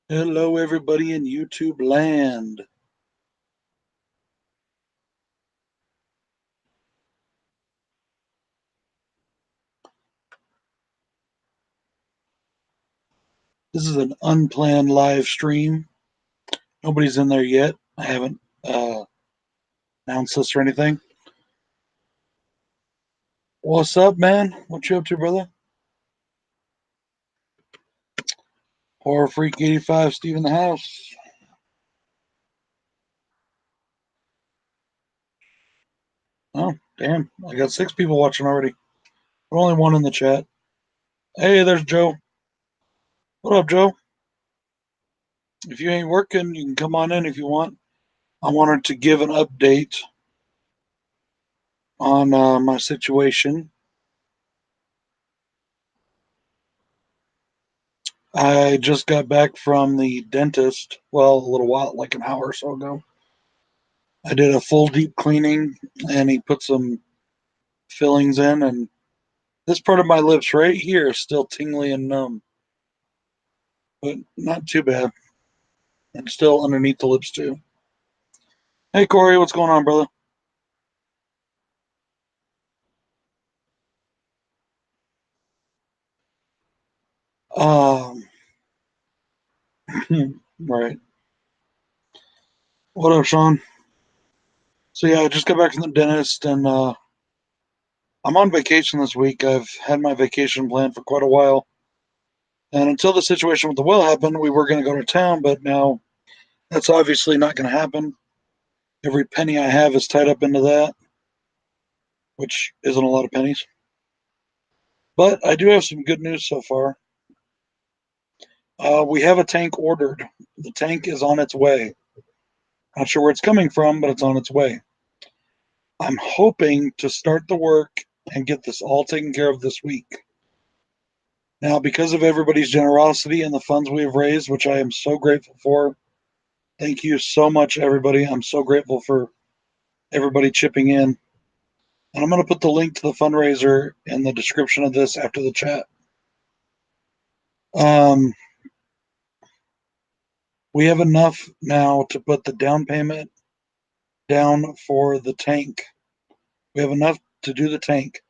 Hello, everybody in YouTube land. This is an unplanned live stream. Nobody's in there yet. I haven't announced this or anything. What's up, man? What you up to, brother? Horror Freak 85, Steve in the house. Oh, damn. I got 6 people watching already. Only one in the chat. Hey, there's Joe. What up, Joe? If you ain't working, you can come on in if you want. I wanted to give an update on my situation. I just got back from the dentist, well, a little while, like an hour or so ago. I did a full deep cleaning and he put some fillings in, and this part of my lips right here is still tingly and numb, but not too bad. And still underneath the lips too. Hey Corey, what's going on, brother? Um, right. What up, Sean? So yeah, I just got back from the dentist, and I'm on vacation this week. I've had my vacation planned for quite a while, and until the situation with the well happened, we were going to go to town, but now that's obviously not going to happen. Every penny I have is tied up into that, which isn't a lot of pennies. But I do have some good news so far. We have a tank ordered. The tank is on its way. Not sure where it's coming from, but it's on its way. I'm hoping to start the work and get this all taken care of this week. Now, because of everybody's generosity and the funds we have raised, which I am so grateful for, thank you so much, everybody. I'm so grateful for everybody chipping in. And I'm going to put the link to the fundraiser in the description of this after the chat. Um, we have enough now to put the down payment down for the tank. We have enough to do the tank.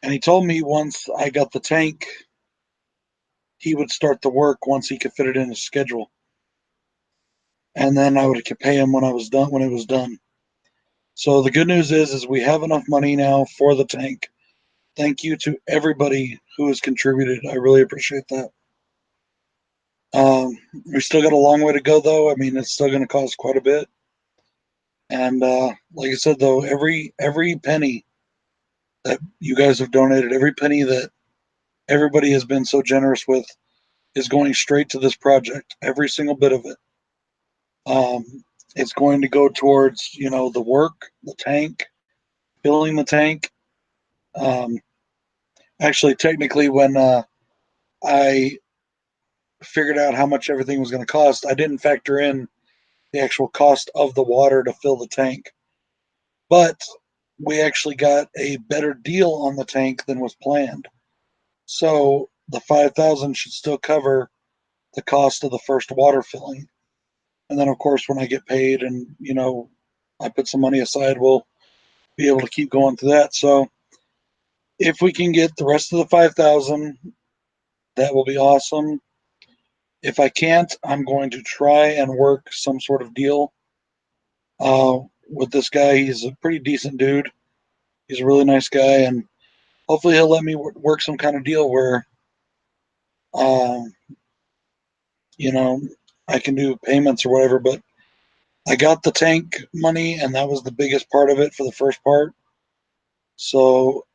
And he told me once I got the tank, he would start the work once he could fit it in his schedule. And then I would pay him when it was done. So the good news is we have enough money now for the tank. Thank you to everybody who has contributed. I really appreciate that. We still got a long way to go, though. I mean, it's still going to cost quite a bit. And like I said, though, every penny that you guys have donated, every penny that everybody has been so generous with, is going straight to this project. Every single bit of it. It's going to go towards the work, the tank, filling the tank. Um, Actually, technically, when I figured out how much everything was going to cost, I didn't factor in the actual cost of the water to fill the tank. But we actually got a better deal on the tank than was planned. So the 5,000 should still cover the cost of the first water filling. And then, of course, when I get paid and I put some money aside, we'll be able to keep going to that. So if we can get the rest of the 5,000, that will be awesome. If I can't, I'm going to try and work some sort of deal with this guy. He's a pretty decent dude. He's a really nice guy, and hopefully he'll let me work some kind of deal where, um, you know, I can do payments or whatever. But I got the tank money, and that was the biggest part of it for the first part. So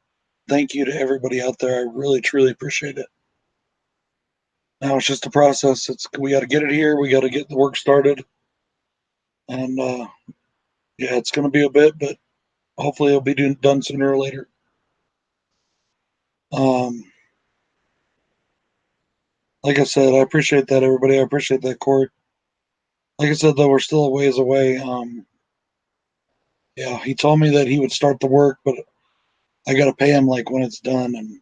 thank you to everybody out there. I really, truly appreciate it. Now it's just a process. We got to get it here. We got to get the work started, and yeah, it's going to be a bit, but hopefully it'll be done sooner or later. Um, like I said, I appreciate that, everybody. I appreciate that, Corey. Like I said, though, we're still a ways away. Yeah, he told me that he would start the work, but I got to pay him like when it's done, and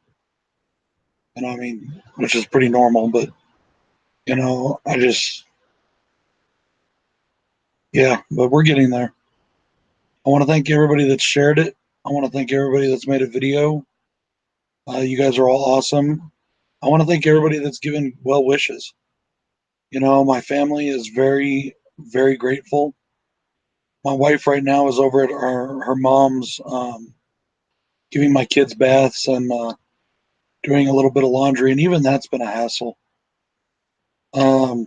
I mean, which is pretty normal, but I just, yeah, but we're getting there. I want to thank everybody that shared it. I want to thank everybody that's made a video. You guys are all awesome. I want to thank everybody that's given well wishes. My family is very, very grateful. My wife right now is over at her mom's, giving my kids baths and doing a little bit of laundry, and even that's been a hassle. Um,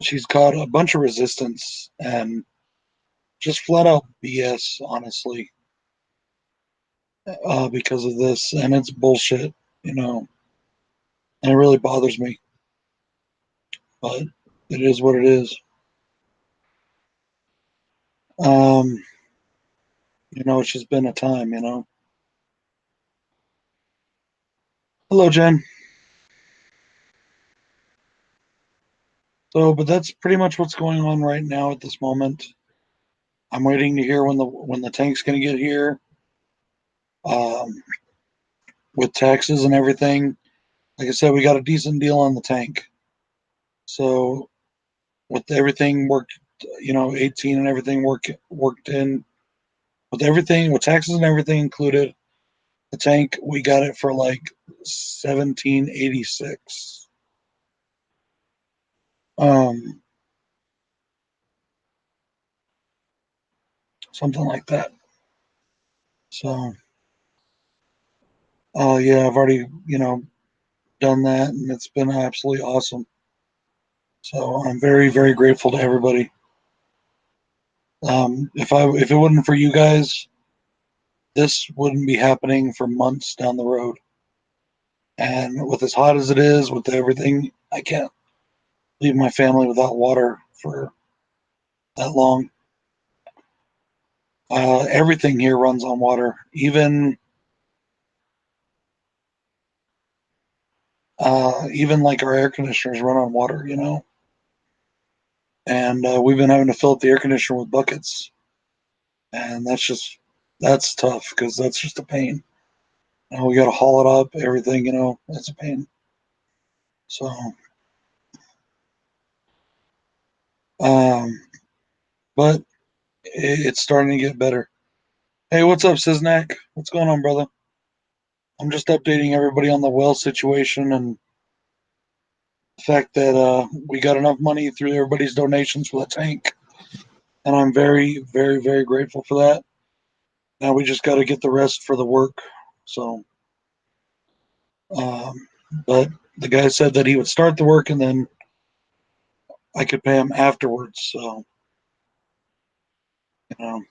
she's caught a bunch of resistance and just flat out BS, honestly, because of this, and it's bullshit, you know, and it really bothers me, but it is what it is. Um, it's just been a time. Hello, Jen. So, but that's pretty much what's going on right now at this moment. I'm waiting to hear when the tank's going to get here, um, with taxes and everything. Like I said, we got a decent deal on the tank. So with everything worked, 18 and everything worked in with everything with taxes and everything included. The tank we got it for like 1786, um, something like that. So, yeah, I've already done that, and it's been absolutely awesome. So I'm very very grateful to everybody. If it wasn't for you guys, this wouldn't be happening for months down the road. And with as hot as it is, with everything, I can't leave my family without water for that long. Everything here runs on water. Even like our air conditioners run on water. And we've been having to fill up the air conditioner with buckets, and that's tough because that's just a pain. We got to haul it up, everything. That's a pain. So, um, but it's starting to get better. Hey, what's up, Siznak? What's going on, brother? I'm just updating everybody on the well situation and the fact that we got enough money through everybody's donations for the tank, and I'm very, very, very grateful for that. Now we just got to get the rest for the work. So, um, but the guy said that he would start the work and then I could pay him afterwards. So, you know,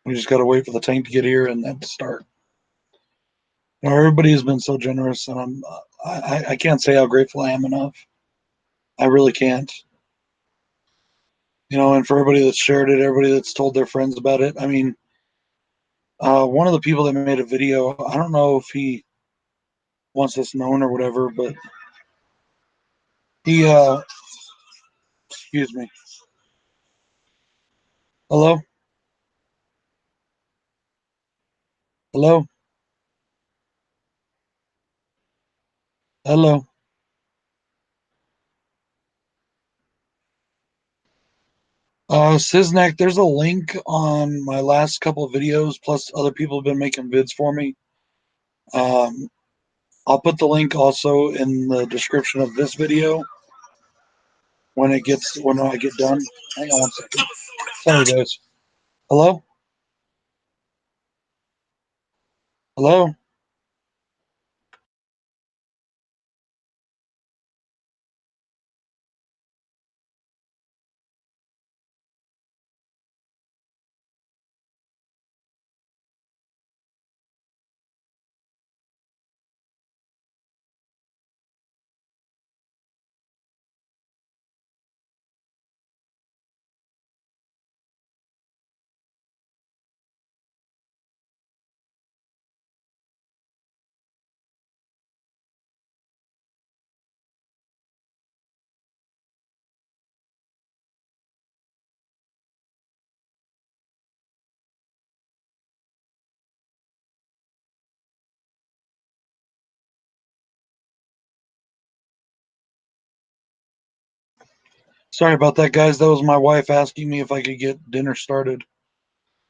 we just got to wait for the tank to get here and then to start. Everybody has been so generous, and I can't say how grateful I am enough. I really can't. And for everybody that's shared it, everybody that's told their friends about it. I mean, one of the people that made a video, I don't know if he wants this known or whatever, but he, excuse me. Hello? Hello? Hello? Siznak, there's a link on my last couple of videos, plus other people have been making vids for me. Um, I'll put the link also in the description of this video when I get done. Hang on one second. Sorry, guys. Hello? Hello? Sorry about that, guys. That was my wife asking me if I could get dinner started.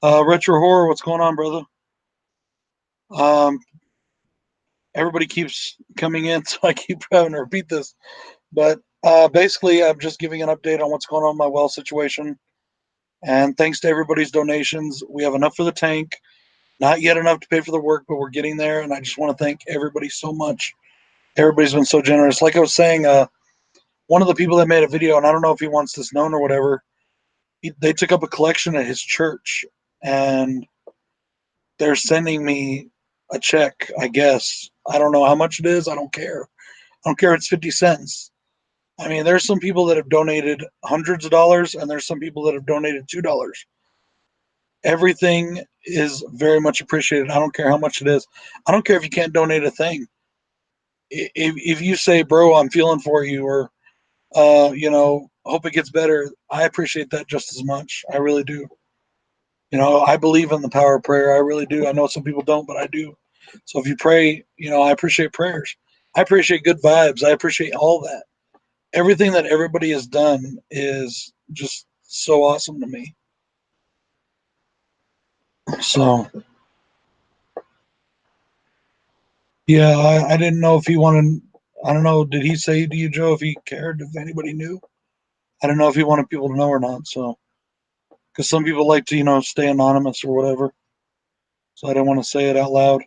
Retro Horror, what's going on, brother? Um, Everybody keeps coming in, so I keep having to repeat this. But basically, I'm just giving an update on what's going on in my well situation. And thanks to everybody's donations, we have enough for the tank. Not yet enough to pay for the work, but we're getting there. And I just want to thank everybody so much. Everybody's been so generous. Like I was saying, one of the people that made a video, and I don't know if he wants this known or whatever, they took up a collection at his church, and they're sending me a check, I guess. I don't know how much it is. I don't care. I don't care if it's 50 cents. I mean, there's some people that have donated hundreds of dollars, and there's some people that have donated $2. Everything is very much appreciated. I don't care how much it is. I don't care if you can't donate a thing. If you say, bro, I'm feeling for you, or, hope it gets better, I appreciate that just as much. I really do. I believe in the power of prayer. I really do. I know some people don't, but I do. So if you pray, I appreciate prayers. I appreciate good vibes. I appreciate all that. Everything that everybody has done is just so awesome to me. So, yeah, I didn't know if he wanted, I don't know, did he say to you, Joe, if he cared, if anybody knew? I don't know if he wanted people to know or not. So, because some people like to, stay anonymous or whatever. So I didn't want to say it out loud.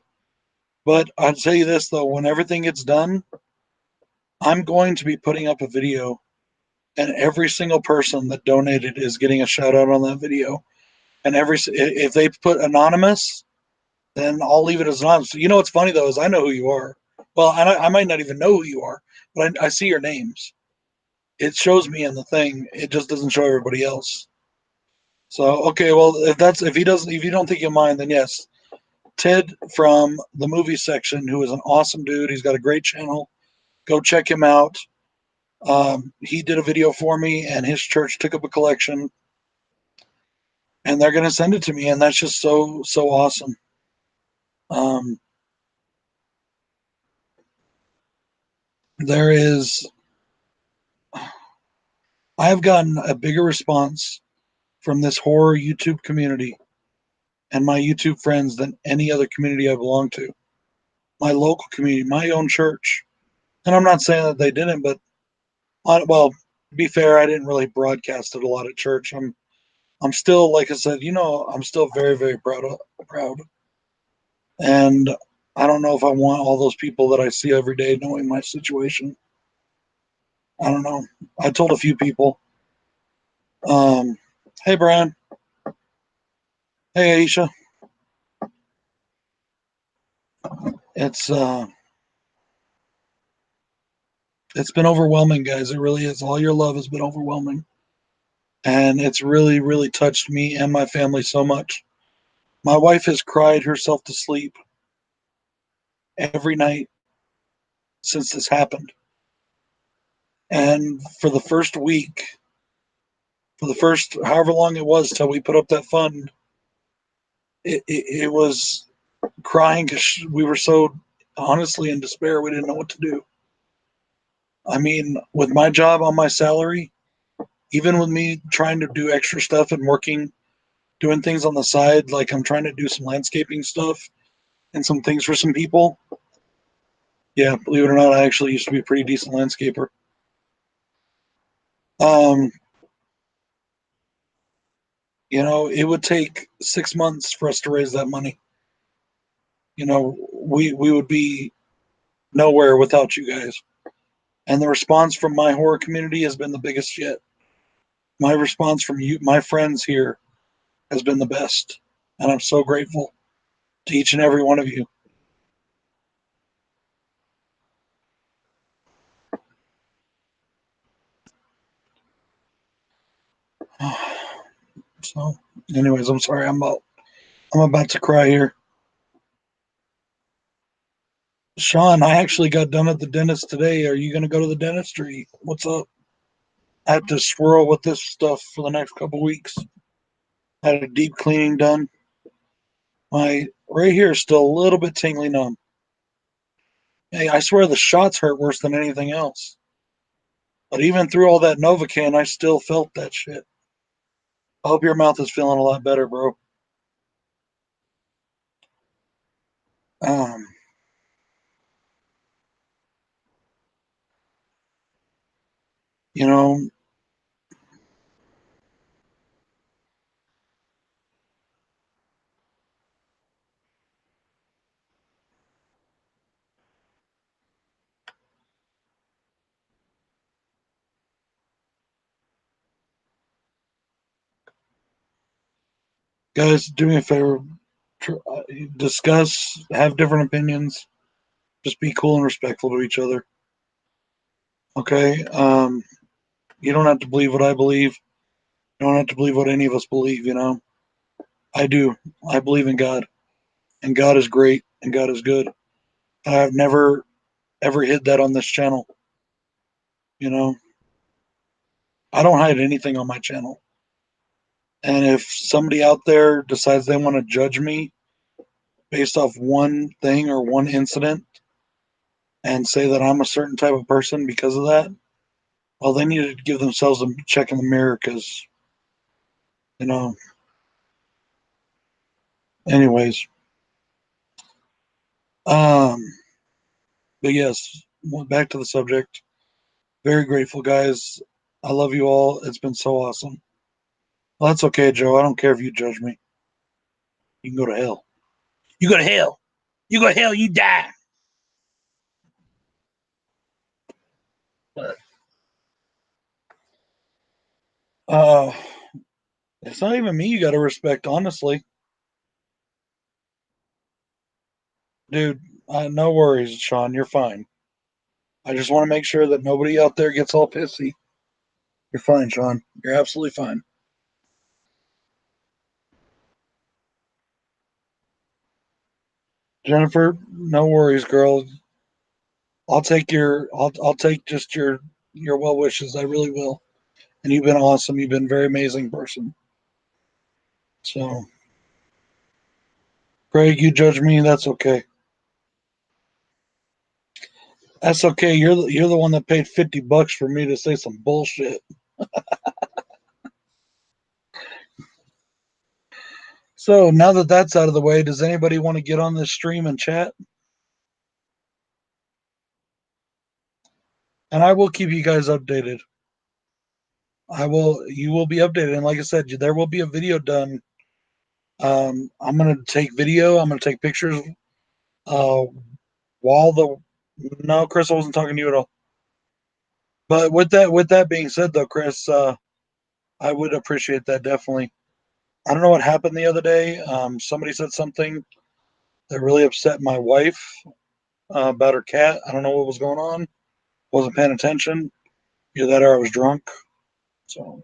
But I'd tell you this, though, when everything gets done, I'm going to be putting up a video, and every single person that donated is getting a shout out on that video. And if they put anonymous, then I'll leave it as anonymous. You know what's funny though is I know who you are. Well, I might not even know who you are, but I see your names. It shows me in the thing. It just doesn't show everybody else. So okay, well if you don't think you'll mind, then yes, Ted from the movie section, who is an awesome dude. He's got a great channel. Go check him out. He did a video for me, and his church took up a collection, and they're going to send it to me, and that's just so awesome. Um, there is, I have gotten a bigger response from this horror YouTube community and my YouTube friends than any other community I belong to. My local community, my own church, and I'm not saying that they didn't, but well, to be fair, I didn't really broadcast it a lot at church. I'm still, like I said, I'm still very, very proud. And I don't know if I want all those people that I see every day knowing my situation. I don't know. I told a few people. Um, hey, Brian. Hey, Aisha. It's uh, it's been overwhelming, guys. It really is. All your love has been overwhelming, and it's really, really touched me and my family so much. My wife has cried herself to sleep every night since this happened, and for the first week, for the first however long it was till we put up that fund, it was crying because we were so honestly in despair. We didn't know what to do. I mean, with my job on my salary, even with me trying to do extra stuff and working, doing things on the side, like I'm trying to do some landscaping stuff and some things for some people. Yeah, believe it or not, I actually used to be a pretty decent landscaper. Um, it would take 6 months for us to raise that money. We would be nowhere without you guys. And the response from my horror community has been the biggest yet. My response from you, my friends here, has been the best. And I'm so grateful to each and every one of you. So, anyways, I'm sorry. I'm about to cry here. Sean, I actually got done at the dentist today. Are you going to go to the dentist or what's up? I have to swirl with this stuff for the next couple weeks. I had a deep cleaning done. My right here is still a little bit tingly numb. Hey, I swear the shots hurt worse than anything else. But even through all that Novocaine, I still felt that shit. I hope your mouth is feeling a lot better, bro. Um, you know, guys, do me a favor. Discuss, have different opinions. Just be cool and respectful to each other. Okay. You don't have to believe what I believe. You don't have to believe what any of us believe. I do. I believe in God, and God is great, and God is good. I've never ever hid that on this channel. You know, I don't hide anything on my channel. And if somebody out there decides they want to judge me based off one thing or one incident and say that I'm a certain type of person because of that, well, they need to give themselves a check in the mirror because, you know, anyways. Um, but yes, back to the subject. Very grateful, guys. I love you all. It's been so awesome. Well, that's okay, Joe. I don't care if you judge me. You can go to hell. You go to hell. You go to hell. You die. But, uh, it's not even me you got to respect, honestly. Dude, no worries, Sean. You're fine. I just want to make sure that nobody out there gets all pissy. You're fine, Sean. You're absolutely fine. Jennifer, no worries, girl. I'll take just your well wishes. I really will. And you've been awesome. You've been a very amazing person. So, Craig, you judge me. That's okay. That's okay. You're the one that paid $50 for me to say some bullshit. So now that that's out of the way, does anybody want to get on this stream and chat? And I will keep you guys updated. I will. You will be updated, and like I said, there will be a video done. I'm gonna take video. I'm gonna take pictures. Uh, while the no, Chris, I wasn't talking to you at all. But with that being said, though, Chris, I would appreciate that definitely. I don't know what happened the other day. Somebody said something that really upset my wife about her cat. I don't know what was going on. Wasn't paying attention. Either that or I was drunk. So,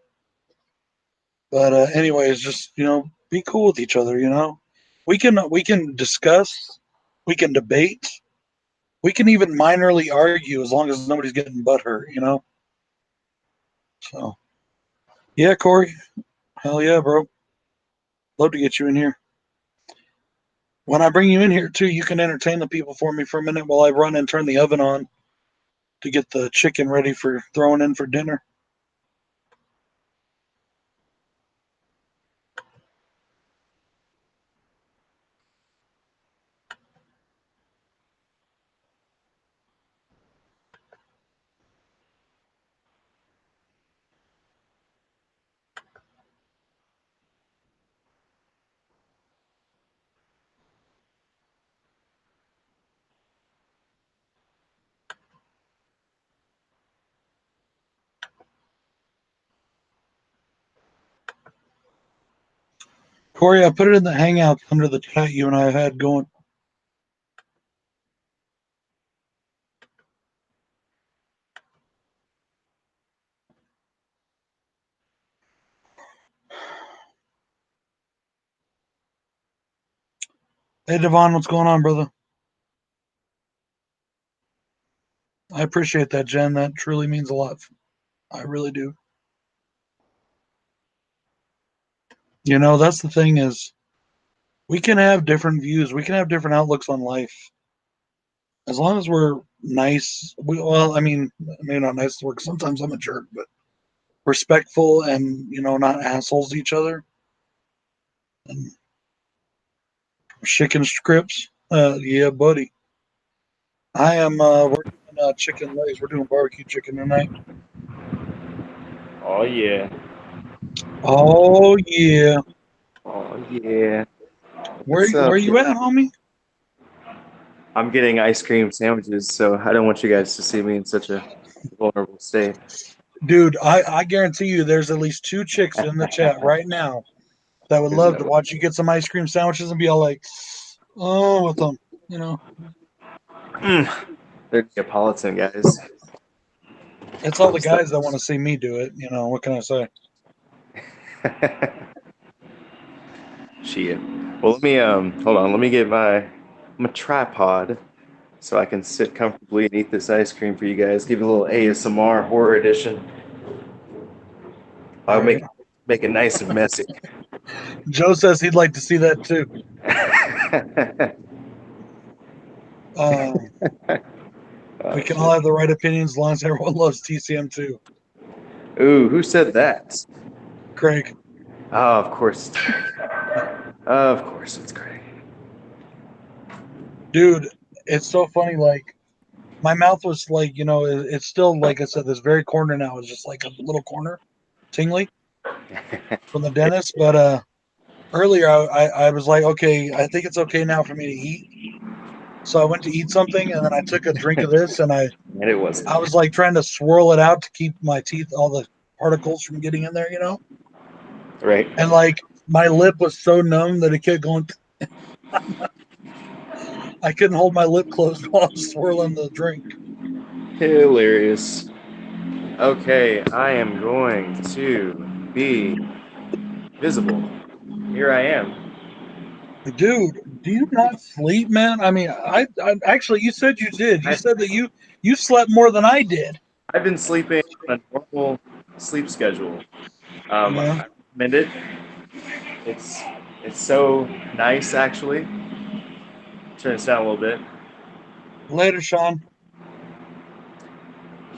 but anyways, just be cool with each other. We can discuss, we can debate, we can even minorly argue as long as nobody's getting butthurt. So yeah, Corey, hell yeah, bro. Love to get you in here. When I bring you in here too, you can entertain the people for me for a minute while I run and turn the oven on to get the chicken ready for throwing in for dinner. Corey, I put it in the Hangout under the chat you and I had going. Hey, Devon, what's going on, brother? I appreciate that, Jen. That truly means a lot. I really do. That's the thing is we can have different views. We can have different outlooks on life. as long as we're nice, well, I mean, maybe not nice to work. Sometimes I'm a jerk, but respectful and not assholes to each other. And chicken strips, yeah, buddy. I am working on chicken legs. We're doing barbecue chicken tonight. Oh yeah. Oh yeah. Oh yeah. Where What's where up? you at, homie? I'm getting ice cream sandwiches, so I don't want you guys to see me in such a vulnerable state. Dude, I guarantee you there's at least two chicks in the chat right now that would There's love no to way. watch you get some ice cream sandwiches and be all like, oh, with them. Mm. They're Neapolitan guys. It's all the So, guys that want to see me do it. What can I say? shit. Well, let me hold on. Let me get my tripod so I can sit comfortably and eat this ice cream for you guys. Give you a little ASMR horror edition. All I'll right. make it nice and messy. Joe says he'd like to see that too. Um, we Oh can all shit. have the right opinions as long as everyone loves TCM too. Ooh, who said that? Craig, Oh, of course it's Craig. Of course it's Craig. dude, it's so funny. Like my mouth was like, it's still like I said, this very corner now is just like a little corner, tingly from the dentist. But earlier I was like, okay, I think it's okay now for me to eat. So I went to eat something and then I took a drink of this and And it wasn't. I was like trying to swirl it out to keep my teeth, all the particles from getting in there. Right. And like my lip was so numb that it kept going. I couldn't hold my lip closed while I was swirling the drink. Hilarious. Okay, I am going to be visible. Here I am. Dude, do you not sleep, man? I mean, I actually, you said you did. You I, said that you slept more than I did. I've been sleeping on a normal sleep schedule. Yeah. I recommend it. It's it's so nice actually. Turn this down a little bit. Later, Sean.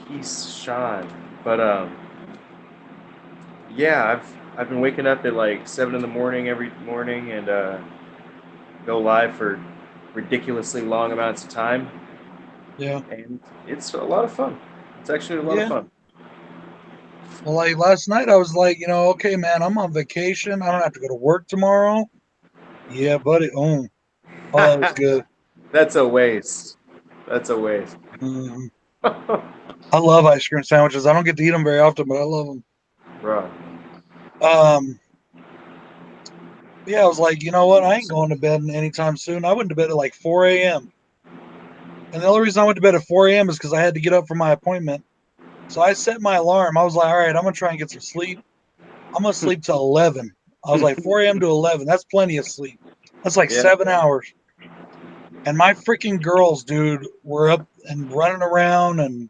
He's Sean. But yeah, I've been waking up at like 7 in the morning every morning and go live for ridiculously long amounts of time, Yeah. and it's a lot of fun. It's actually a lot of Yeah. fun. Well, like last night, I was like, okay, man, I'm on vacation. I don't have to go to work tomorrow. Yeah, buddy. Oh, that was good. That's a waste. That's a waste. Mhm. I love ice cream sandwiches. I don't get to eat them very often, but I love them. Bro. Um, yeah, I was like, you know what? I ain't going to bed anytime soon. I went to bed at like 4 a.m. And the only reason I went to bed at 4 a.m. is because I had to get up for my appointment. So I set my alarm. I was like, all right, I'm going to try and get some sleep. I'm going to sleep till 11. I was like, 4 a.m. to 11. That's plenty of sleep. That's like Yeah, 7 hours. And my freaking girls, dude, were up and running around and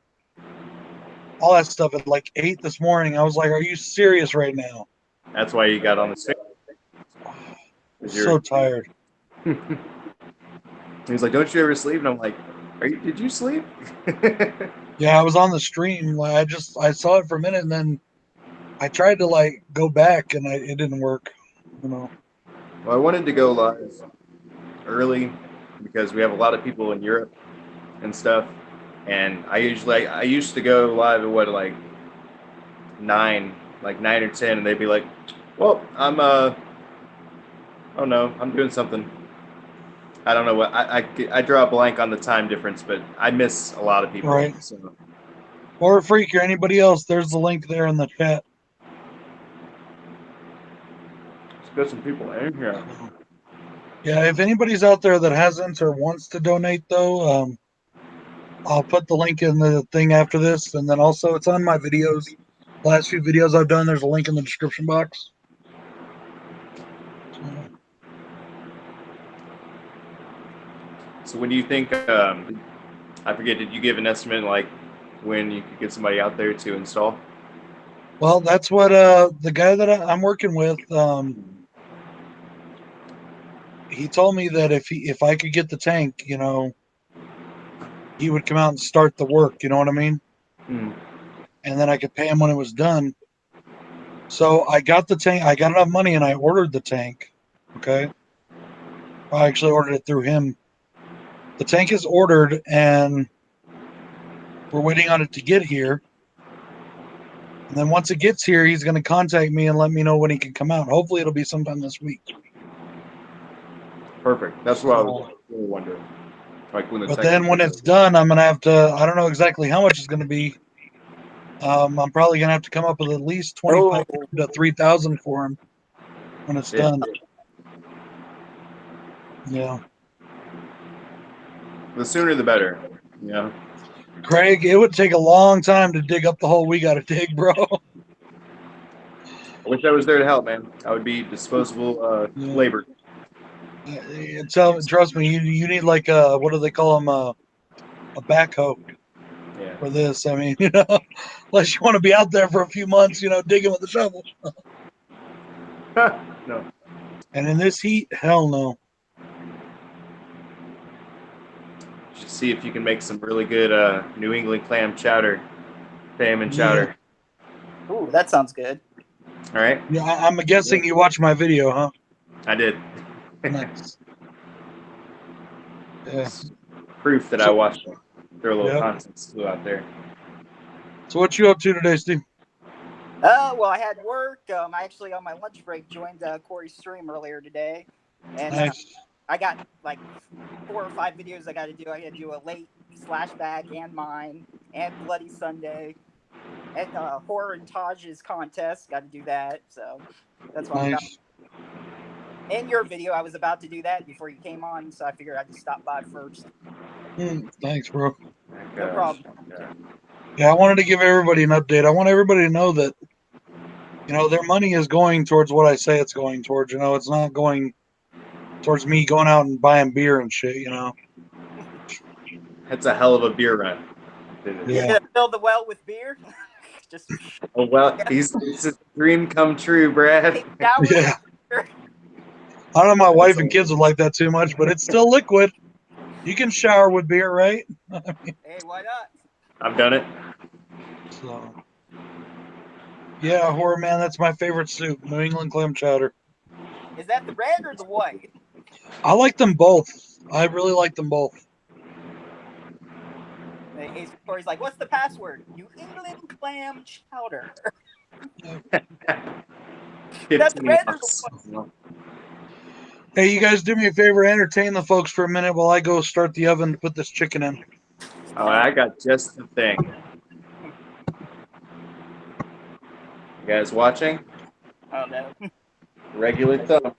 all that stuff at like 8 this morning. I was like, are you serious right now? that's why you got on the stage. Because you're. So tired. He's like, "Don't you ever sleep?" And I'm like, "Are you? Did you sleep?" Yeah, I was on the stream. Like, I saw it for a minute and then I tried to like go back and it didn't work. You know. Well, I wanted to go live early because we have a lot of people in Europe and stuff, and I used to go live at what like 9 or 10, and they'd be like, "Well, oh no, I'm doing something." I don't know what I draw a blank on the time difference, but I miss a lot of people. Right. So Or Freak or anybody else, there's the link there in the chat. let's get some people in here. So, yeah, if anybody's out there that hasn't or wants to donate, though, I'll put the link in the thing after this, and then also it's on my videos. Last few videos I've done, there's a link in the description box. So, So when do you think? I forget. Did you give an estimate like when you could get somebody out there to install? well, that's what the guy that I'm working with. He told me that if I could get the tank, he would come out and start the work. You know what I mean? Mm. And then I could pay him when it was done. So I got the tank. I got enough money, and I ordered the tank. Okay, I actually ordered it through him. The tank is ordered, and we're waiting on it to get here. And then once it gets here, he's going to contact me and let me know when he can come out. Hopefully, it'll be sometime this week. Perfect. That's what I was really wondering. Like when the But then when it's done, I'm going to have to, I don't know exactly how much it's going to be. I'm probably going to have to come up with at least 2,500 to 3,000 for him when it's done. Yeah. The sooner the better. Yeah. Craig, it would take a long time to dig up the hole we got to dig, bro. I wish I was there to help, man. I would be disposable labor. Trust me, you need like what do they call them? A backhoe for this. I mean, unless you want to be out there for a few months, digging with a shovel. No. And in this heat, hell no. Just see if you can make some really good New England clam chowder, salmon chowder. Ooh, that sounds good. All right. Yeah, I'm guessing you watched my video, huh? I did. Nice. Yeah. Proof that I watched them. Throw a little content slew out there. So what you up to today, Steve? Well, I had work. I actually on my lunch break joined Corey's stream earlier today, and Nice. I got like 4 or 5 videos I got to do. I got to do a late flashback and mine, and Bloody Sunday, and horror and Taj's contest. Got to do that. So that's what I'm about. In your video, I was about to do that before you came on, so I figured I'd just stop by first. Thanks, bro. No problem. Yeah, I wanted to give everybody an update. I want everybody to know that, their money is going towards what I say it's going towards. It's not going towards me going out and buying beer and shit, That's a hell of a beer run. You're gonna fill the well with beer? Just. Oh well, it's a dream come true, Brad. Yeah. I don't know if my wife and kids would like that too much, but it's still liquid. You can shower with beer, right? Hey, why not? I've done it. So, yeah, horror man, that's my favorite soup, New England clam chowder. Is that the red or the white? I like them both. I really like them both. Corey's like, what's the password? New England clam chowder. That's red or the white? Hey, you guys do me a favor, entertain the folks for a minute while I go start the oven to put this chicken in. Oh, I got just the thing. You guys watching? Oh, no. Regular thumb.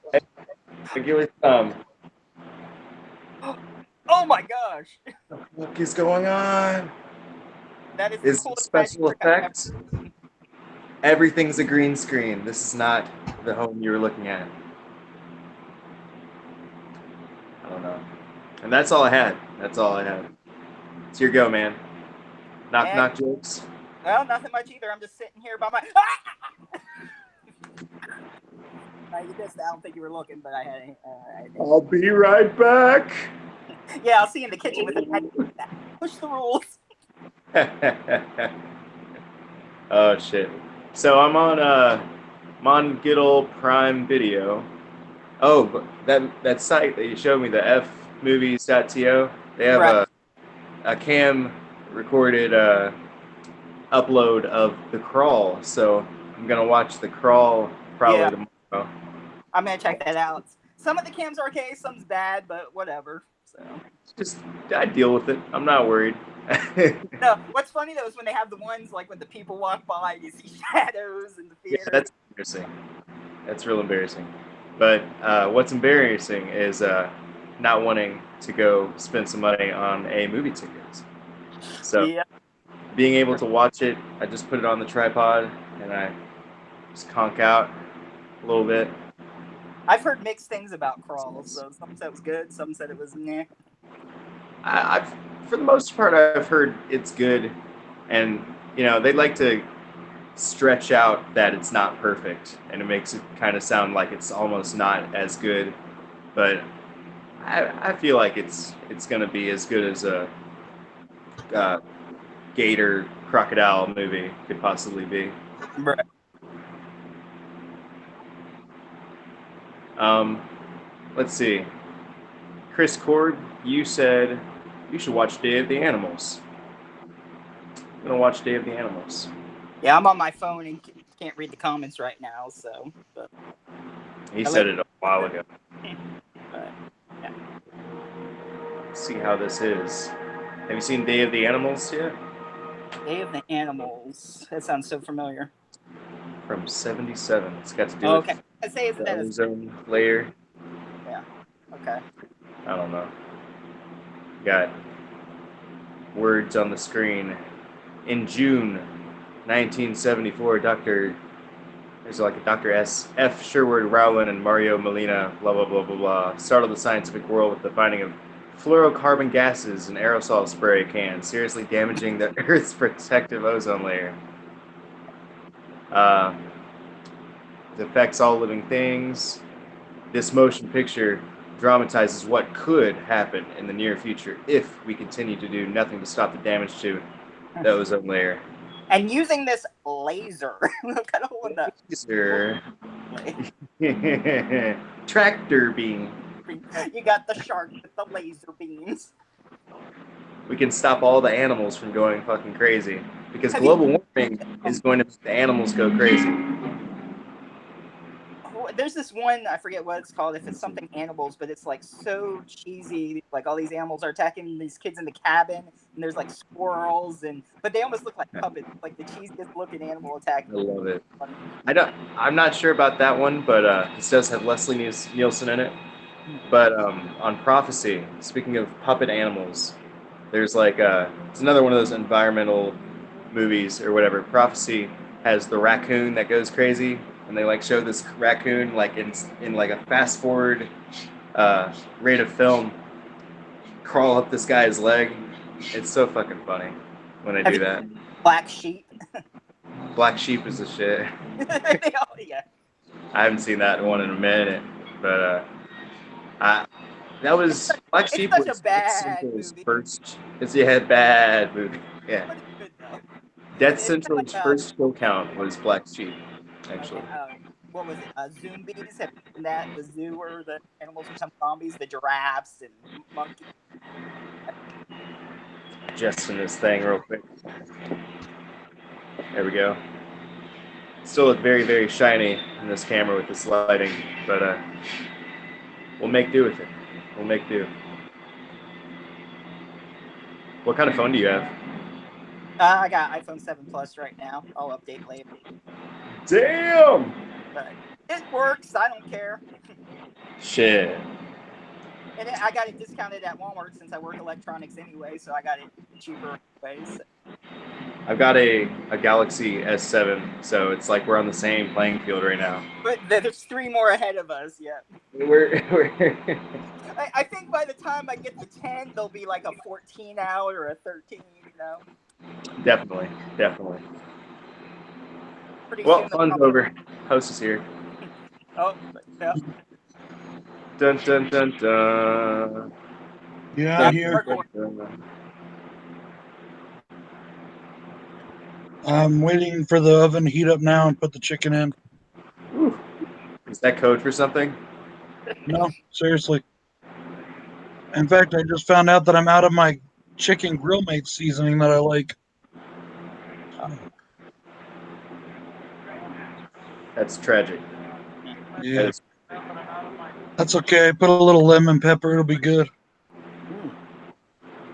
Regular thumb. Oh my gosh. What is going on? That is the coolest special effect. Everything's a green screen. This is not the home you were looking at. I don't know. And that's all I had. That's all I had. It's your go, man. Knock jokes. Well, nothing much either. I'm just sitting here by my. You missed. I don't think you were looking, but I had. I'll be right back. Yeah, I'll see you in the kitchen with a push the rules. Oh shit! So I'm on good old Prime Video. Oh, but that site that you showed me, the fmovies.to, they have a cam recorded upload of The Crawl. So I'm gonna watch The Crawl probably tomorrow. I'm gonna check that out. Some of the cams are okay, some's bad, but whatever. So just I deal with it. I'm not worried. No, what's funny though is when they have the ones like when the people walk by, you see shadows in the theater. Yeah, that's embarrassing. That's real embarrassing. But what's embarrassing is not wanting to go spend some money on a movie ticket. So being able to watch it, I just put it on the tripod and I just conk out a little bit. I've heard mixed things about Crawl. So some said it was good, some said it was nah. I've for the most part, I've heard it's good, and they like to stretch out that it's not perfect, and it makes it kind of sound like it's almost not as good. But I feel like it's gonna be as good as gator crocodile movie could possibly be. Right. Let's see. Chris Cord, you said you should watch Day of the Animals. I'm gonna watch Day of the Animals. Yeah, I'm on my phone and can't read the comments right now, so. But He said it a while ago. but, yeah. Let's see how this is. Have you seen Day of the Animals yet? Day of the Animals. That sounds so familiar. From '77. It's got to do Oh, okay. with I say isn't the that a ozone layer. yeah. Okay. I don't know. Got words on the screen. In June 1974, there's like a Dr. F. Sherwood Rowland and Mario Molina, blah, blah, blah, blah, blah, startled the scientific world with the finding of fluorocarbon gases in aerosol spray cans, seriously damaging the Earth's protective ozone layer. It affects all living things. This motion picture dramatizes what could happen in the near future if we continue to do nothing to stop the damage to the ozone layer. And using this laser, kind of one that Laser. Tractor beam. you got the shark with the laser beams. We can stop all the animals from going fucking crazy because Have global warming is going to make the animals go crazy. There's this one, I forget what it's called, if it's something animals, but it's like so cheesy. Like all these animals are attacking these kids in the cabin, and there's like squirrels, but they almost look like puppets, like the cheesiest looking animal attack. I love it. I'm not sure about that one, but this does have Leslie Nielsen in it. But on Prophecy, speaking of puppet animals, there's like it's another one of those environmental movies or whatever. Prophecy has the raccoon that goes crazy, and they like show this raccoon like in like a fast forward rate of film crawl up this guy's leg. It's so fucking funny when they do that. Black Sheep. Black Sheep is the shit. Yeah. I haven't seen that one in a minute, but that was Black Sheep such was a bad Central's movie. first. It's bad movie. Yeah. But it's good though. Death Central's first kill count was Black Sheep, actually. What was it? Zombies? Have you seen that? The zoo where the animals become zombies, the giraffes and monkeys. Adjusting this thing real quick. There we go. Still look very, very shiny in this camera with this lighting, but we'll make do with it. We'll make do. What kind of phone do you have? I got iPhone 7 Plus right now. I'll update later. Damn! But it works. I don't care. Shit. And I got it discounted at Walmart since I work electronics anyway, so I got it cheaper anyways. I've got a Galaxy S7, so it's like we're on the same playing field right now. But there's 3 more ahead of us, yeah. We're I think by the time I get to 10, there'll be like a 14 out or a 13, you know? Definitely. Pretty Well, soon fun's over. Host is here. Oh, yeah. Dun dun dun dun. Yeah, Dun, I'm here. dun, dun. I'm waiting for the oven to heat up now and put the chicken in. Ooh. Is that code for something? No, seriously. In fact, I just found out that I'm out of my chicken grill mate seasoning that I like. That's tragic. Yeah. That's okay. Put a little lemon pepper. It'll be good.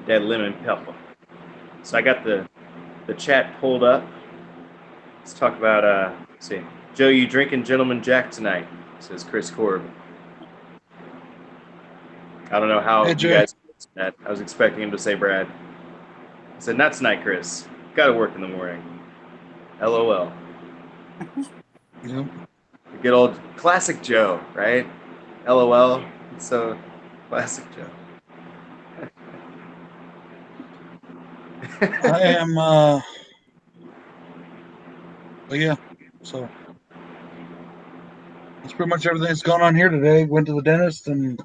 That lemon pepper. So I got the chat pulled up. Let's talk about let's see. Joe, you drinking Gentleman Jack tonight? Says Chris Korb. I don't know how Hey, you Joe. guys that. I was expecting him to say Brad. I said, not tonight, Chris. Gotta work in the morning. LOL. Yep. Good old classic Joe, right? LOL. It's so classic Joe. I am, but yeah, so that's pretty much everything that's going on here today. Went to the dentist and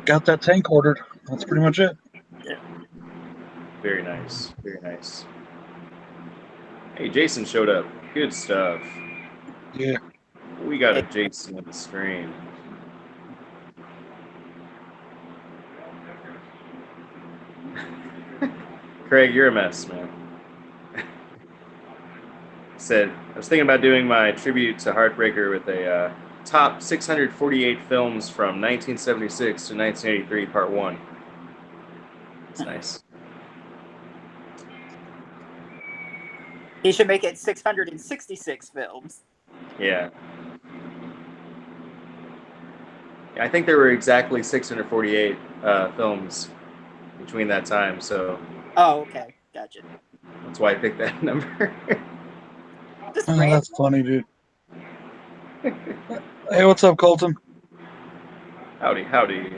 got that tank ordered. That's pretty much it. Very nice. Very nice. Hey, Jason showed up. Good stuff. Yeah. We got a Jason on the stream. Craig, you're a mess, man. Said, I was thinking about doing my tribute to Heartbreaker with a top 648 films from 1976 to 1983, part 1. It's nice. He should make it 666 films. Yeah. I think there were exactly 648 films between that time, so Oh, okay. Gotcha. that's why I picked that number. Just Oh, random. that's funny, dude. Hey, what's up, Colton? Howdy, howdy.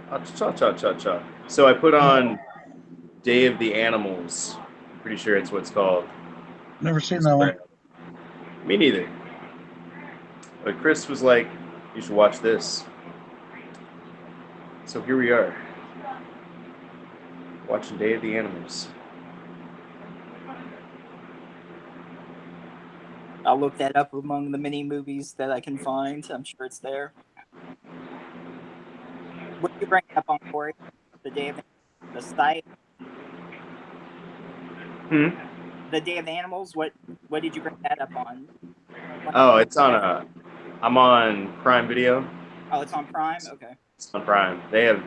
Cha-cha-cha-cha-cha. So I put on Day of the Animals. I'm pretty sure it's what it's called. Never seen that one. Me neither. But Chris was like, you should watch this. So here we are. Watching Day of the Animals. I'll look that up among the many movies that I can find. I'm sure it's there. What did you bring up on, Corey? The Day of the site? The Day of the Animals? What did you bring that up on? Oh, it's on I'm on Prime Video. Oh, it's on Prime? Okay. It's on Prime. They have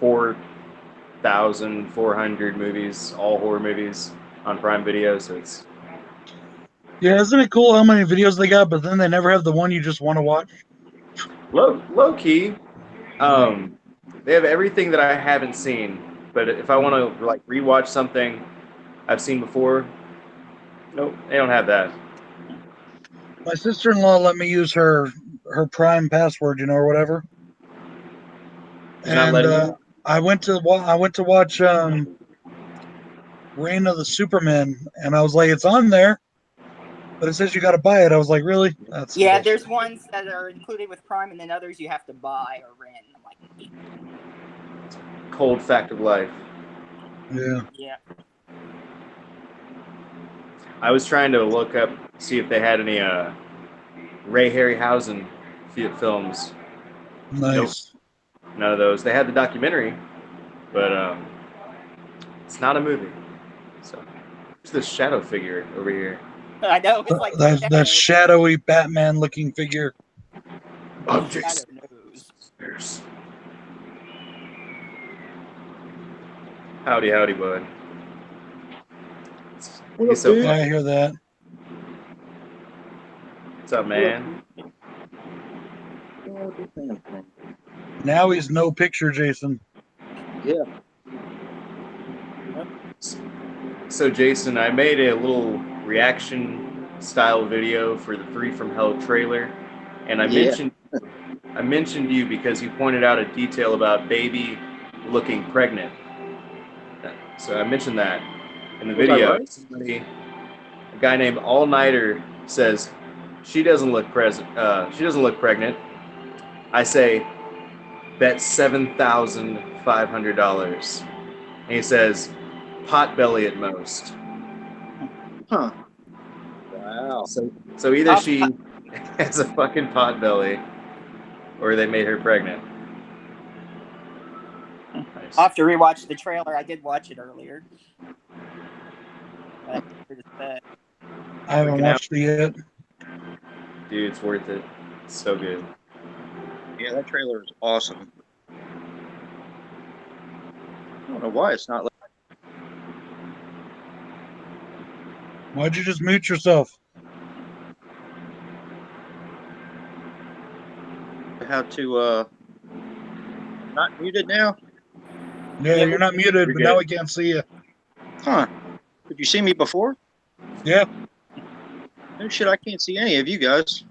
4,400 movies, all horror movies on Prime Video, so it's... Yeah, isn't it cool how many videos they got, but then they never have the one you just want to watch? Low key. They have everything that I haven't seen, but if I want to like rewatch something I've seen before, nope, they don't have that. My sister-in-law let me use her Prime password, or whatever. She's not letting you? I went to watch Reign of the Superman, and I was like, it's on there, but it says you got to buy it. I was like, really? That's Yeah, bullshit. there's ones that are included with Prime, and then others you have to buy or rent. I'm like, Cold fact of life. Yeah. yeah. I was trying to look up, see if they had any Ray Harryhausen films. Nice. Nope, none of those. They had the documentary, but it's not a movie. So there's this shadow figure over here. I know, it's like that shadowy Batman-looking figure. Oh, Shadow knows. Howdy, howdy, bud. What up, dude? I hear that. What's up, man? Now he's no picture, Jason. Yeah. So, Jason, I made a little reaction style video for the Free From Hell trailer, and I mentioned you because you pointed out a detail about baby looking pregnant. So I mentioned that in the video. Somebody, a guy named All Nighter says she doesn't look pregnant. I say bet $7,500. And he says pot belly at most. Huh. Wow. So either she has a fucking pot belly, or they made her pregnant. I'll have to rewatch the trailer. I did watch it earlier. I haven't watched it yet. Dude, it's worth it. It's so good. Yeah, that trailer is awesome. I don't know why it's not. Why'd you just mute yourself? How to not muted now? Yeah, you're not muted, but now we can't see you. Huh. Could you see me before? Yeah. No shit, I can't see any of you guys.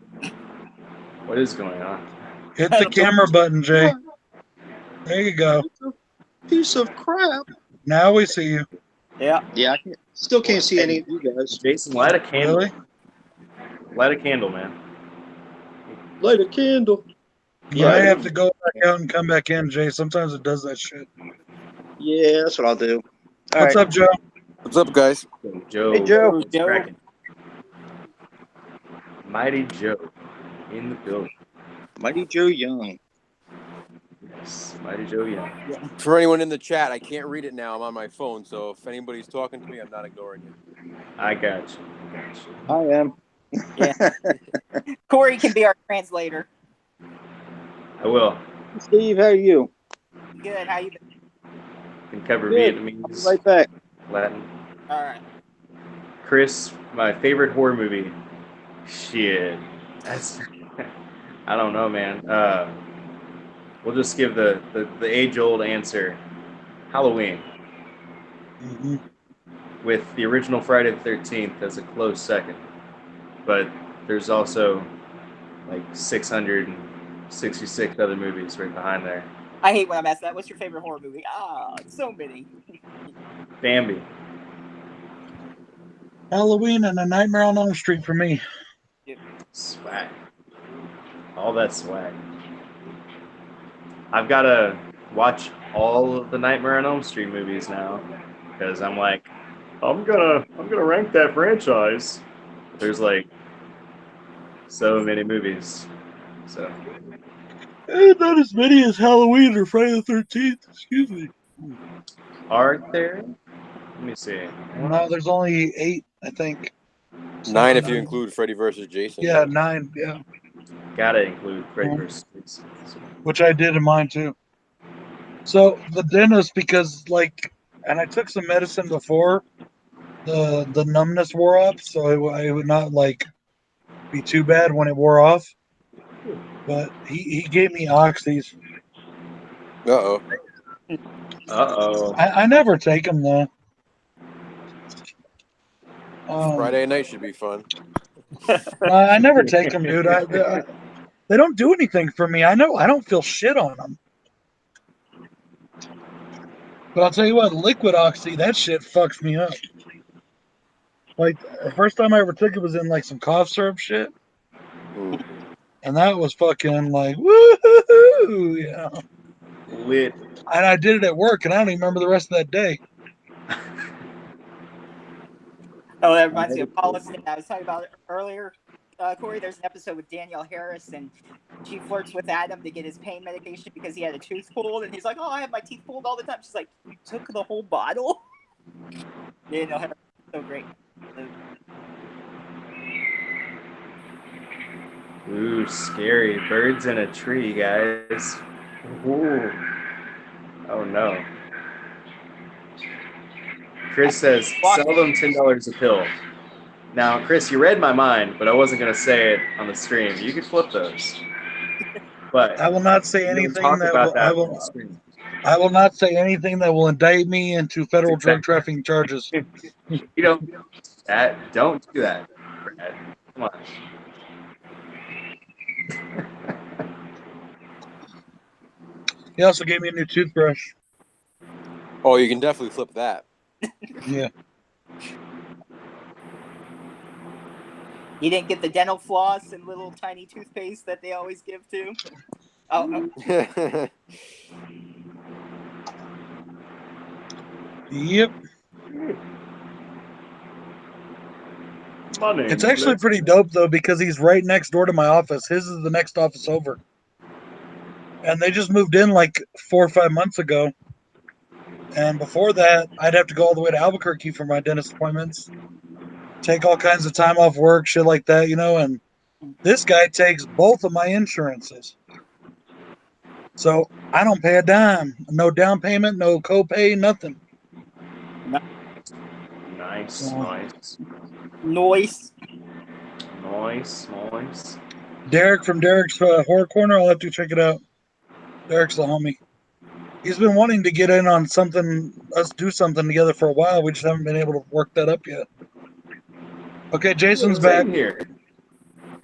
What is going on? Hit the camera button, Jay. There you go. Piece of crap. Now we see you. Yeah. Yeah, still can't see any of you guys. Jason, light a candle. Really? Light a candle, man. Light a candle. Yeah, I I have do. to go back out and come back in, Jay. Sometimes it does that shit. Yeah, that's what I'll do. All What's right. up, Joe? What's up, guys? Joe. Hey, Joe. What's Joe. cracking? Mighty Joe in the building. Mighty Joe Young. Yes, Mighty Joe Young. For anyone in the chat, I can't read it now. I'm on my phone, so if anybody's talking to me, I'm not ignoring you. I got you. I am. Yeah. Corey can be our translator. I will. Steve, how are you? Good. How you been? Can cover Good. I'll Vietnamese, be right back. Latin. All right. Chris, my favorite horror movie. Shit. That's I don't know, man. We'll just give the age-old answer. Halloween. Mm-hmm. With the original Friday the 13th as a close second. But there's also like 666 other movies right behind there. I hate when I'm asked that. What's your favorite horror movie? Ah, so many. Bambi. Halloween and A Nightmare on Elm Street for me. Swag. All that swag. I've got to watch all of the Nightmare on Elm Street movies now because I'm like, I'm gonna rank that franchise. There's like so many movies. So Not as many as Halloween or Friday the 13th. Excuse me. are there? Let me see. No, there's only 8, I think. 9 if you 9. include Freddy versus Jason. Yeah, 9. Yeah, Gotta include Freddy vs. Jason. which I did in mine too. So the dentist, because and I took some medicine before the numbness wore off, so it would not be too bad when it wore off. But he gave me oxys. Uh-oh. Uh-oh. I never take them though. Friday night should be fun. I never take them, dude. They don't do anything for me. I know I don't feel shit on them. But I'll tell you what, liquid oxy, that shit fucks me up. Like the first time I ever took it was in some cough syrup shit. And that was fucking woohoo, yeah. Lit. And I did it at work, and I don't even remember the rest of that day. Oh, that reminds me of Paula Stan. I was talking about it earlier. Corey, there's an episode with Danielle Harris, and she flirts with Adam to get his pain medication because he had a tooth pulled, and he's like, "Oh, I have my teeth pulled all the time." She's like, "You took the whole bottle?" Danielle Harris, so great. Ooh, scary. Birds in a tree, guys. Ooh. Oh, no. Chris says, sell them $10 a pill. Now, Chris, you read my mind, but I wasn't going to say it on the stream. You could flip those. But I will not say anything that will. I will not say anything that will indict me into federal drug trafficking charges. You don't do that. Don't do that, Brad. Come on. He also gave me a new toothbrush. Oh, you can definitely flip that. Yeah. You didn't get the dental floss and little tiny toothpaste that they always give to? Oh. Yep. Money. It's actually pretty dope, though, because he's right next door to my office. His is the next office over. And they just moved in 4 or 5 months ago. And before that, I'd have to go all the way to Albuquerque for my dentist appointments. Take all kinds of time off work, shit like that, and this guy takes both of my insurances. So I don't pay a dime. No down payment, no copay, nothing. Nice. Derek from Derek's Horror Corner, I'll have to check it out. Derek's the homie. He's been wanting to get in on us do something together for a while. We just haven't been able to work that up yet. Okay, Jason's back. Here.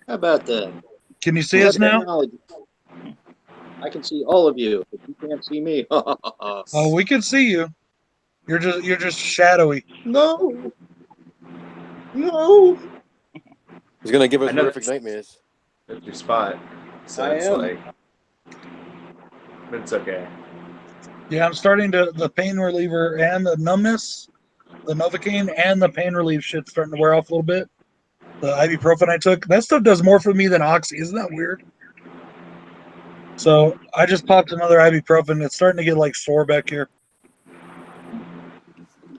How about that? Can you see us now? I can see all of you, but you can't see me. Oh, we can see you. You're just shadowy. No. He's gonna give us horrific nightmares. That's your spot. So I it's am. like but it's okay. Yeah, I'm starting to the pain reliever and the numbness, the Novocaine and the pain relief shit's starting to wear off a little bit. The ibuprofen I took, that stuff does more for me than Oxy. Isn't that weird? So I just popped another ibuprofen. It's starting to get like sore back here.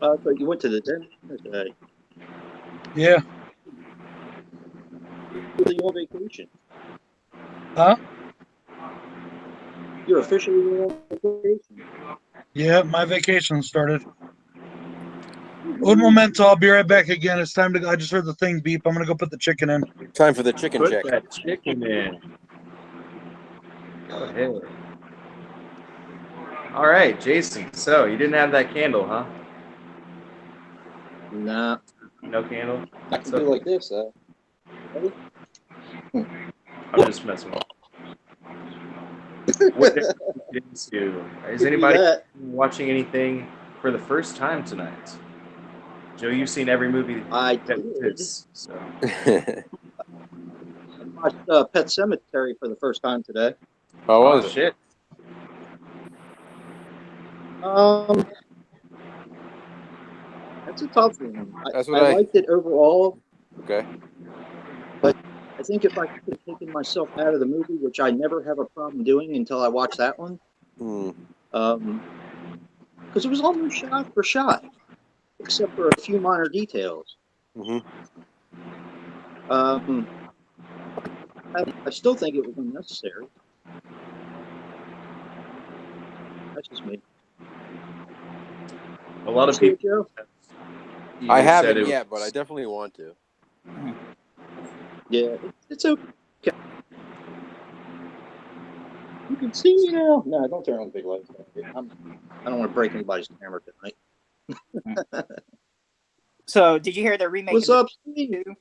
But you went to the dentist today. Yeah. You're on vacation. Huh? You're officially on vacation. Yeah, my vacation started. Un momento, I'll be right back again. It's time to go. I just heard the thing beep. I'm gonna go put the chicken in. Time for the chicken Put check. that chicken in. Go ahead. All right, Jason. So you didn't have that candle, huh? Nah. No candle. I can do like this, though. Ready? I'm just messing with you. What did you do? Is anybody watching anything for the first time tonight? Joe, you've seen every movie I that did. exists. So. I watched Pet Cemetery for the first time today. How was it? Shit. That's a tough one. That's I what I- liked it overall, Okay. but I think if I could have taken myself out of the movie, which I never have a problem doing until I watch that one, Hmm. because it was almost shot for shot, except for a few minor details. Mhm. I still think it was unnecessary. That's just me. A lot of See people. it, Joe? I said haven't it yet, was- but I definitely want to. Yeah, it's okay. You can see me now. No, don't turn on the big lights. I don't want to break anybody's camera tonight. So, did you hear they're remaking What's the up, Steve? 2?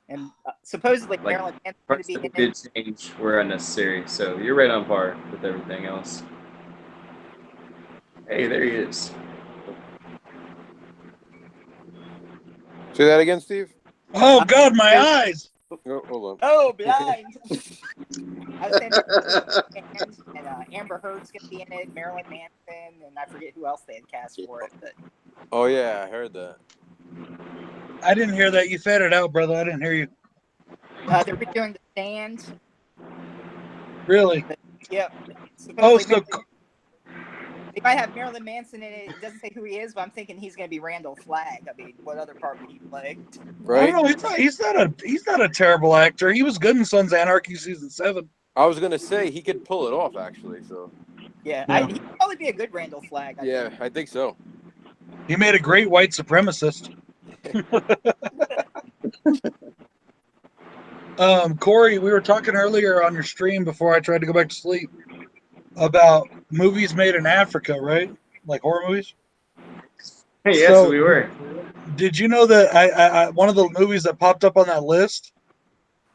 And supposedly Like, Marilyn Manson's going parts to be that in did it. change were unnecessary. So you're right on par with everything else. Hey, there he is. Say that again, Steve. Oh God, my eyes! Oh, hold on. Oh, blind! I was saying and Amber Heard's going to be in it, Marilyn Manson, and I forget who else they had cast for it. But Oh yeah, I heard that. I didn't hear that. You fed it out, brother. I didn't hear you. they're redoing The Stand. Really? Yep. Oh, Supposedly so they might have Marilyn Manson in it. It doesn't say who he is, but I'm thinking he's going to be Randall Flagg. I mean, what other part would he play? I Right? don't know. He's not a terrible actor. He was good in Sons of Anarchy season 7. I was gonna say he could pull it off, actually. So Yeah, Yeah. he'd probably be a good Randall Flagg. yeah, I think so. He made a great white supremacist. Corey, we were talking earlier on your stream before I tried to go back to sleep about movies made in Africa, right? Like horror movies. Hey, yes, So- we were. Did you know that I one of the movies that popped up on that list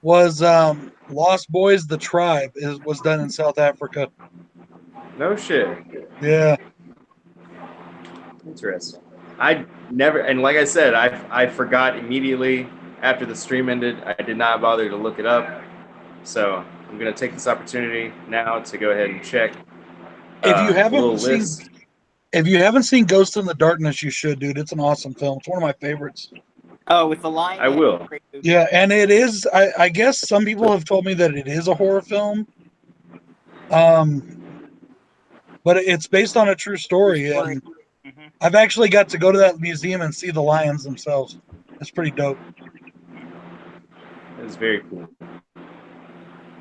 was Lost Boys: The Tribe was done in South Africa. No shit. Yeah. Interesting. I never, and like I said, I forgot immediately after the stream ended. I did not bother to look it up. So I'm gonna take this opportunity now to go ahead and check. If you a little haven't seen list. If you haven't seen Ghost in the Darkness, you should, dude. It's an awesome film. It's one of my favorites. Oh, with the lion. I will. Great movie. Yeah, and it is. I guess some people have told me that it is a horror film. But it's based on a true story, and Mhm. I've actually got to go to that museum and see the lions themselves. It's pretty dope. It was very cool.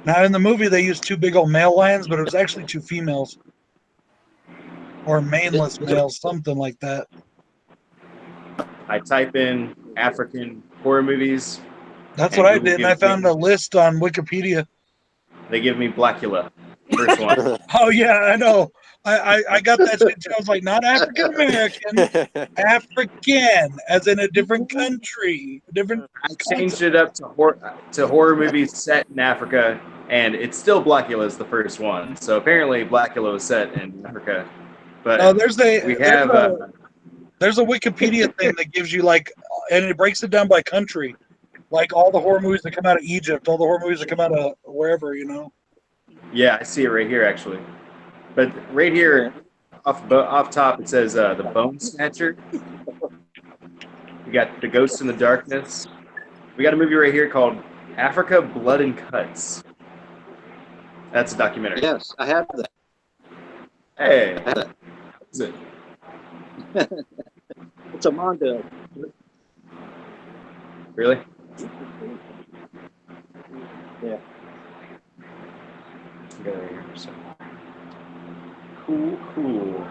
Now, in the movie, they used 2 big old male lions, but it was actually 2 females. Or maneless males, something like that. I type in African horror movies. That's And what I Google did, and I gives me- found a list on Wikipedia. They give me Blackula, first one. Oh, yeah, I know. I got that shit too. I was like, not African American, African, as in a different country. Different. I changed it up to horror movies set in Africa, and it's still Blackula is the first one. So apparently Blackula was set in Africa. But No, there's a Wikipedia thing that gives you and it breaks it down by country, like all the horror movies that come out of Egypt, all the horror movies that come out of wherever, Yeah, I see it right here actually. But right here, off top, it says the Bone Snatcher. We got the Ghost in the Darkness. We got a movie right here called Africa, Blood and Cuts. That's a documentary. Yes, I have that. Hey, I have that. is it? It's a Mondo. Really? Yeah. Go right here. So. Cool.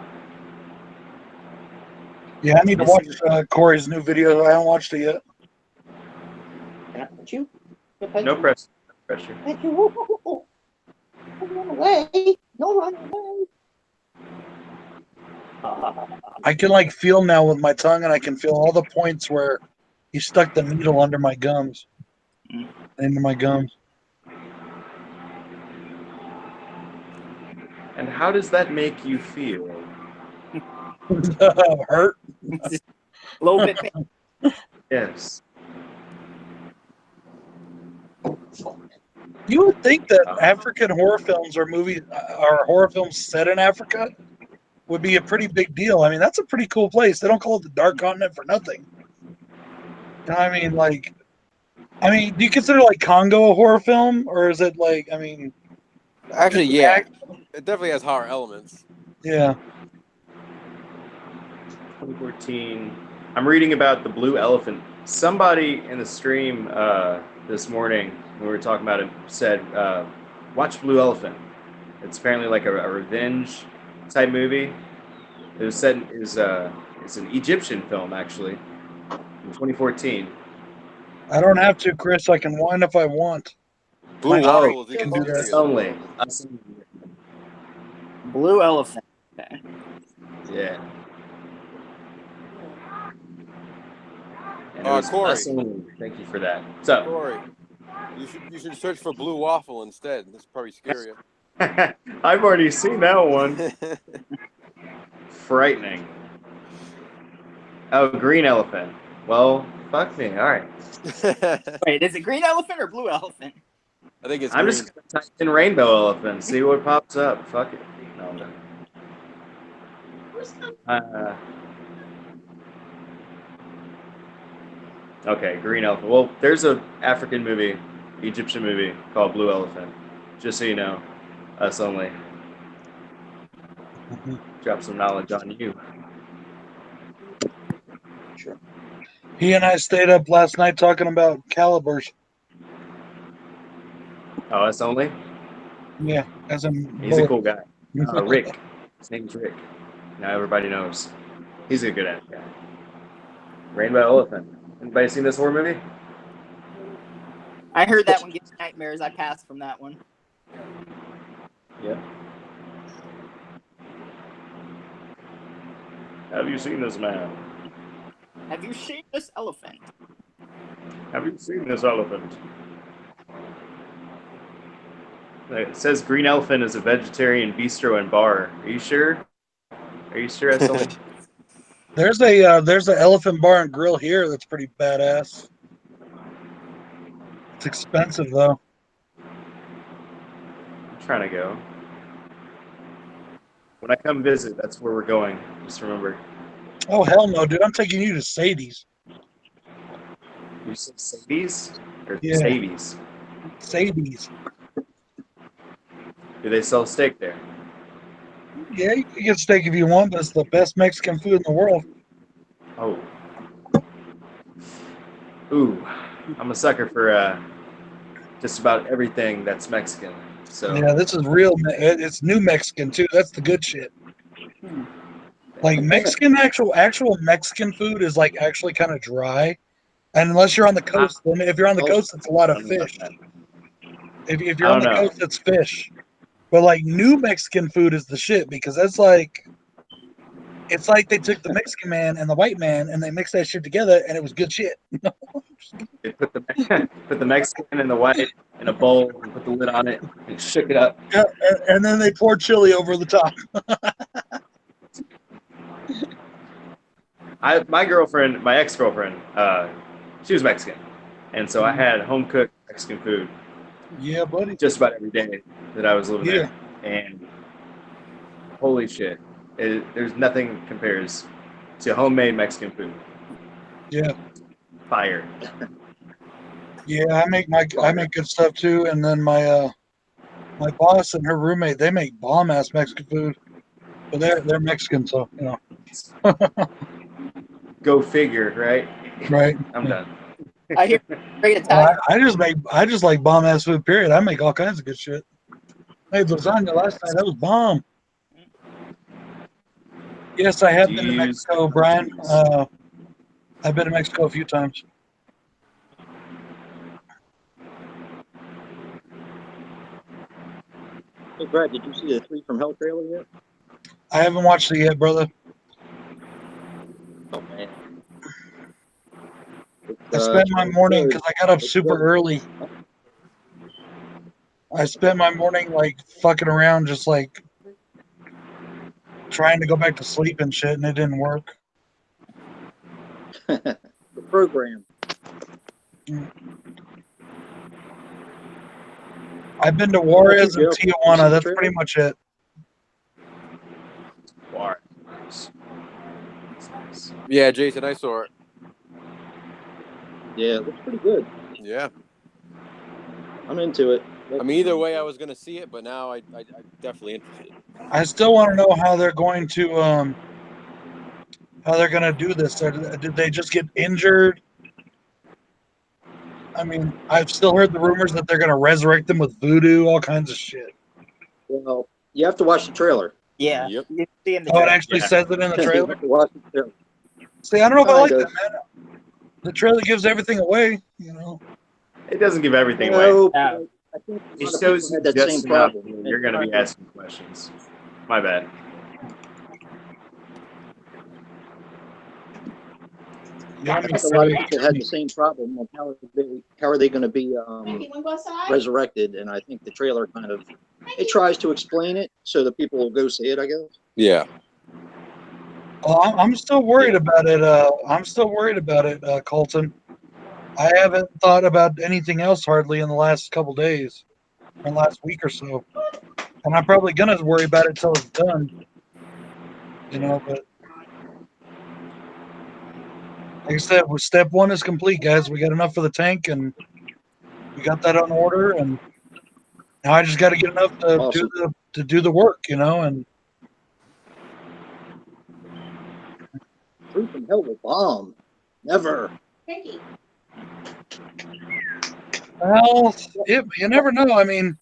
Yeah, I need to watch Corey's new video. I haven't watched it yet. Can I put you? No pressure. Thank you. Don't run away. Don't run away. I can like feel now with my tongue, and I can feel all the points where he stuck the needle under my gums. Into my gums. And how does that make you feel? Hurt. A little bit pain. Yes. You would think that African horror films or movies or horror films set in Africa would be a pretty big deal. I mean, that's a pretty cool place. They don't call it the Dark Continent for nothing. You know what I mean? Like, do you consider like Congo a horror film, or is it like? Actually, yeah, it definitely has horror elements. Yeah. 2014. I'm reading about the Blue Elephant. Somebody in the stream this morning, when we were talking about it, said, watch Blue Elephant. It's apparently like a revenge type movie. It was set it's an Egyptian film, actually, in 2014. I don't have to, Chris. I can whine if I want. Blue Waffle is can even do that. Us only. Blue Elephant. Okay. Yeah. And it was Corey. Us Only. Thank you for that. So, Corey, you should search for Blue Waffle instead. That's probably scarier. I've already seen that one. Frightening. Oh, Green Elephant. Well, fuck me. All right. Wait, is it green elephant or blue elephant? I think it's I'm green. just going to type in Rainbow Elephant, see what pops up. Fuck it. No. Okay, Green Elephant. Well, there's a African movie, Egyptian movie called Blue Elephant. Just so you know, Us Only. Drop some knowledge on you. Sure. He and I stayed up last night talking about calibers. Oh, Us Only? Yeah, as in He's a cool guy. Rick. His name's Rick. Now everybody knows. He's a good guy. Rainbow Elephant. Anybody seen this horror movie? I heard that one gives nightmares. I passed from that one. Yeah. Have you seen this man? Have you seen this elephant? Have you seen this elephant? It says Green Elephant is a vegetarian bistro and bar. Are you sure? Are you sure that's only... There's an elephant bar and grill here that's pretty badass. It's expensive though. I'm trying to go. When I come visit, that's where we're going. Just remember. Oh hell no, dude! I'm taking you to Sadie's. You say Sadie's or Yeah. Sadie's? Sadie's. Do they sell steak there? Yeah, you can get steak if you want, but it's the best Mexican food in the world. Oh. Ooh, I'm a sucker for just about everything that's Mexican. So Yeah, this is real. It's New Mexican too. That's the good shit. Like Mexican, actual Mexican food is like actually kind of dry, and unless you're on the coast, then if you're on the coast, it's a lot of fish. If you're on the coast, it's fish. But like New Mexican food is the shit because that's like, it's like they took the Mexican man and the white man and they mixed that shit together and it was good shit. They put the Mexican and the white in a bowl and put the lid on it and shook it up. Yeah, and then they poured chili over the top. My girlfriend, my ex-girlfriend, she was Mexican, and so I had home-cooked Mexican food, Yeah, buddy. just about every day that I was living Yeah. there, and holy shit, there's nothing compares to homemade Mexican food. Yeah. Fire. Yeah, I make good stuff too, and then my boss and her roommate, they make bomb ass Mexican food, but they're Mexican, so you know. Go figure, right? Right. I'm Yeah. done. I hear great Well, Italian. I just like bomb ass food. Period. I make all kinds of good shit. Made lasagna last night. That was bomb. Yes, I have Do been to you use Mexico, Brian. I've been to Mexico a few times. Hey, Brad, did you see the Three from Hell trailer yet? I haven't watched it yet, brother. Oh man. I spent my morning because I got up It's super good. early. I spent my morning like fucking around, just like trying to go back to sleep and shit, and it didn't work. The program. I've been to How about Juarez you, and Joe? You see Tijuana. the That's trailer? pretty much it. Bars. Nice. Yeah, Jason, I saw it. Yeah, it looks pretty good. Yeah. I'm into it. I mean, either way, I was going to see it, but now I'm definitely interested. I still want to know how they're going to do this. Did they just get injured? I mean, I've still heard the rumors that they're going to resurrect them with voodoo, all kinds of shit. Well, you have to watch the trailer. Yeah, Yep. you see in the Oh, it trailer. actually Yeah. says it in the You trailer. have to watch the trailer. See, I don't know if I like Kind that, of. man. The trailer gives everything away, you know. It doesn't give everything away. No, Yeah. I think a It lot of shows people you had that just same enough. problem. You're going to be asking questions. My bad. Yeah, I think a lot of people had the same problem of how are they going to be You want to go outside? resurrected, and I think the trailer kind of it tries to explain it so that people will go see it. I guess. Yeah. Well, I'm still worried Yeah. about it. I'm still worried about it, Colton. I haven't thought about anything else hardly in the last couple days, or last week or so, and I'm probably gonna worry about it till it's done. You know, but like I said, step one is complete, guys. We got enough for the tank, and we got that on order, and now I just got to get enough to Awesome. do the work, you know. And Three from Hell will bomb. Never. Pinky. well, you never know. I mean,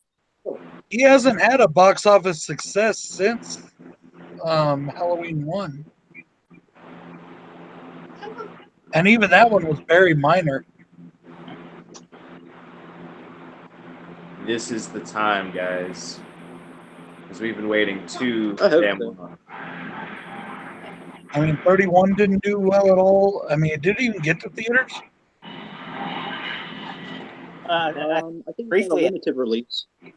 he hasn't had a box office success since Halloween 1, and even that one was very minor. This is the time, guys. Because we've been waiting too I hope damn so. long. I mean, 31 didn't do well at all. I mean, it didn't even get to theaters. I think it's got a briefly, limited release. Yeah,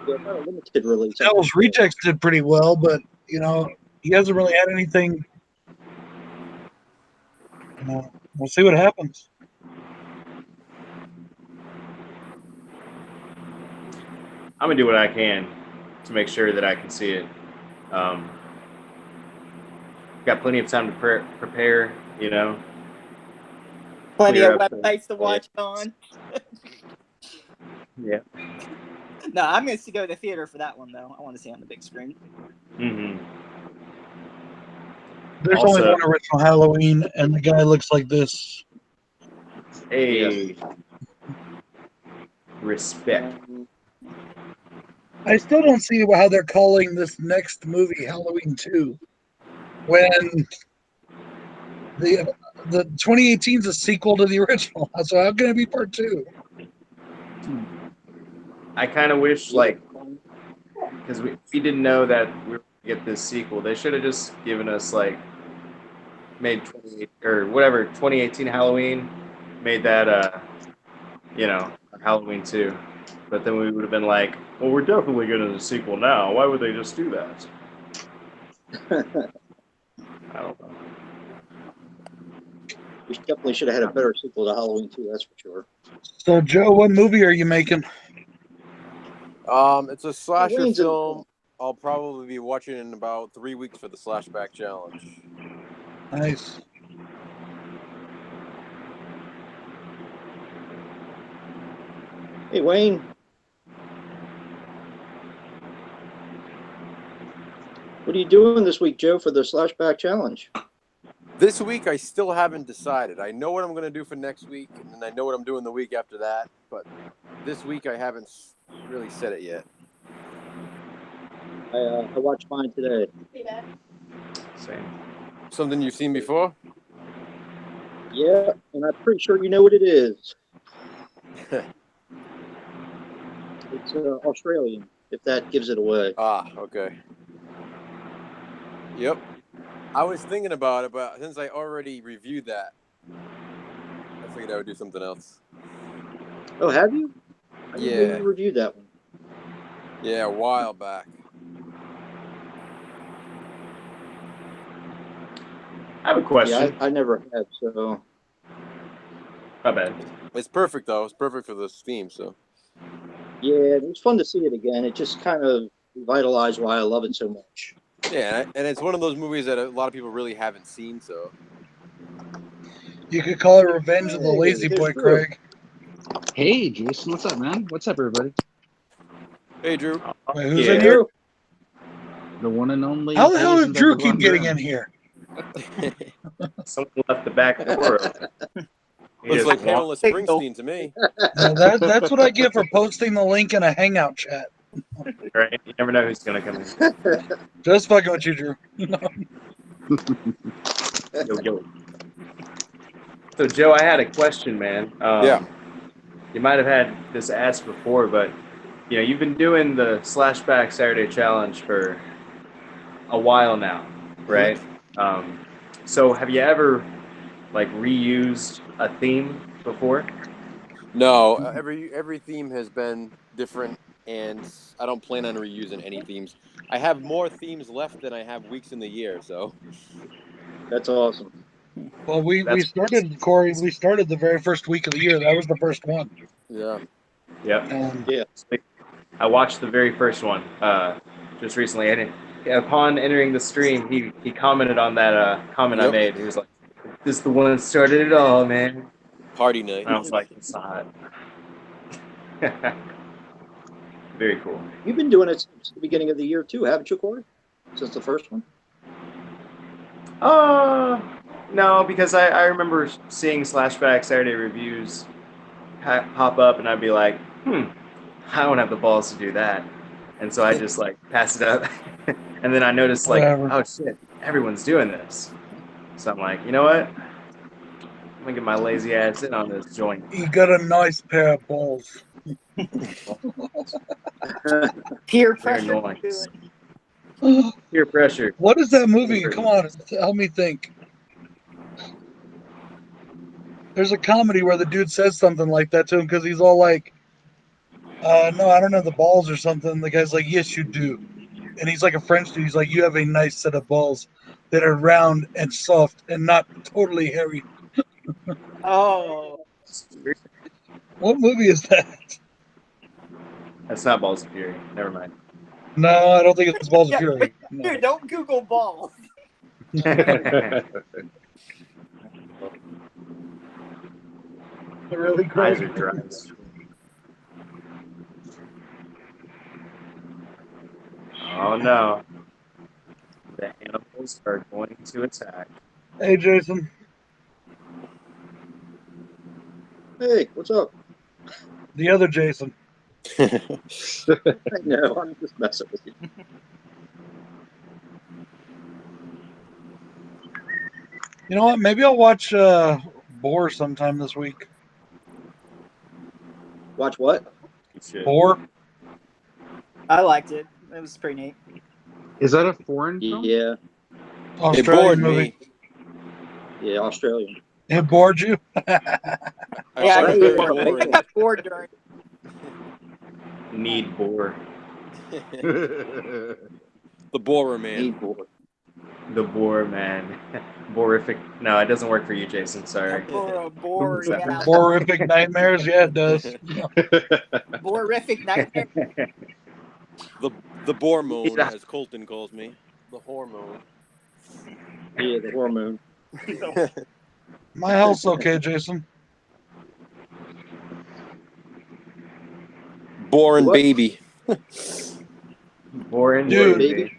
it's got a limited release. Devil's Rejects did pretty well, but you know, he hasn't really had anything. You know, we'll see what happens. I'm going to do what I can to make sure that I can see it. Got plenty of time to prepare, you know. plenty Clear of up websites to watch on. Yeah. No, I'm going to go to the theater for that one, though. I want to see it on the big screen. Mm-hmm. There's Also- only one original Halloween, and the guy looks like this. Hey. Respect. I still don't see how they're calling this next movie Halloween 2 when the 2018 is a sequel to the original. So how can it be part 2? I kind of wish, like, because we didn't know that we were going to get this sequel. They should have just given us, like, made 2018 Halloween, made that, you know, Halloween 2. But then we would have been like, well, we're definitely getting a sequel now. Why would they just do that? I don't know. We definitely should have had a better sequel to Halloween 2, that's for sure. So, Joe, what movie are you making? It's a slasher Wayne's in- film. I'll probably be watching in about 3 weeks for the Slashback Challenge. Nice. Hey, Wayne. What are you doing this week, Joe, for the Slashback Challenge? This week, I still haven't decided. I know what I'm going to do for next week, and then I know what I'm doing the week after that. But this week, I haven't really said it yet. I watched mine today. Same. Something you've seen before? Yeah, and I'm pretty sure you know what it is. It's Australian, if that gives it away. Ah, okay. Yep. I was thinking about it, but since I already reviewed that, I figured I would do something else. Oh, have you? I didn't know Yeah. you reviewed that one. Yeah, a while back. I have a question. Yeah, I never have, so... My bad. It's perfect, though. It's perfect for this theme, so. Yeah, it was fun to see it again. It just kind of revitalized why I love it so much. Yeah, and it's one of those movies that a lot of people really haven't seen, so. You could call it Revenge of the Hey, Lazy there's Boy, Drew. Craig. Hey, Jason, what's up, man? What's up, everybody? Hey, Drew. Wait, who's Yeah. in here? The one and only. How the hell Jason did Drew Derulo keep getting Brown. in here? Someone left the back door open. He Looks just like walked- Pamela Springsteen to me. Now that's what I get for posting the link in a Hangout chat. Right? You never know who's gonna come in. Just fucking with you, Drew. Yo, yo. So, Joe, I had a question, man. Yeah. You might have had this asked before, but you know, you've been doing the Slashback Saturday Challenge for a while now, right? So, have you ever like reused a theme before? No, every theme has been different, and I don't plan on reusing any themes. I have more themes left than I have weeks in the year, so. That's awesome. Well, we started, Corey, we started the very first week of the year. That was the first one. Yeah. Yep. Yeah. I watched the very first one just recently, and upon entering the stream, he commented on that comment I Yep. made. He was like, "This is the one that started it all, man." Party night. And I was like, "It's hot." Very cool. You've been doing it since the beginning of the year, too, haven't you, Corey? Since the first one? No, because I remember seeing Slashback Saturday reviews pop up, and I'd be like, I don't have the balls to do that. And so I just like pass it up. And then I noticed like, Whatever. oh shit, everyone's doing this. So I'm like, you know what? I'm gonna get my lazy ass in on this joint. You got a nice pair of balls. Peer Very pressure. to do nice. it. Peer pressure. What is that movie? Come on, help me think. There's a comedy where the dude says something like that to him because he's all like, no, I don't have the balls or something. The guy's like, yes, you do. And he's like a French dude. He's like, you have a nice set of balls that are round and soft and not totally hairy. Oh, What movie is that? That's not Balls of Fury. Never mind. No, I don't think it's Balls of Yeah, Fury. No. dude, don't Google balls. Really, Eyes Craig? are dry. Oh no. The animals are going to attack. Hey, Jason. Hey, what's up? The other Jason. I know, I'm just messing with you. You know what? Maybe I'll watch Boar sometime this week. Watch what? Boar? I liked it. It was pretty neat. Is that a foreign film? Yeah, It Australian bored movie. me. yeah, Australian. It bored you? I Yeah, found I it very got bored. I boring. got bored during. Need boar. The Borer Man. Need board. The Boar Man. Borific. No, it doesn't work for you, Jason. Sorry. Bore, yeah. Borific nightmares. Yeah, it does. Borific nightmare. The Boar Moon, Yeah. as Colton calls me. The Hormone. Yeah, the hormone. My health's okay, Jason. Boring What? baby. Boring Dude. baby.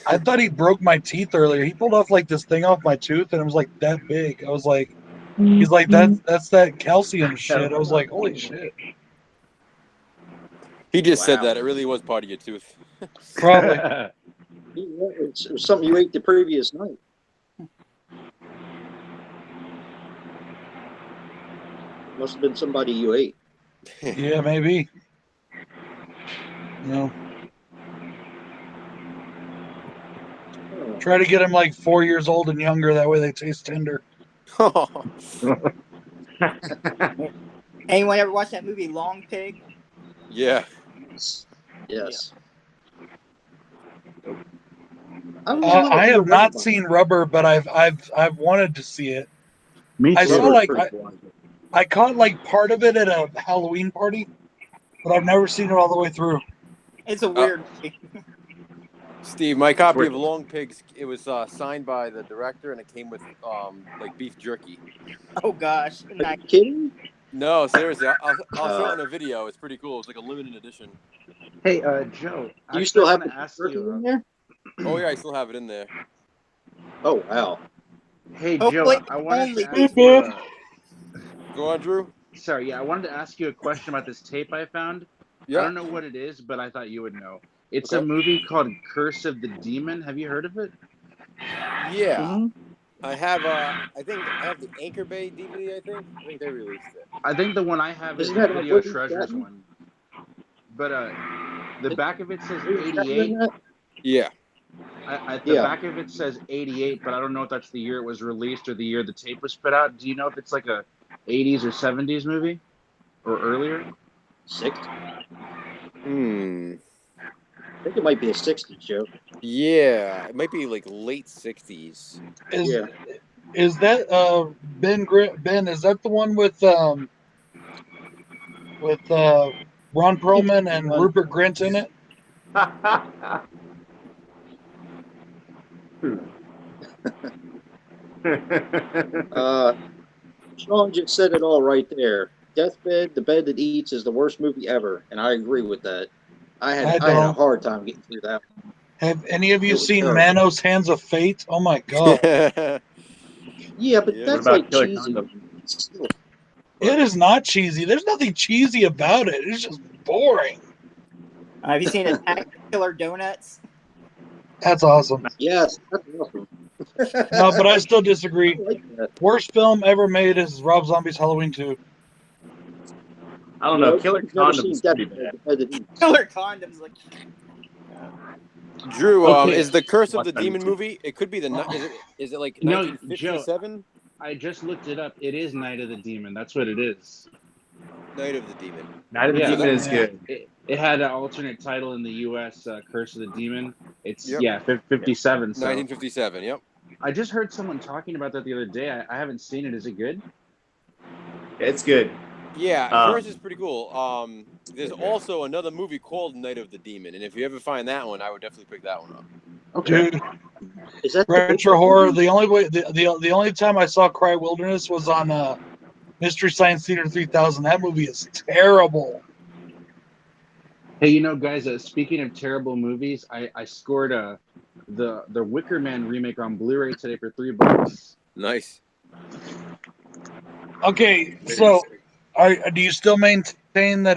I thought he broke my teeth earlier. He pulled off like this thing off my tooth, and it was like that big. I was like, he's like, that's that calcium shit. I was like, holy shit. He just said Wow. that. It really was part of your tooth. Probably. It was something you ate the previous night. Must have been somebody you ate. Yeah, maybe. No. Try to get him like 4 years old and younger. That way they taste tender. Anyone ever watch that movie Long Pig? Yeah. Yes. I have not seen Rubber, but I've wanted to see it. Me I too. saw like pretty cool. I caught like part of it at a Halloween party, but I've never seen it all the way through. It's a weird movie. Steve, my copy of Long Pigs, it was signed by the director, and it came with like beef jerky. Oh gosh. Are you kidding? No, seriously, I'll show it in a video. It's pretty cool. It's like a limited edition. Hey, Joe. Do you still have to the ask turkey you? in there? Oh yeah, I still have it in there. Oh wow. Hey, Oh, Joe. wait, I wanted only to ask you. Go on, Drew. Sorry, yeah, I wanted to ask you a question about this tape I found. Yeah. I don't know what it is, but I thought you would know. It's Okay. a movie called Curse of the Demon. Have you heard of it? Yeah. Mm-hmm. I have I think I have the Anchor Bay DVD. I think they released it. I think the one I have is Isn't the that Video William Treasures Shatner? one. But the back of it says William Shatner 88. in that? Yeah. The Yeah. back of it says 88, but I don't know if that's the year it was released or the year the tape was put out. Do you know if it's like a 80s or 70s movie or earlier? 60. Hmm. I think it might be a 60s joke. Yeah, it might be like late 60s. Is that Ben? Is that the one with Ron Perlman and Rupert Grint in it? Sean just said it all right there. Deathbed, The Bed That Eats is the worst movie ever, and I agree with that. I had a hard time getting through that. Have any of you It was seen terrible. Manos Hands of Fate? Oh my god. Yeah, but Yeah. that's What about like Killer cheesy. Condom? It's still- It is not cheesy. There's nothing cheesy about it. It's just boring. Have you seen Attack of Killer Donuts? That's awesome. Yes, that's awesome. No, but I still disagree. I like that. Worst film ever made is Rob Zombie's Halloween 2. I don't know. Killer I've never Condom seen is pretty Deathbed, bad. The Bed That Eats. Killer Condoms, like Drew, Okay. is the Curse of Watch the that Demon movie. movie? It could be is it like No, 1957? I just looked it up. It is Night of the Demon. That's what it is. Night of the Demon. Night of the Yeah. Demon is good. It had an alternate title in the U.S., Curse of the Demon. It's, Yep. 57. So 1957. Yep. I just heard someone talking about that the other day. I haven't seen it. Is it good? It's good. Yeah, Curse is pretty cool. There's also another movie called Night of the Demon, and if you ever find that one, I would definitely pick that one up. Okay. Dude, Is that the retro horror. The only time I saw Cry Wilderness was on Mystery Science Theater 3000. That movie is terrible. Hey, guys, speaking of terrible movies, I scored the Wicker Man remake on Blu-ray today for $3. Nice. Okay, so do you still maintain that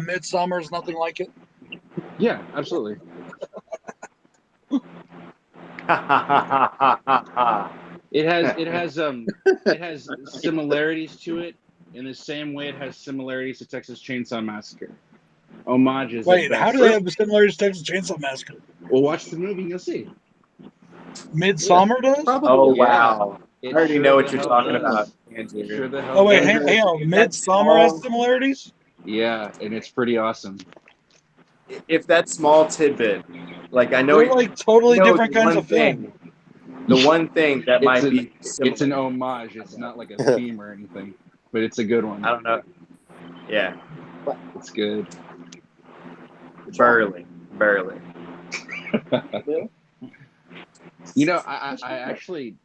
Midsommar is nothing like it? Yeah, absolutely. It has similarities to it in the same way it has similarities to Texas Chainsaw Massacre. Homages. Wait, how do they have similarities to Texas Chainsaw Massacre? Well, watch the movie and you'll see. Midsommar does? Probably. Oh, Yeah. wow. I It already sure know what the you're hell talking does. about. It sure the hell Oh wait, does. hang on. If that Midsommar has small- similarities? Yeah, and it's pretty awesome. If that small tidbit, like I know, They're like totally know different kinds one of film. thing, The one thing that might be similar. It's an homage. It's not like a theme or anything, but it's a good one. I don't know. Yeah. It's good. Barely. You know, I actually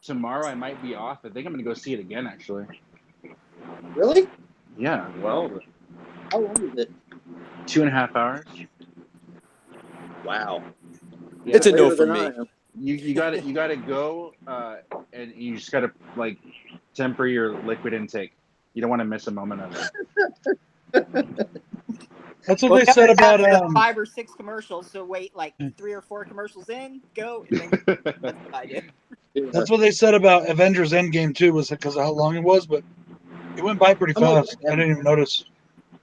tomorrow I might be off. I think I'm gonna go see it again. Actually. Really? Yeah. Well, How long is it? 2.5 hours. Wow. Yeah. It's a no Later for than me. I am. You gotta go, and you just gotta like temper your liquid intake. You don't want to miss a moment of it. That's what Well, they said about 5 or 6 commercials. So wait, like 3 or 4 commercials in, go, and then that's what I do. that's what they said about Avengers Endgame too, was because of how long it was, but it went by pretty fast. I didn't even notice.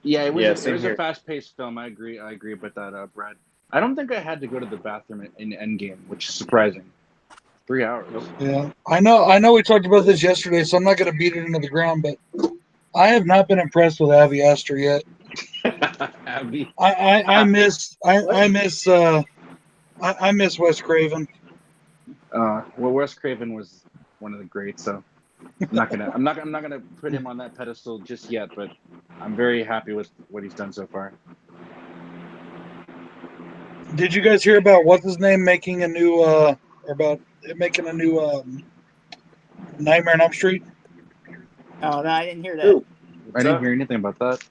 Yeah, it was same a here. fast-paced film. I agree with that, Brad. I don't think I had to go to the bathroom in Endgame, which is surprising. 3 hours. Yeah, I know. We talked about this yesterday, so I'm not going to beat it into the ground. But I have not been impressed with Avi Aster yet. Abby. I miss Wes Craven. Well, Wes Craven was one of the greats, so I'm not gonna put him on that pedestal just yet. But I'm very happy with what he's done so far. Did you guys hear about what's his name making a new Nightmare on Elm Street? Oh, no, I didn't hear that. Ooh, I didn't hear anything about that.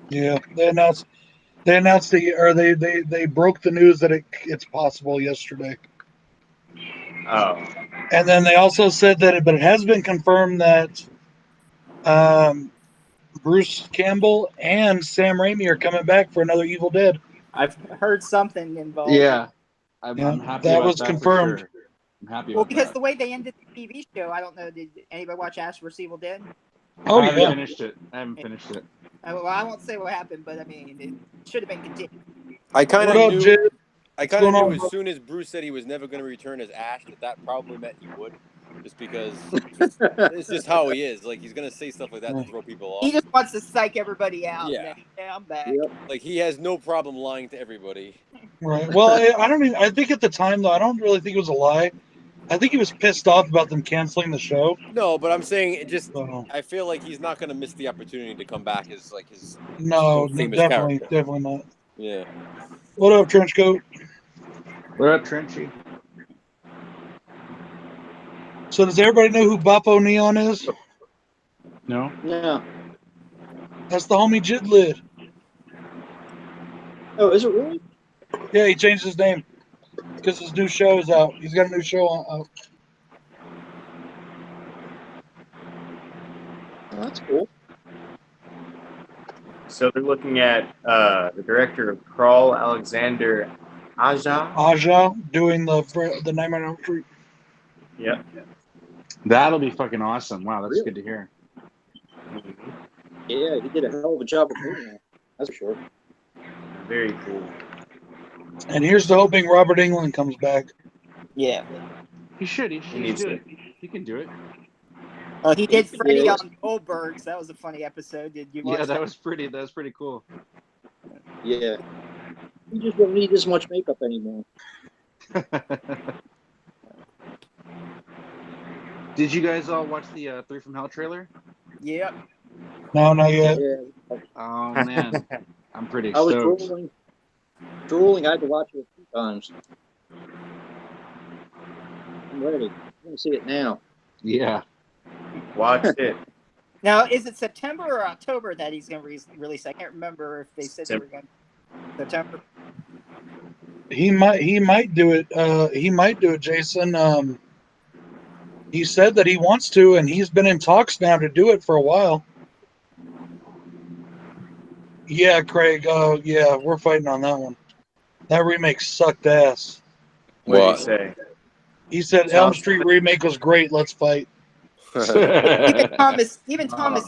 Yeah, they announced they broke the news that it's possible yesterday. Oh. And then they also said that it has been confirmed that Bruce Campbell and Sam Raimi are coming back for another Evil Dead. I've heard something involved. Yeah, I'm happy that about was that confirmed. for sure. I'm happy Well, about because that. the way they ended the TV show, I don't know. Did anybody watch Ash vs. Evil Dead? Oh I haven't yeah. finished it. Well, I won't say what happened, but I mean, it should have been continued. I kind What of up, knew. Jid? I kind of going knew on, as bro? soon as Bruce said he was never going to return as Ash that probably meant he would, just because it's just how he is. Like he's going to say stuff like that to throw people off. He just wants to psych everybody out. Yeah. Yeah, I'm back. yep. Like he has no problem lying to everybody. Right. Well, I think at the time though, I don't really think it was a lie. I think he was pissed off about them canceling the show. No, but I'm saying it just. So, I feel like he's not going to miss the opportunity to come back as like his no, famous definitely character. not. Yeah. What up, Trenchcoat? What up, Trenchy? So does everybody know who Boppo Neon is? No. No. That's the homie Jidlid. Oh, is it really? Yeah, he changed his name because his new show is out. He's got a new show out. Oh, that's cool. So they're looking at the director of Crawl, Alexander Aja. Aja doing the Nightmare on Elm Street. Yep. That'll be fucking awesome. Wow, that's Really? good to hear. Yeah, he did a hell of a job with me. That's for sure. Very cool. And here's to hoping Robert Englund comes back. Yeah. He should. He needs do to. it. He can do it. Well, he did Freddy Yeah. on Goldberg's. That was a funny episode. Did you watch Yeah, that was pretty cool. Yeah. He just don't need as much makeup anymore. Did you guys all watch the 3 from Hell trailer? Yep. No, not yet. Yeah. Oh man, I'm pretty I was stoked. drooling. I had to watch it a few times. I'm ready. I'm going to see it now. Yeah. Watch it. Now, is it September or October that he's going to release? I can't remember if they said they were going to September. He might do it. He might do it, Jason. He said that he wants to, and he's been in talks now to do it for a while. Yeah, Craig. Yeah, we're fighting on that one. That remake sucked ass. What did What? he say? He said Elm Street remake was great. Let's fight. Even Thomas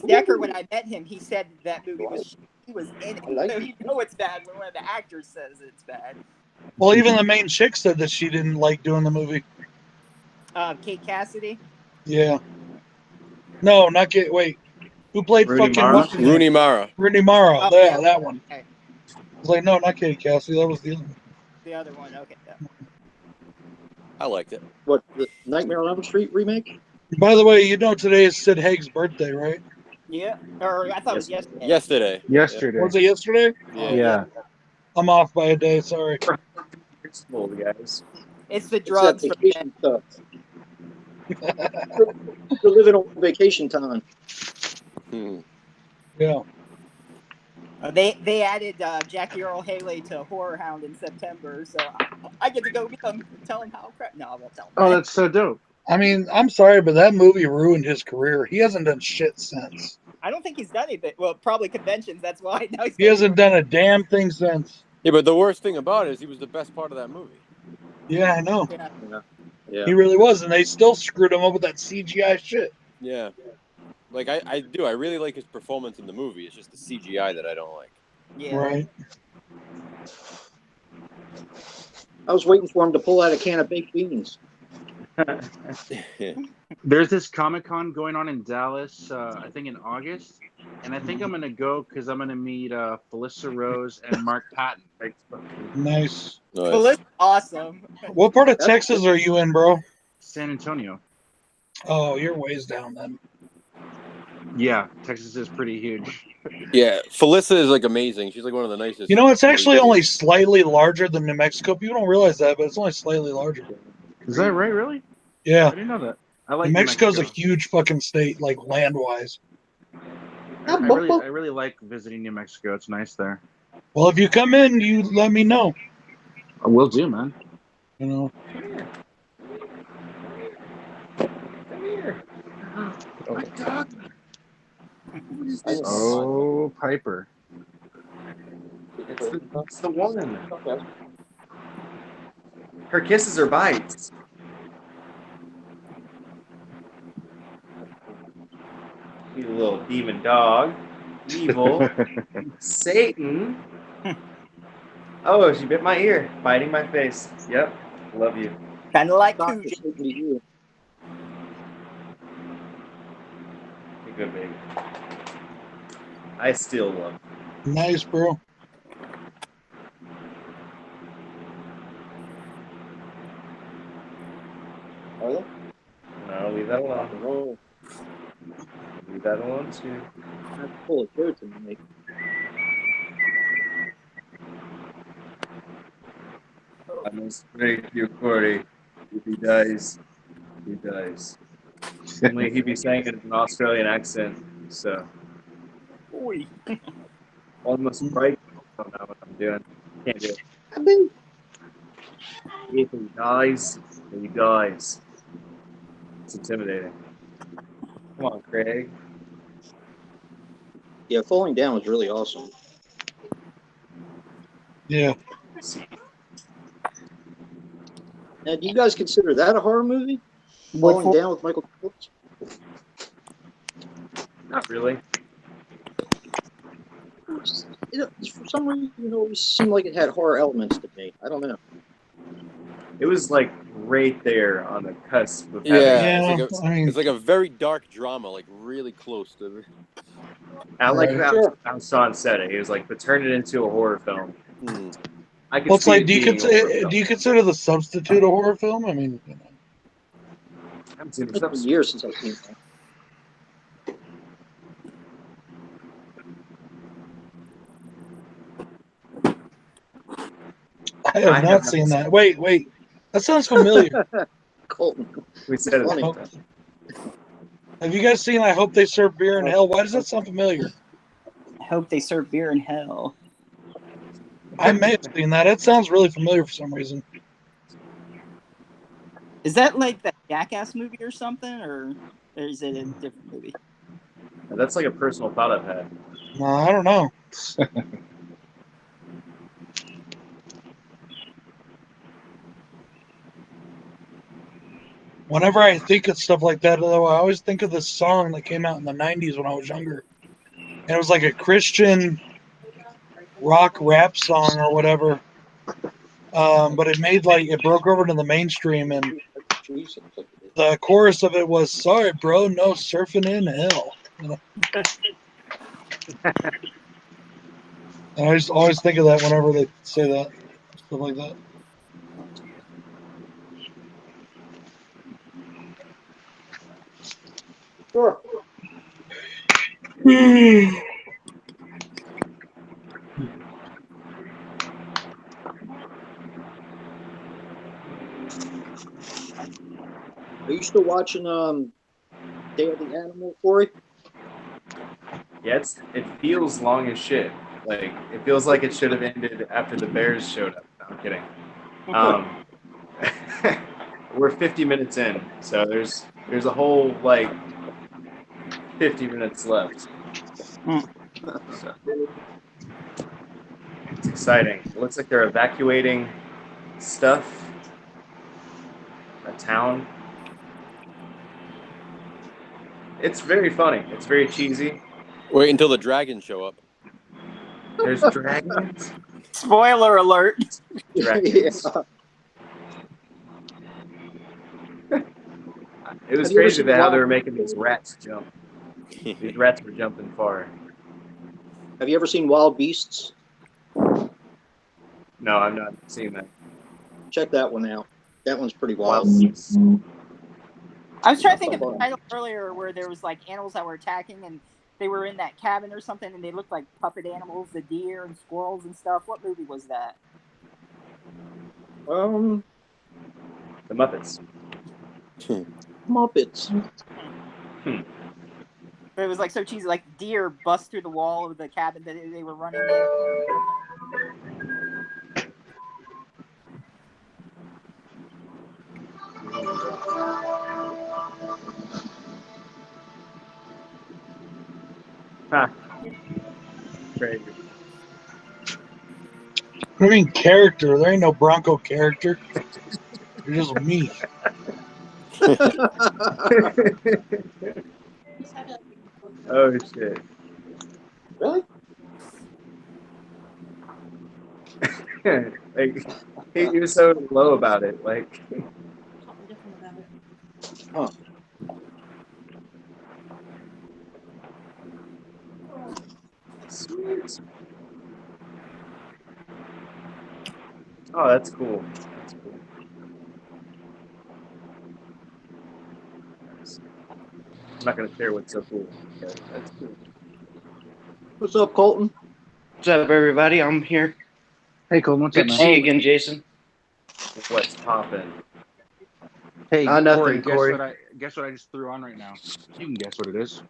Dekker, when I met him, he said that movie was he was in it. I like So it. you know it's bad when one of the actors says it's bad. Well, even the main chick said that she didn't like doing the movie. Kate Cassidy. Yeah. No, not Kate. Wait. Who played Rooney fucking Mara? what's her name? Rooney Mara. Rooney Mara. Oh, Yeah, yeah. that one. Okay. I was like, no, not Katie Cassidy. That was the other one. The other one, okay. Yeah. I liked it. What, the Nightmare on Elm Street remake? By the way, you know today is Sid Haig's birthday, right? Yeah. Or I thought it was yesterday. Yesterday. Yesterday. Was it yesterday? Yeah. Oh, Yeah. I'm off by a day. Sorry. It's cool, guys. It's the It's that drugs from vacation stuff. They're living on vacation time. Hmm. Yeah. They added Jackie Earl Haley to Horror Hound in September, so I get to go meet him, tell him how crap. No, I won't tell him. Oh, that. that's so dope. I mean, I'm sorry, but that movie ruined his career. He hasn't done shit since. I don't think he's done anything. Well, probably conventions. That's why now he's. He hasn't done a damn thing since. Yeah, but the worst thing about it is he was the best part of that movie. Yeah, I know. Yeah. Yeah. He really was, and they still screwed him up with that CGI shit. Yeah. Like, I do. I really like his performance in the movie. It's just the CGI that I don't like. Yeah. Right. I was waiting for him to pull out a can of baked beans. There's this Comic-Con going on in Dallas, I think in August, and I think I'm gonna go because I'm gonna meet Felissa Rose and Mark Patton. Nice. Felicia's awesome. What part of Texas are you in, bro? San Antonio. Oh, you're ways down then. Yeah, Texas is pretty huge. Yeah, Felissa is like amazing. She's like one of the nicest. You know, it's actually only slightly larger than New Mexico. People don't realize that, but it's only slightly larger. Is that right? Really? Yeah. I didn't know that. I like New Mexico's Mexico. a huge fucking state, like land-wise. I really like visiting New Mexico. It's nice there. Well, if you come in, you let me know. I will do, man. You know. Come here. My dog. What is this? Oh, Piper. It's the woman. Her kisses are bites. You little demon dog. Evil. Satan. Oh, she bit my ear. Biting my face. Yep. Love you. Kind of like Doctor Cujo. speaking to you. You're good, baby. I still love you. Nice, bro. Are they? No, leave that alone. Oh, Leave that alone, too. that's full of dirt to make. I must break you, Corey. If he dies, he dies. Only he'd be saying it in an Australian accent, so. Oi. Almost break. I don't know what I'm doing. Can't do it. I mean, If he dies, he dies. It's intimidating. Come on, Craig. yeah, falling down was really awesome. Yeah. Now, do you guys consider that a horror movie? Falling down with Michael Phelps? Not really. For some reason, it always seemed like it had horror elements to me. I don't know. It was like right there on the cusp of Yeah, having. it's like a very dark drama, like really close to it. I like Right. how Sean said it. He was like, but turn it into a horror film. Hmm. I could Well, it's see like, it do you being a horror consider film. The Substitute a horror film? I mean, you know. I haven't seen It's the been subs- years since I've seen that. I have not seen that. Wait. That sounds familiar. Colton. We said it. Funny. Oh. Have you guys seen I Hope They Serve Beer in Hell? Why does that sound familiar? I hope they serve beer in hell. I may have seen that. It sounds really familiar for some reason. Is that like that Jackass movie or something, or is it a different movie? That's like a personal thought I've had. No, I don't know. Whenever I think of stuff like that, though, I always think of this song that came out in the 90s when I was younger. And it was like a Christian rock rap song or whatever. But it broke over to the mainstream, and the chorus of it was, "Sorry, bro, no surfing in hell." You know? And I just always think of that whenever they say that, stuff like that. Sure. Are you still watching Day of the Animal, Corey? Yeah, it feels long as shit. Like it feels like it should have ended after the Bears showed up. No, I'm kidding. We're 50 minutes in, so there's a whole like 50 minutes left. So it's exciting. It looks like they're evacuating stuff. A town. It's very funny. It's very cheesy. Wait until the dragons show up. There's dragons. Spoiler alert. Dragons. Yeah. It was Have you ever crazy seen how Wild- they were making these rats jump. These rats were jumping far. Have you ever seen Wild Beasts? No, I've not seen that. Check that one out. That one's pretty wild. Wild beasts. I was trying to think of the title earlier where there was like animals that were attacking and they were in that cabin or something and they looked like puppet animals, the deer and squirrels and stuff. What movie was that? The Muppets. Muppets. But it was like so cheesy, like deer bust through the wall of the cabin that they were running in. Huh. Crazy. I mean, character. There ain't no Bronco character. You're just me. Oh shit. Really? Like he was so low about it. Like Something different about it. Huh. sweet. Oh, that's cool. That's cool. I'm not gonna share what's so cool. But that's cool. What's up, Colton? What's up, everybody? I'm here. Hey, Colton, what's Good up, to man? see you again, Jason. What's poppin'? Hey, Nothing, Corey, Corey. guess what I just threw on right now? You can guess what it is.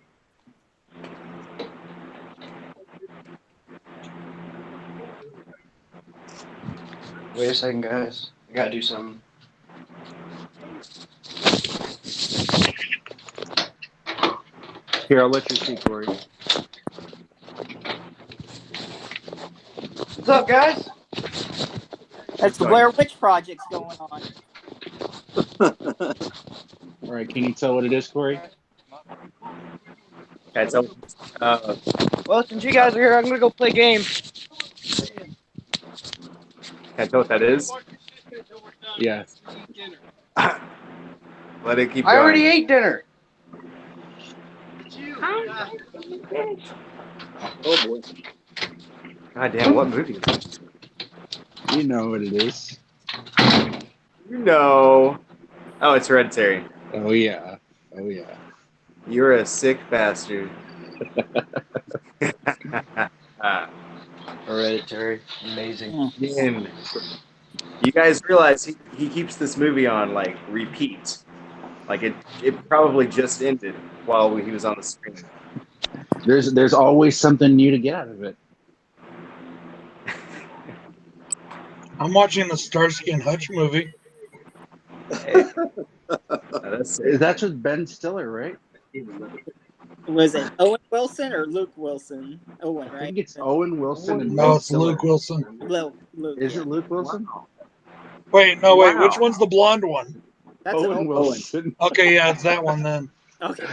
Wait a second, guys. I gotta do something. Here, I'll let you see, Corey. What's up, guys? That's the Blair Witch Project's going on. All right, can you tell what it is, Corey? Okay, so Well, since you guys are here, I'm gonna go play a game. can I tell what that is? Yeah. Let it keep I going. already ate dinner. Oh boy. God damn, what movie is it? You know what it is. You know. Oh, it's Hereditary. Oh, yeah. Oh, yeah. You're a sick bastard. Hereditary. Amazing. Man, you guys realize he keeps this movie on like repeat. Like it probably just ended while he was on the screen. There's always something new to get out of it. I'm watching the Starsky and Hutch movie. Hey, that's it. That's with Ben Stiller, right? Was it Owen Wilson or Luke Wilson? Owen, I right? think it's Owen Wilson and No, Ben it's Stiller. Luke Wilson. Luke. Is Yeah. it Luke Wilson? Wait, no, wait. Wow. Which one's the blonde one? That's Owen Owen. Wilson. Okay, yeah, it's that one then. Okay.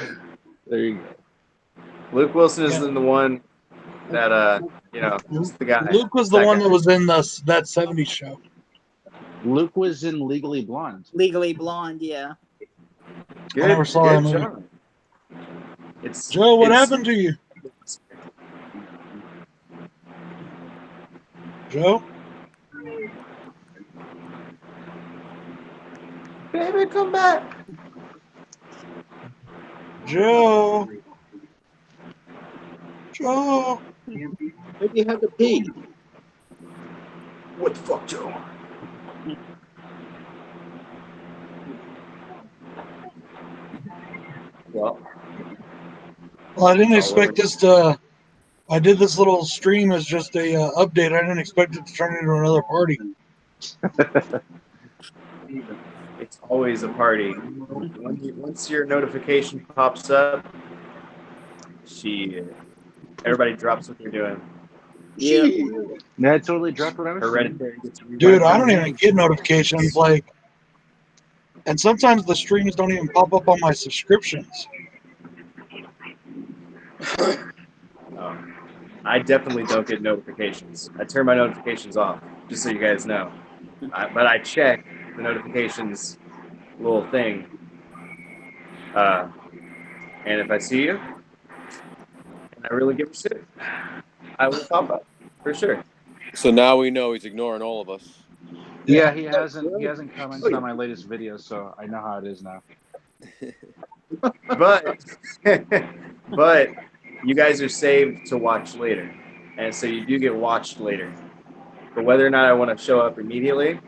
There you go. Luke Wilson is Yeah. the one that just the guy. Luke was the That one guy. that was in that 70s show. Luke was in Legally Blonde. Legally Blonde, yeah. Good, I never saw that movie. job. It's Joe, what it's- happened to you? Joe? Baby, come back. Joe. Joe. Maybe you had to pee. What the fuck, Joe? Well, I didn't expect this to. I did this little stream as just a update. I didn't expect it to turn into another party. it's always a party. Once your notification pops up, everybody drops what they're doing. Yeah. Yeah, I totally dropped what I was saying. Hereditary gets Dude, I don't even get notifications. And sometimes the streams don't even pop up on my subscriptions. I definitely don't get notifications. I turn my notifications off, just so you guys know. But I check the notifications little thing. And if I see you, and I really give a shit, I will pop up, for sure. So now we know he's ignoring all of us. Yeah, he hasn't commented on my latest video, so I know how it is now. But you guys are saved to watch later, and so you do get watched later. But whether or not I want to show up immediately,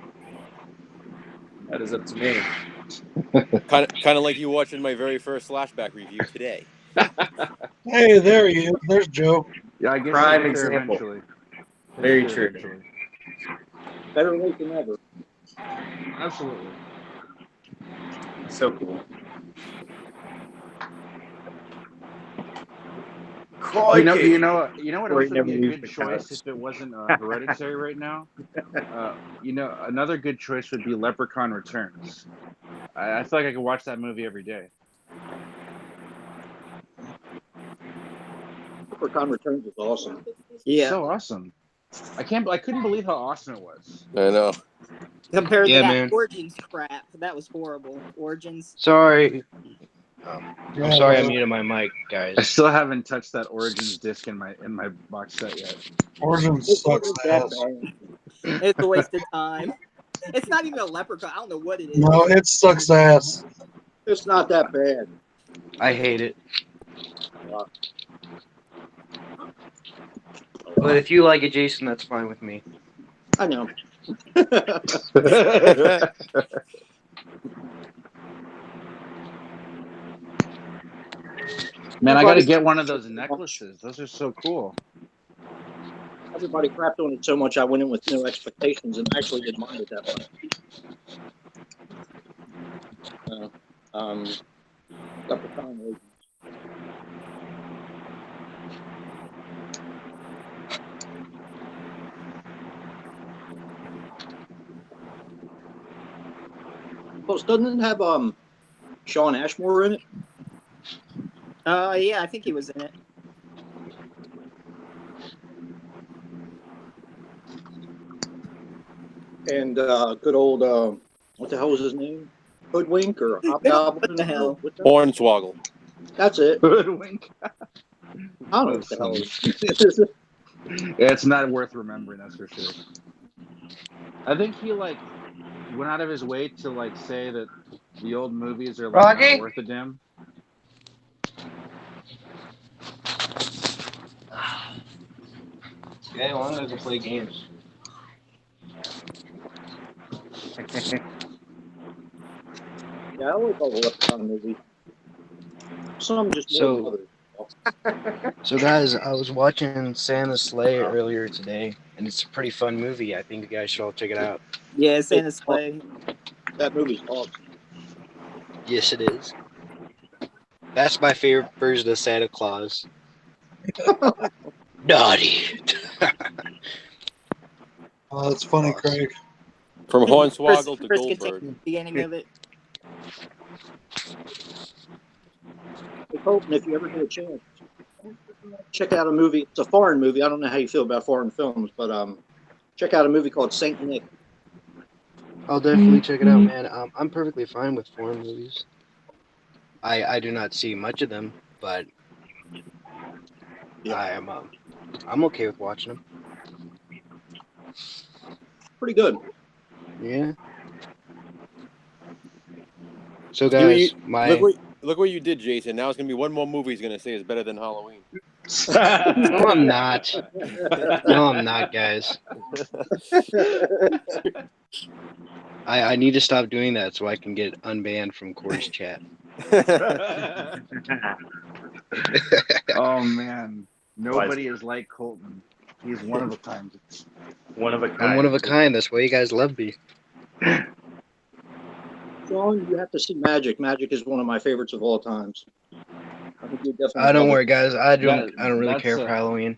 that is up to me. Kind of like you watching my very first Flashback review today. Hey, there he is. There's Joe. Yeah, I guess Prime he'll get there example. eventually. Very true. Eventually. Better late than never. Absolutely. So cool. You know what Or else he would be never a leaves good the choice couch. if it wasn't Hereditary right now? Another good choice would be Leprechaun Returns. I feel like I could watch that movie every day. Leprechaun Returns is awesome. Yeah. So awesome. I couldn't believe how awesome it was. I know. Compared Yeah, to that man. Origins crap, that was horrible. Origins. Sorry. Yeah, I'm sorry I well, muted my mic, guys. I still haven't touched that Origins disc in my box set yet. Origins It sucks wasn't that ass. bad. It's a waste of time. It's not even a leprechaun. I don't know what it is. No, it sucks ass. It's not that bad. I hate it. But if you like it, Jason, that's fine with me. I know. Man, I got to get one of those necklaces. Those are so cool. Everybody crapped on it so much, I went in with no expectations and actually didn't mind it that much. Leprechaun Origins. Plus, doesn't it have Sean Ashmore in it? Yeah, I think he was in it. And good old what the hell was his name? Hoodwink or Hobgoblin? What the hell? Hornswoggle. That's it. Hoodwink. I don't know what the hell it is. Yeah, it's not worth remembering, that's for sure. I think he went out of his way to say that the old movies are not worth a damn. Yeah, as long as I can play games. Yeah, I like all the Leprechaun movies. Some just more than others. So guys, I was watching Santa's Sleigh earlier today, and it's a pretty fun movie. I think you guys should all check it out. Yeah, Santa's Sleigh. That movie's awesome. Yes, it is. That's my favorite version of Santa Claus. Naughty. Oh, that's funny, Craig. From Hornswoggle to Chris could take Goldberg. the beginning of it. Hey, Colton, if you ever get a chance, check out a movie. It's a foreign movie. I don't know how you feel about foreign films, but check out a movie called Saint Nick. I'll definitely check it out, man. I'm perfectly fine with foreign movies. I do not see much of them, but yeah. I'm okay with watching them. Pretty good. Yeah. So guys, Look what you did, Jason. Now it's gonna be one more movie he's gonna say is better than Halloween. No, I'm not. No, I'm not, guys. I need to stop doing that so I can get unbanned from Corey's chat. Oh man, nobody is like Colton. He's one of a kind. One of a kind. I'm one of a kind. That's why you guys love me. Sean, you have to see Magic. Magic is one of my favorites of all times. I think you definitely. I don't love worry, it. guys. I don't really That's care a- for Halloween.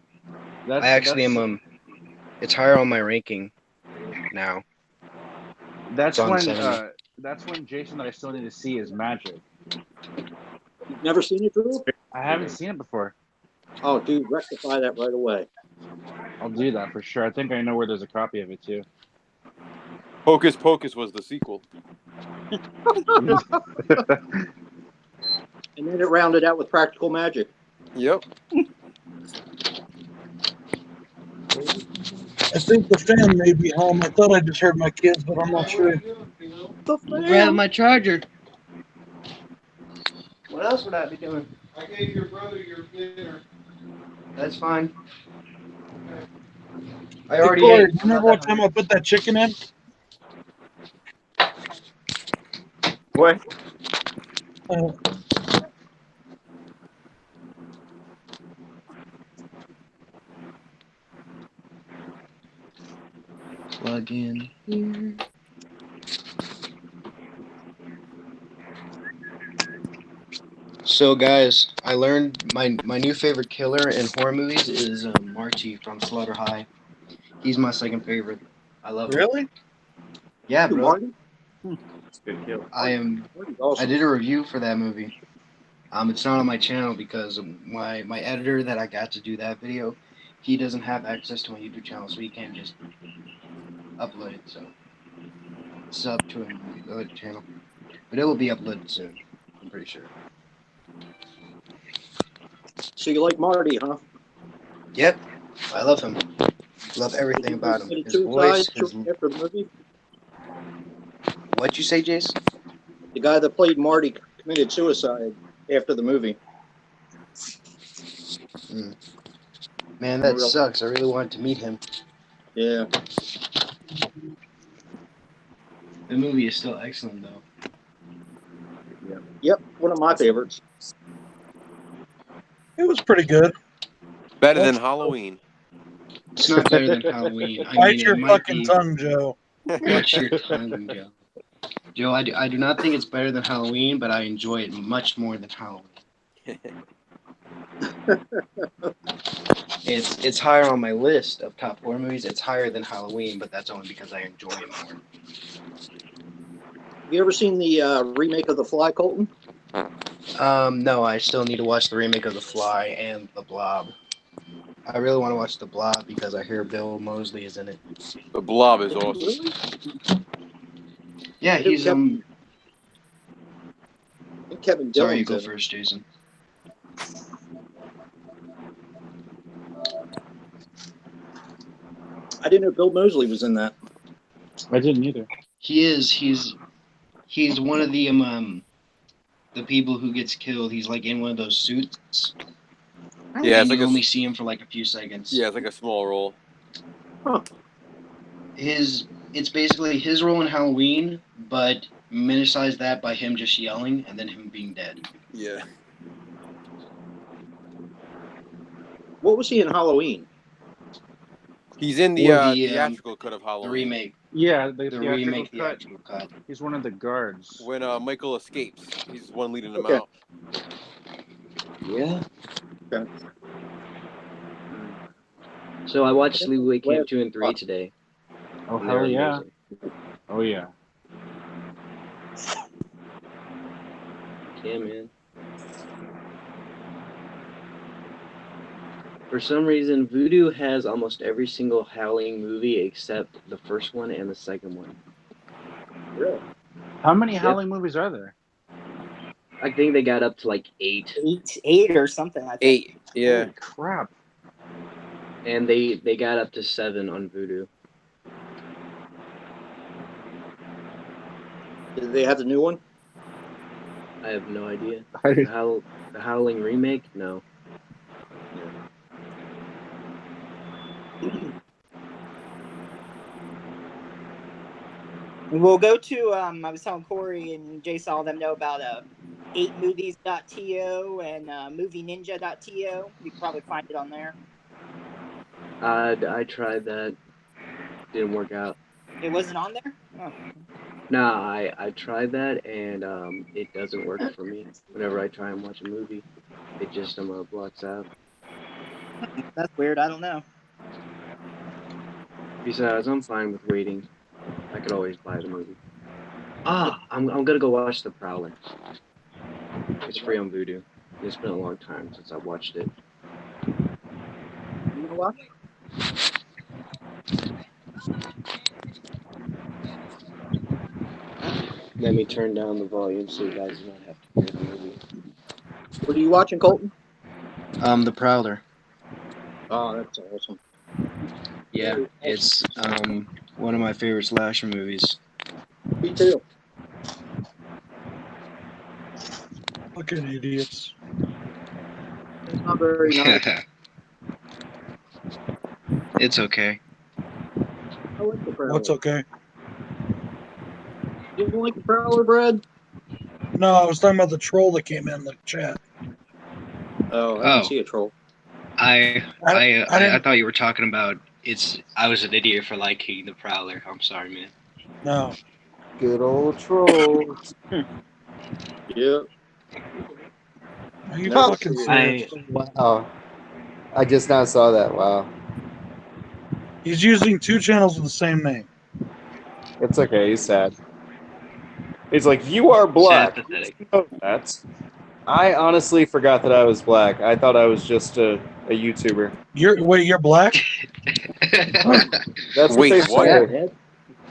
That's, I actually that's, am. It's higher on my ranking now. That's It's on when 70. that's when Jason that I still need to see is Magic. You've never seen it, Drew? I haven't seen it before. Oh, dude, rectify that right away. I'll do that for sure. I think I know where there's a copy of it too. Hocus Pocus was the sequel. And then it rounded out with Practical Magic. Yep. I think the fan may be home. I thought I just heard my kids, but I'm not sure. Grab my charger. What else would I be doing? I gave your brother your dinner. That's fine. I Hey, already Corey, ate. remember what time I put that chicken in? What? Uh, Plug in here. So, guys, I learned my new favorite killer in horror movies is Marty from Slaughter High. He's my second favorite. I love him. really? Yeah, Who, bro. Marty? It's a good kill. Marty's awesome. I did a review for that movie. It's not on my channel because my editor that I got to do that video, he doesn't have access to my YouTube channel, so he can't just upload it. So it's up to him on the other channel, but it will be uploaded soon. I'm pretty sure. So you like Marty, huh? Yep, I love him. Love everything about him. His voice. After the movie, What'd you say, Jace? the guy that played Marty committed suicide after the movie. Man, that sucks. I really wanted to meet him. Yeah. The movie is still excellent, though. Yep, one of my favorites. It was pretty good. Better than Halloween. It's not better than Halloween. Bite your fucking tongue, Joe. Bite your tongue, Joe. Joe, I do not think it's better than Halloween, but I enjoy it much more than Halloween. It's higher on my list of top horror movies. It's higher than Halloween, but that's only because I enjoy it more. Have you ever seen the remake of The Fly, Colton? No, I still need to watch the remake of The Fly and The Blob. I really want to watch The Blob because I hear Bill Moseley is in it. The Blob is awesome. Yeah, he's Kevin Dillon's Sorry, you go in it. first, Jason. I didn't know Bill Moseley was in that. I didn't either. He is. He's one of the people who gets killed. He's like in one of those suits. Yeah, and it's like you only see him for like a few seconds. Yeah, it's like a small role. Huh. It's basically his role in Halloween, but minimized that by him just yelling and then him being dead. Yeah. What was he in Halloween? He's in the Or theatrical cut of The Halloween. remake. Yeah, The remake cut. theatrical cut. He's one of the guards. When Michael escapes, he's the one leading them Okay. out. Yeah. Okay. So I watched Sleepaway Camp 2 and 3 today. Oh And they're hell yeah! amazing. Oh yeah. Yeah, man. For some reason, Voodoo has almost every single Howling movie except the first one and the second one. Really? How many Howling movies are there? I think they got up to like 8. Eight or something. I think. 8. Yeah. Holy crap! And they got up to 7 on Voodoo. Did they have the new one? I have no idea. I The, didn't- the Howling remake? No. We'll go to I was telling Corey and Jason all them know about 8movies.to and movieninja.to. You can probably find it on there. I tried that. Didn't work out. It wasn't on there? Oh. Nah, I tried that and it doesn't work for me. Whenever I try and watch a movie, it just blocks out. That's weird. I don't know. Besides, I'm fine with waiting. I could always buy the movie. I'm gonna go watch The Prowler. It's free on Vudu. It's been a long time since I watched it. You know what? Let me turn down the volume so you guys do not have to hear the movie. What are you watching, Colton? The Prowler. Oh, that's awesome. Yeah, it's one of my favorite slasher movies. Me too. Fucking idiots. It's not very nice. It's okay. I like the Prowler. What's okay? You don't like the Prowler, Brad? No, I was talking about the troll that came in the chat. Oh, I didn't see a troll. I didn't- thought you were talking about I was an idiot for liking the Prowler. I'm sorry, man. No. Good old trolls. Yeah. Are you No, fucking serious? Wow. I just now saw that. Wow. He's using 2 channels with the same name. It's okay. He's sad. He's like, you are black. Sad, pathetic. You know that. I honestly forgot that I was black. I thought I was just a YouTuber. You're black? That's Wait, what what? they say. Man.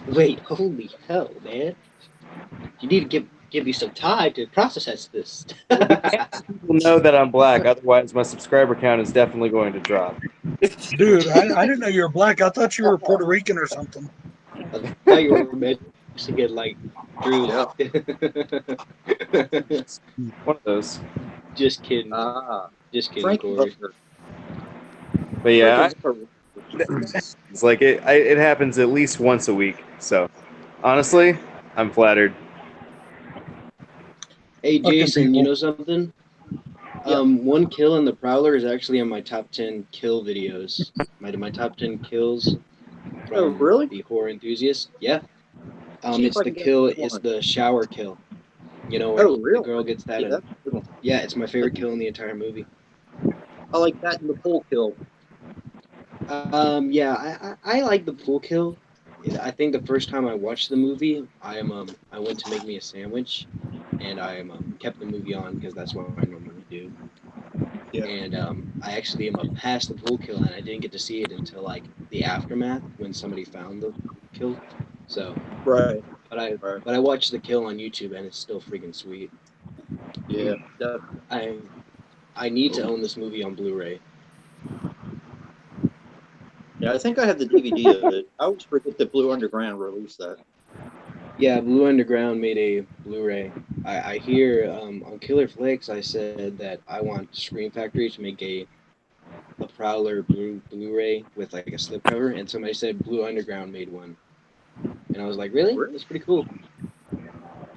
Wait, holy hell, man! You need to give me some time to process this. People know that I'm black. Otherwise, my subscriber count is definitely going to drop. Dude, I didn't know you were black. I thought you were Puerto Rican or something. I thought you were Mexican, like Drew. Yeah. One of those. Just kidding. Just kidding, Frank Corey. Zucker. But yeah, Frank Zucker. it's like it happens at least once a week. So honestly, I'm flattered. Hey, Fucking Jason, you people. know something? One kill in the Prowler is actually on my top 10 kill videos. My top 10 kills Oh, from really? the horror enthusiast. Yeah. See if It's I the can get kill. that It's one. the shower kill. You know, where Oh, really? the girl gets that. Yeah, And, that's a good one. yeah, it's my favorite kill in the entire movie. I like that in the pool kill. Yeah, I like the pool kill. I think the first time I watched the movie, I went to make me a sandwich, and I kept the movie on because that's what I normally do. Yeah. And I actually past the pool kill, and I didn't get to see it until like the aftermath when somebody found the kill. So, Right. but I watched the kill on YouTube, and it's still freaking sweet. Yeah. Definitely. I need to own this movie on Blu-ray. Yeah, I think I have the DVD of it. I always forget that Blue Underground released that. Yeah, Blue Underground made a Blu-ray. I hear on Killer Flakes I said that I want Scream Factory to make a Prowler Blu-ray with like a slipcover, and somebody said Blue Underground made one, and I was like, really? That's pretty cool.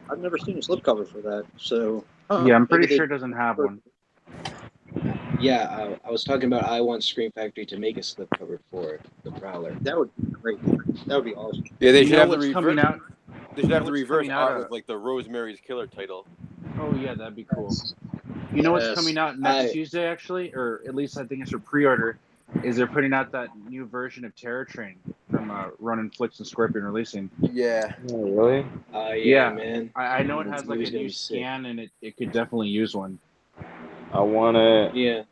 I've never seen a slipcover for that, so. Yeah, I'm pretty maybe sure it doesn't have one. Yeah, I was talking about I want Scream Factory to make a slipcover for the Prowler. That would be great. That would be awesome. Yeah, they You should know have the what's reverse. coming out? They should have the What's reverse coming out art of- with like the Rosemary's Killer title. Oh yeah, that'd be cool. You know what's Yes. coming out next Tuesday, actually, or at least I think it's for pre-order. Is they're putting out that new version of Terror Train from Ronin Flicks and Scorpion releasing. Yeah. Oh, really? Yeah, man. I know it This has like a movie's gonna new be sick. scan, and it could definitely use one. I want it. Yeah.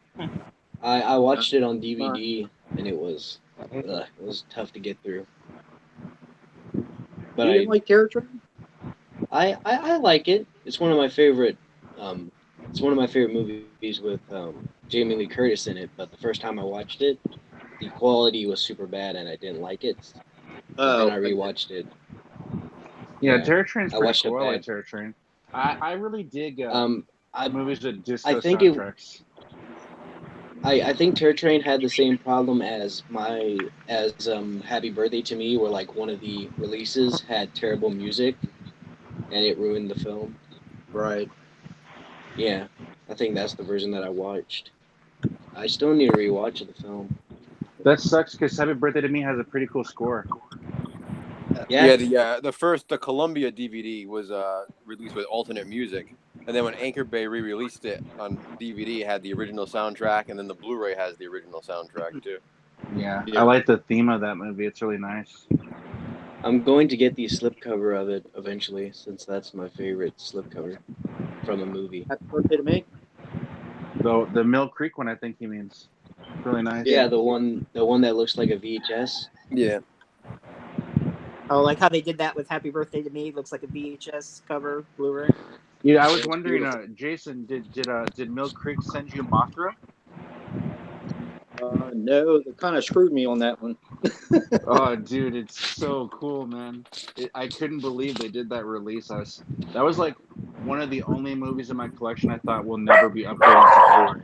I watched it on DVD, and it was tough to get through. But You didn't like Terror Train? I like it. It's one of my favorite. It's one of my favorite movies with Jamie Lee Curtis in it. But the first time I watched it, the quality was super bad, and I didn't like it. But then I rewatched it. Yeah, Yeah. Terror Train's I pretty watched cool. it I like bad. Terror Train. I really dig I movies with I disco think soundtracks. I think Terror Train had the same problem as Happy Birthday to Me, where like one of the releases had terrible music and it ruined the film. Right. Yeah, I think that's the version that I watched. I still need to rewatch the film. That sucks because Happy Birthday to Me has a pretty cool score. Yeah, Yeah, the Columbia DVD was released with alternate music, and then when Anchor Bay re-released it on DVD, it had the original soundtrack, and then the Blu-ray has the original soundtrack too. Yeah, I Yeah. like the theme of that movie. It's really nice. I'm going to get the slipcover of it eventually, since that's my favorite slipcover from a movie. Happy birthday to me. The Mill Creek one, I think he means. It's really nice. Yeah, the one that looks like a VHS. Yeah. Oh, like how they did that with Happy Birthday to Me. Looks like a VHS cover Blu-ray. Yeah, I was It's wondering, beautiful. Jason, did Mill Creek send you Mothra? No, they kind of screwed me on that one. Oh, dude, it's so cool, man! I couldn't believe they did that release. That was like one of the only movies in my collection I thought will never be upgraded to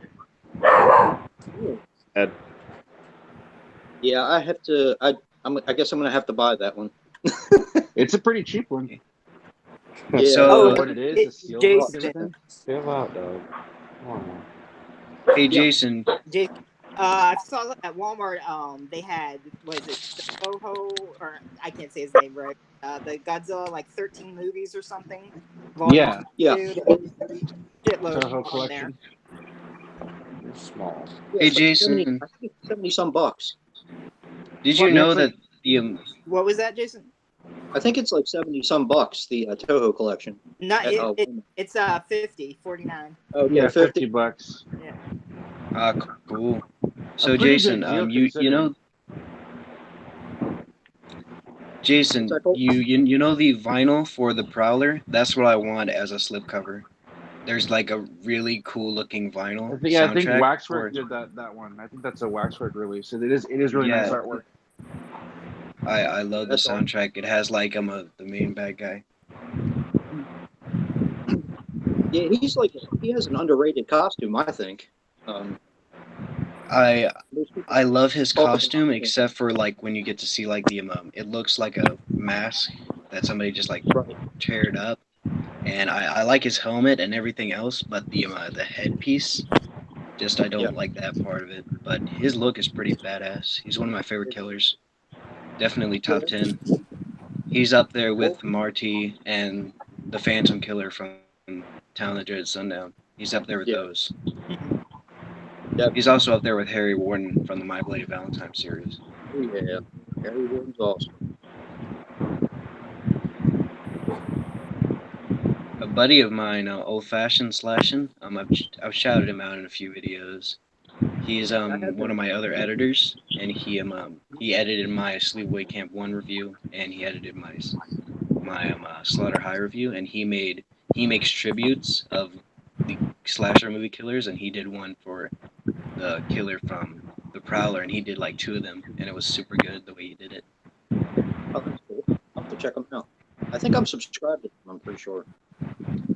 Blu-ray. Ed. Yeah, I have to. I guess I'm gonna have to buy that one. It's a pretty cheap one. Yeah. So, What it is, the steel box Jason, and everything. Chill out, dog. Come on, man. hey Yeah. Jason, I saw that at Walmart. They had, was it Toho, or I can't say his name right. The Godzilla, like 13 movies or something. Volume Yeah, Yeah. 2, shitload Toho on there. collection. You're small. Yeah, hey it's like Jason, 70, I think it's 70 some bucks. did you Well, know Netflix- that the What was that, Jason? I think it's like 70 some bucks. The Toho collection. Not At, it's 50, 49. okay, Yeah, 50. $50. cool. So A pretty Jason, good deal you know, Jason, What's that called? you know the vinyl for the Prowler? That's what I want as a slipcover. There's like a really cool looking vinyl I think soundtrack Waxwork for. did that one. I think that's a Waxwork release. It is really nice Yeah, artwork. I love the That's awesome. soundtrack. It has like the main bad guy. Yeah, he has an underrated costume, I think. I Most people I love his talk about costume, him. except for like when you get to see like the it looks like a mask that somebody just like Right. teared up, and I like his helmet and everything else, but the headpiece, just I don't Yeah. like that part of it. But his look is pretty badass. He's one of my favorite killers. Definitely top 10. He's up there with Marty and the Phantom Killer from Town That Dreaded Sundown. He's up there with Yeah. those. Yep. He's also up there with Harry Warden from the My Bloody Valentine series. Oh, yeah. Harry Warden's awesome. A buddy of mine, Old Fashioned Slashing, I've shouted him out in a few videos. He's one of my other editors, and he edited my Sleepaway Camp 1 review, and he edited my Slaughter High review, and he makes tributes of the slasher movie killers, and he did one for the killer from The Prowler, and he did like 2 of them, and it was super good the way he did it. Oh, that's cool. I'll have to check him out. I think I'm subscribed to him, I'm pretty sure.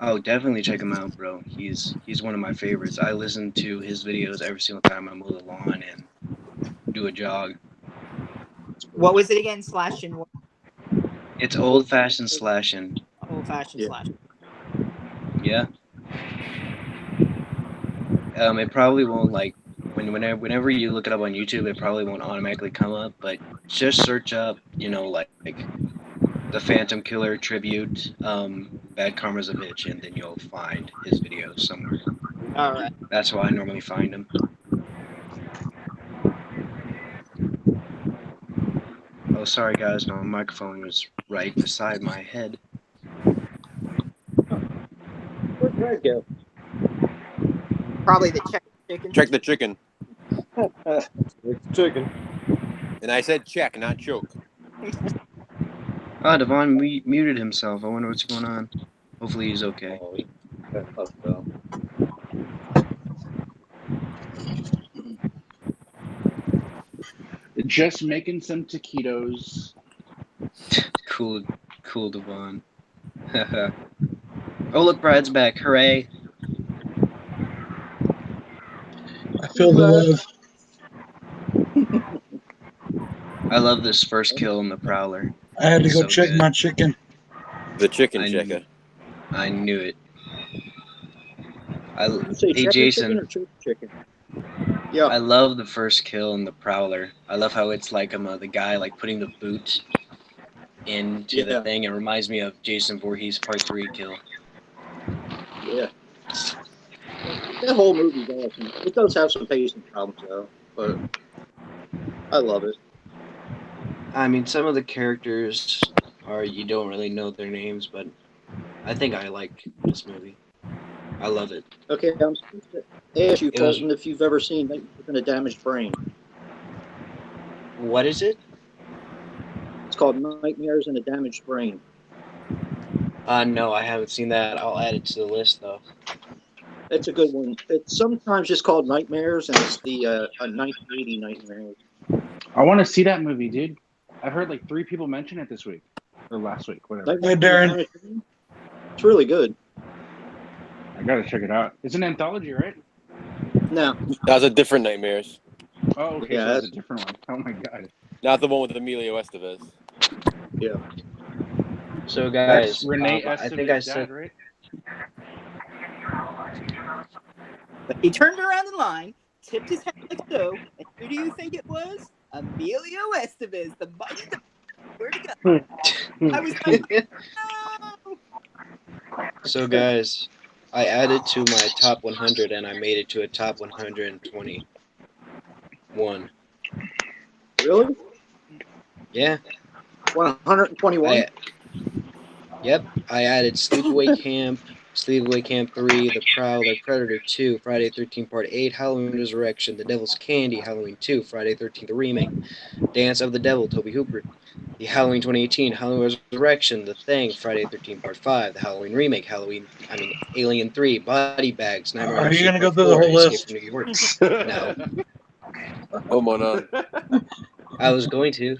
Oh, definitely check him out, bro. He's one of my favorites. I listen to his videos every single time I mow the lawn and do a jog. What was it again? Slashing. It's Old Fashioned Slashing. Old fashioned Yeah. slash. Yeah. It probably won't like whenever you look it up on YouTube, it probably won't automatically come up. But just search up, like the Phantom Killer tribute, Bad Karma's a Bitch, and then you'll find his videos somewhere. All right. That's how I normally find them. Oh, sorry guys, my microphone was right beside my head. Where'd Greg go? Probably the chicken. Check the chicken. It's chicken. And I said check, not choke. Oh, Devon muted himself. I wonder what's going on. Hopefully he's okay. Oh, that tough though. Just making some taquitos. Cool, Devon. Oh, look, Bride's back. Hooray. I feel the love. I love this first kill in the Prowler. I had to go So check good. my chicken. The chicken I checker. I knew it. You say Hey, cheddar chicken Jason. or church chicken? Yeah. I love the first kill in the Prowler. I love how it's like the guy like putting the boot into the Yeah. thing. It reminds me of Jason Voorhees Part 3 kill. Yeah. That whole movie's awesome. It does have some pacing problems though, but I love it. I mean, some of the characters you don't really know their names, but I think I like this movie. I love it. Okay, I'm supposed to ask you, It was- Colton, if you've ever seen Nightmares in a Damaged Brain. What is it? It's called Nightmares in a Damaged Brain. No, I haven't seen that. I'll add it to the list though. It's a good one. It's sometimes just called Nightmares, and it's the 1980 Nightmares. I want to see that movie, dude. I've heard like 3 people mention it this week or last week, whatever. Nightmares Hey, in a Darren. Damaged Brain? It's really good. I gotta check it out. It's an anthology, right? Now, That's a different Nightmares. Oh, okay, Yeah, so it's a that's- different one. Oh my god. Not the one with Emilio Estevez. yeah. So That's guys, Renee I think I Estevez's said dad, right? He turned around in line, tipped his hat like so, and who do you think it was? Emilio Estevez, the mighty. Where'd he go? I was like, no! So guys, I added to my top 100 and I made it to a top 121. Really? Yeah. 121? Yep. I added Sleepaway Camp, Sleepaway Camp 3, The Prowler, Predator 2, Friday 13th Part 8, Halloween Resurrection, The Devil's Candy, Halloween 2, Friday 13th Remake, Dance of the Devil, Toby Hooper, the Halloween 2018, Halloween Resurrection, The Thing, Friday 13th Part 5, the Halloween Remake, Alien 3, Body Bags, Nightmare on Are Elm you Street gonna go Part through the 4, whole Escape list? from New York. No, Oh my god. I was going to.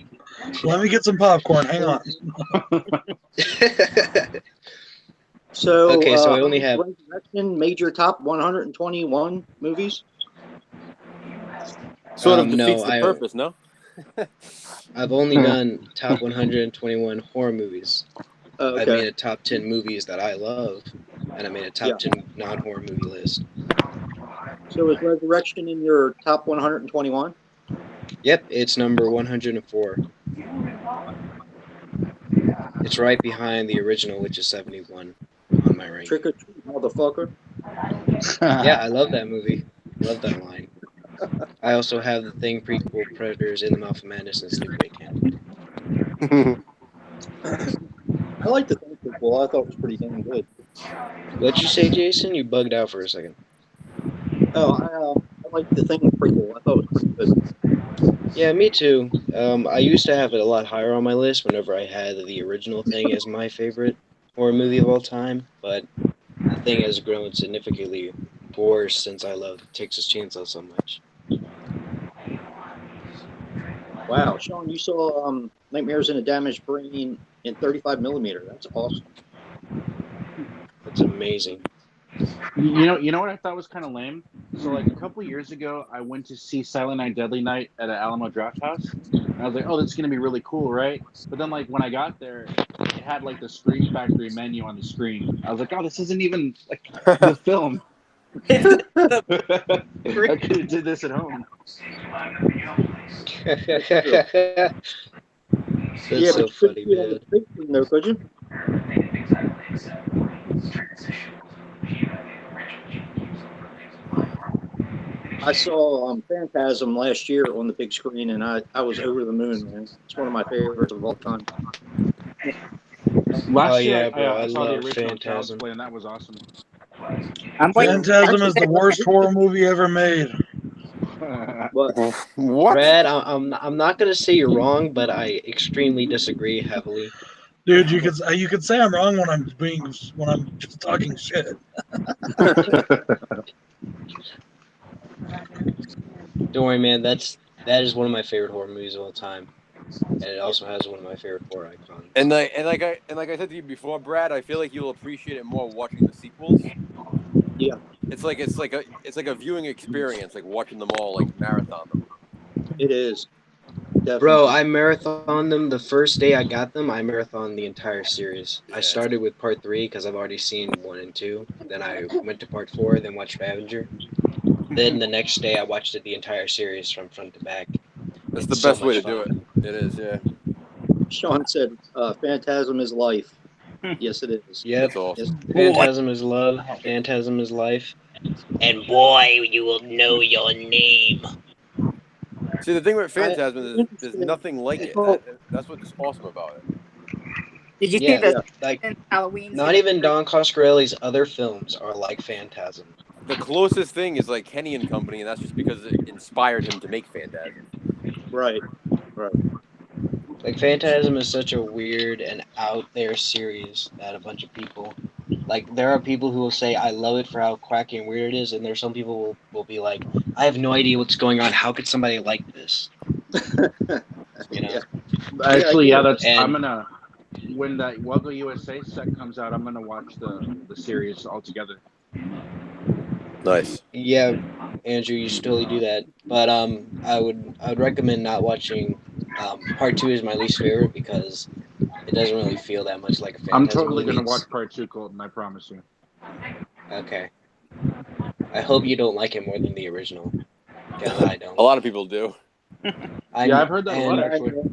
Let me get some popcorn. Hang on. So, Okay, so I only have- Resurrection made your top 121 movies? Sort of No, defeats the purpose, no? I've only done top 121 horror movies. Oh, I okay. made a top 10 movies that I love, and I made a top 10 non-horror movie list. So is Resurrection in your top 121? Yep, it's number 104. It's right behind the original, which is 71 on my rank. Trick or treat, motherfucker. Yeah, I love that movie. Love that line. I also have the Thing prequel, Predators, In the Mouth of Madness, and Sleepaway Camp. I like the thing prequel. I thought it was pretty damn good. What'd you say, Jason? You bugged out for a second. Oh, I like the thing prequel. I thought it was pretty good. Yeah, me too. I used to have it a lot higher on my list whenever I had the original Thing as my favorite horror movie of all time, but the Thing has grown significantly worse since I love Texas Chainsaw so much. Wow, Sean, you saw Nightmares in a Damaged Brain in 35 millimeter. That's awesome. That's amazing. You know what I thought was kind of lame? So like a couple years ago, I went to see Silent Night, Deadly Night at an Alamo Draft House. And I was like, oh, that's gonna be really cool, right? But then like when I got there, it had like the Scream Factory menu on the screen. I was like, oh, this isn't even like the film. I could have did this at home. That's Yeah, so but you funny, couldn't see it on man. the big screen though, could you? I saw Phantasm last year on the big screen, and I was over the moon, man. It's one of my favorites of all time. Last year, yeah, bro, I saw the love original Child's Phantasm. Play, and that was awesome. I'm like, Phantasm is the worst horror movie ever made. But What? Brad, I'm not gonna say you're wrong, but I extremely disagree heavily. Dude, you could say I'm wrong when I'm just talking shit. Don't worry, man. That is one of my favorite horror movies of all time. and it also has one of my favorite horror icons. And like I said to you before, Brad, I feel like you'll appreciate it more watching the sequels. Yeah. It's like a viewing experience, like watching them all, like marathon them. It is. Definitely. Bro, I marathoned them the first day I got them. I marathoned the entire series. I started with part 3 because I've already seen 1 and 2. Then I went to part 4, then watched Avenger. Then the next day I watched the entire series from front to back. That's It's the best way to fun. do it. It is, yeah. Sean said, "Phantasm is life." Yes, it is. Yep. That's awesome. Phantasm is love. Phantasm is life. And boy, you will know your name. See, the thing with Phantasm is there's nothing like it. That's what's awesome about it. Did you see Yeah, the like Halloween? not even Don Coscarelli's other films are like Phantasm. The closest thing is like Kenny and Company, and that's just because it inspired him to make Phantasm. Right. Right. Like Phantasm is such a weird and out there series that a bunch of people like. There are people who will say I love it for how quacky and weird it is, and there's some people who will be like, I have no idea what's going on. How could somebody like this? You know. Actually, yeah, that's. And I'm gonna when that Welcome USA set comes out. I'm gonna watch the series altogether. Nice. yeah, Andrew, you should totally do that. But I would recommend not watching. Part 2 is my least favorite because it doesn't really feel that much like a Phantasm I'm totally movie. gonna watch part 2, Colton. I promise you. Okay. I hope you don't like it more than the original. Because I don't. A lot of people do. I've heard that a lot actually.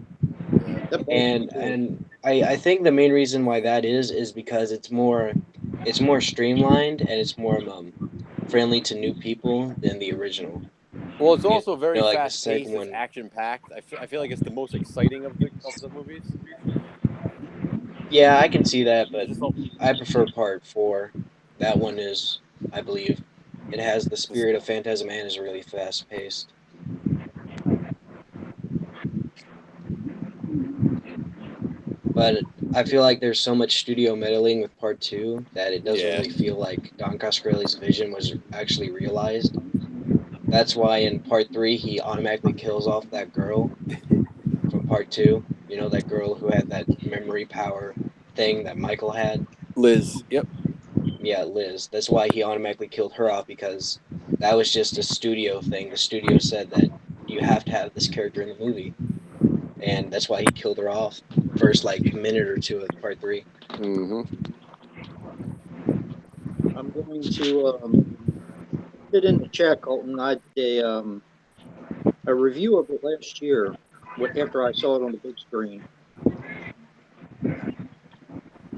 And I think the main reason why that is because it's more streamlined and it's more friendly to new people than the original. Well, it's also very like the fast paced. second It's one. action packed. I feel like it's the most exciting of the movies. Yeah, I can see that, but I prefer part 4. That one is, I believe, it has the spirit of Phantasm and is really fast paced. But I feel like there's so much studio meddling with part 2 that it doesn't really feel like Don Coscarelli's vision was actually realized. That's why in part 3 he automatically kills off that girl from part 2. You know, that girl who had that memory power thing that Michael had? Liz, yep. Yeah, Liz. That's why he automatically killed her off, because that was just a studio thing. The studio said that you have to have this character in the movie. And that's why he killed her off first, like, minute or 2 of part 3. Mm-hmm. I'm going to put in the chat, Colton. I did a review of it last year after I saw it on the big screen.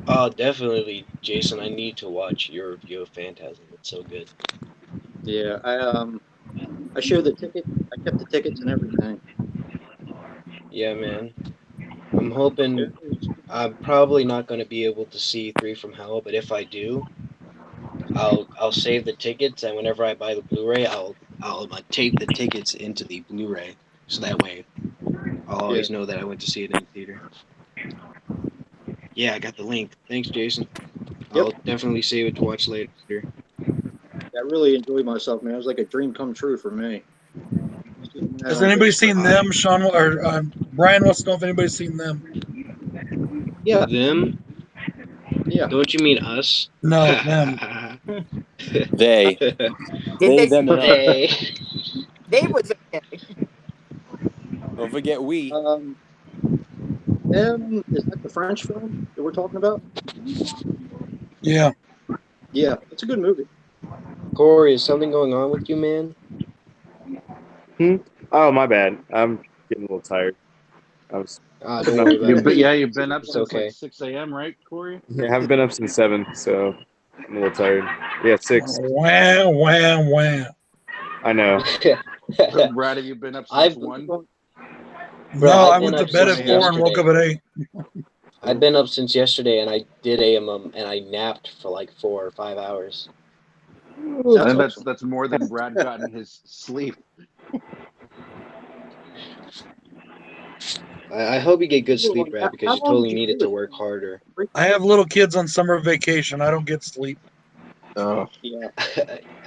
Oh, definitely, Jason. I need to watch your review of Phantasm. It's so good. Yeah, I share the ticket. I kept the tickets and everything. Yeah, man. I'm hoping I'm probably not going to be able to see 3 from Hell, but if I do, I'll save the tickets, and whenever I buy the Blu-ray, I'll tape the tickets into the Blu-ray, so that way I'll always know that I went to see it in the theater. Yeah, I got the link. Thanks, Jason. I'll definitely save it to watch later. I really enjoyed myself, man. It was like a dream come true for me. Has anybody seen them, Sean or Brian wants to know if anybody's seen them? Yeah, them. Yeah. Don't you mean us? No, them. They. They, them, and they. They was okay. Don't forget we. Them, is that the French film that we're talking about? Yeah. Yeah, it's a good movie. Corey, is something going on with you, man? Oh, my bad. I'm getting a little tired. I was. Don't worry about it. You've been up It's since okay. like 6 a.m., right, Corey? Yeah, I haven't been up since 7, so I'm a little tired. Yeah, 6. Wham, wham, wham. I know. Brad, have you been up since 1? No, I went to bed at 4 and woke up at 8. I've been up since yesterday, and I did and I napped for like 4 or 5 hours. And that's more than Brad got in his sleep. I hope you get good sleep, Brad, because you totally need it to work harder. I have little kids on summer vacation. I don't get sleep. Oh. Yeah.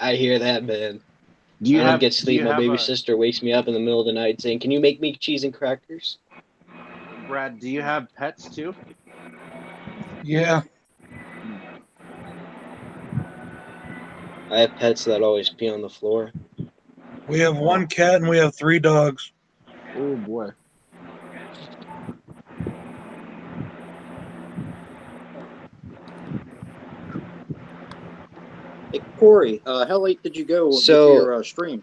I hear that, man. Do you I don't get sleep. My baby a... sister wakes me up in the middle of the night saying, "Can you make me cheese and crackers?" Brad, do you have pets too? Yeah. I have pets that always pee on the floor. We have one cat and we have 3 dogs. Oh boy. Hey, Corey, how late did you go with So your stream?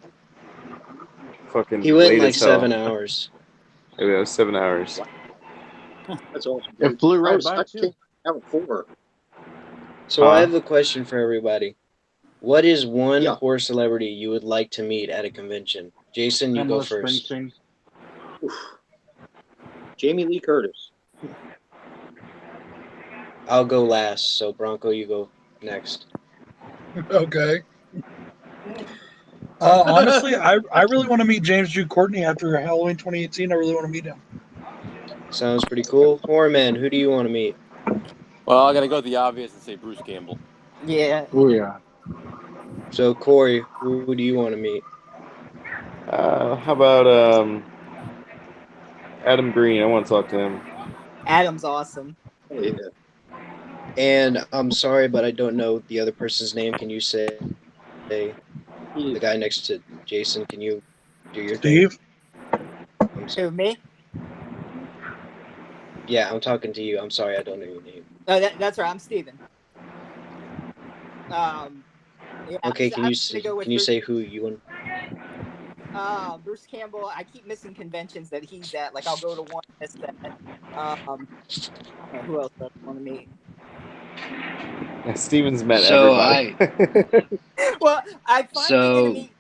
Fucking he went late like as hell. 7 hours. It was 7 hours. That's awesome. It Dude. flew right by I too. came out at 4. So I have a question for everybody. What is one Yeah. horror celebrity you would like to meet at a convention? Jason, you go Pamela first. Springsteen. Jamie Lee Curtis. I'll go last. So Bronco, you go next. Okay. Honestly, I really want to meet James Jude Courtney after Halloween 2018. I really want to meet him. Sounds pretty cool. Horror man, who do you want to meet? Well, I gotta go with the obvious and say Bruce Campbell. Yeah. Oh yeah. So Corey, who do you want to meet? How about Adam Green? I want to talk to him. Adam's awesome. Oh, yeah. And I'm sorry, but I don't know the other person's name. Can you say the guy next to Jason? Can you do your Steve? thing? Who, me? Yeah, I'm talking to you. I'm sorry, I don't know your name. Oh, that's right. I'm Steven. Yeah, Okay, so can I'm you gonna go with can you Bruce. say who you want? Bruce Campbell. I keep missing conventions that he's at. Like I'll go to one, miss that. Who else do I want to meet? Steven's met So everybody. Well, I finally get to So meet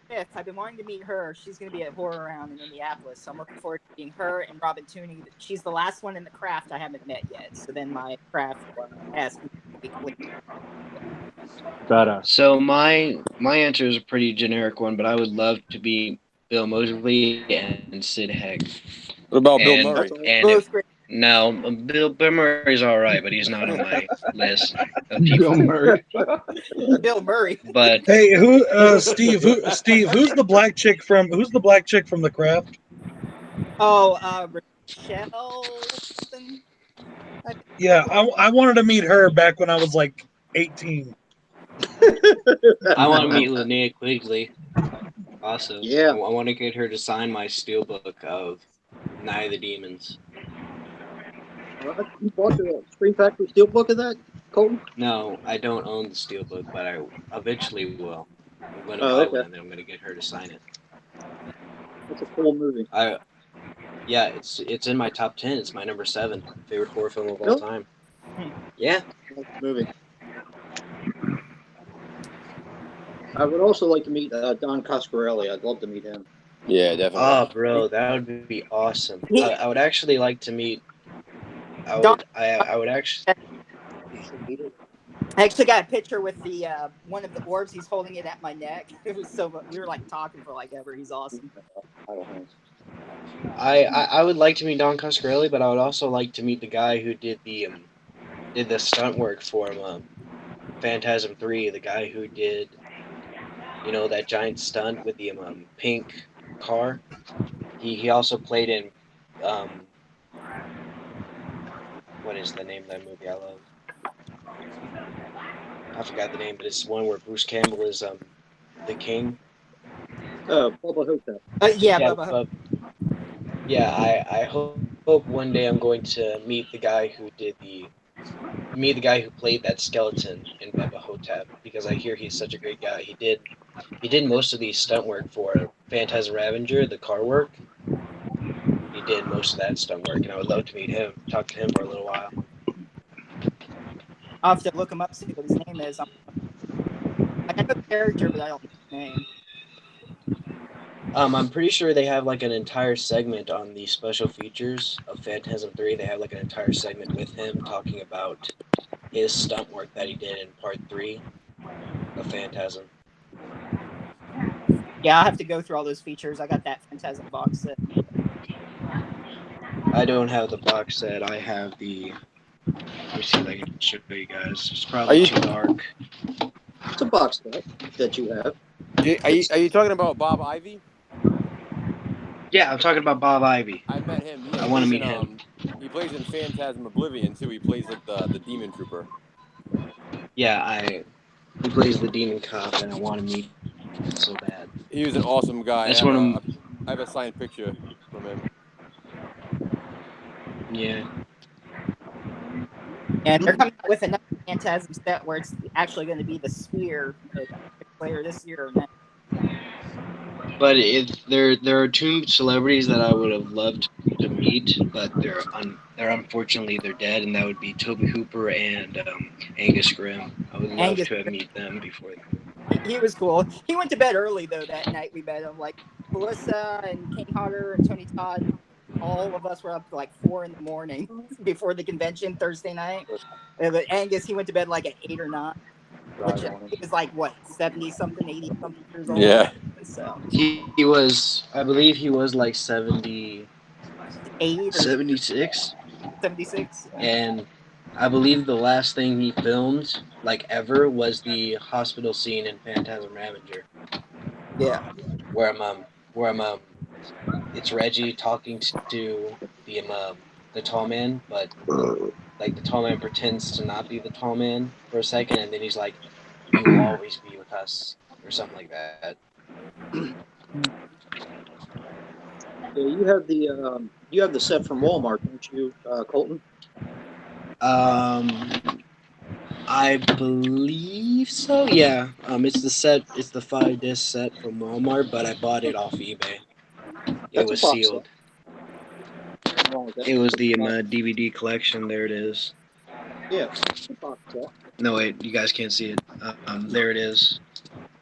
Smith. I've been wanting to meet her. She's going to be at Horror Round in Minneapolis, so I'm looking forward to meeting her and Robin Tooney. She's the last one in the craft I haven't met yet. So then my craft will ask me to be clear. Badass. so my answer is a pretty generic one, but I would love to be Bill Moseley and Sid Haig. What about Bill And Murray? and Both if great. no, Bill Murray's all right, but he's not on my list of people. Bill Murray. Bill Murray. But Hey, Steve, who's the black chick from The Craft? Oh, Rochelle. Something? Yeah, I wanted to meet her back when I was like 18. I want to meet Linnea Quigley. Also, Yeah. I want to get her to sign my steelbook of Night of the Demons. You bought the Screen Factory Steelbook of that, Colton? No, I don't own the steelbook, but I eventually will. I'm going to Oh, buy okay. one and then I'm going to get her to sign it. That's a cool movie. Yeah, it's in my top 10. It's my number 7 favorite horror film of all Really? time. Yeah. That's a movie. I would also like to meet Don Coscarelli. I'd love to meet him. Yeah, definitely. Oh, bro, that would be awesome. I would actually like to meet. I would actually. I actually got a picture with the one of the orbs. He's holding it at my neck. It was so we were like talking for like ever. He's awesome. I would like to meet Don Coscarelli, but I would also like to meet the guy who did the stunt work for Phantasm 3. The guy who did, that giant stunt with the pink car. He also played in what is the name of that movie I love? I forgot the name, but it's one where Bruce Campbell is the king. Bubba Hotep. Yeah, Bubba. I hope one day I'm going to meet the guy who played that skeleton in Bubba Hotep, because I hear he's such a great guy. He did most of the stunt work for Phantasm Ravager, the car work. He did most of that stunt work, and I would love to meet him, talk to him for a little while. I'll have to look him up, see what his name is. I know the character, but I don't know his name. I'm pretty sure they have like an entire segment on the special features of Phantasm 3. They have like an entire segment with him talking about his stunt work that he did in Part 3 of Phantasm. Yeah, I'll have to go through all those features. I got that Phantasm box set. I don't have the box set. I have the... Let me see if I can show you guys. It's probably too dark. It's a box set that you have. Are you talking about Bob Ivy? Yeah, I'm talking about Bob Ivy. I met him. Yeah, I he want to plays meet him. in he plays in Phantasm Oblivion too. He plays like the demon trooper. Yeah, he plays the demon cop, and I want to meet him so bad. He was an awesome guy. That's one of I have a signed picture from him. yeah. And they're coming out with another Phantasm set where it's actually going to be the Sphere later this year or next. But there are two celebrities that I would have loved to meet, but they're unfortunately they're dead, and that would be Toby Hooper and Angus Grimm. I would love Angus, to have meet them before. he was cool. He went to bed early though that night. We met him. Like Melissa and Kane Hodder and Tony Todd. All of us were up to like 4 a.m. before the convention Thursday night. But Angus, he went to bed like at 8 or 9, which he was like what 70 something, 80 something years old. Yeah. So He was, I believe he was like 70, 8 or 76, 76. and I believe the last thing he filmed like ever was the hospital scene in Phantasm Ravager. Yeah. Where I'm it's Reggie talking to the tall man, but like the tall man pretends to not be the tall man for a second, and then he's like, "You will always be with us," or something like that. Yeah, you have the set from Walmart, don't you, Colton? I believe so. Yeah. It's the set. It's the 5-disc set from Walmart, but I bought it off eBay. It was sealed. It was the DVD collection. There it is. Yeah, box set. No wait, you guys can't see it. There it is.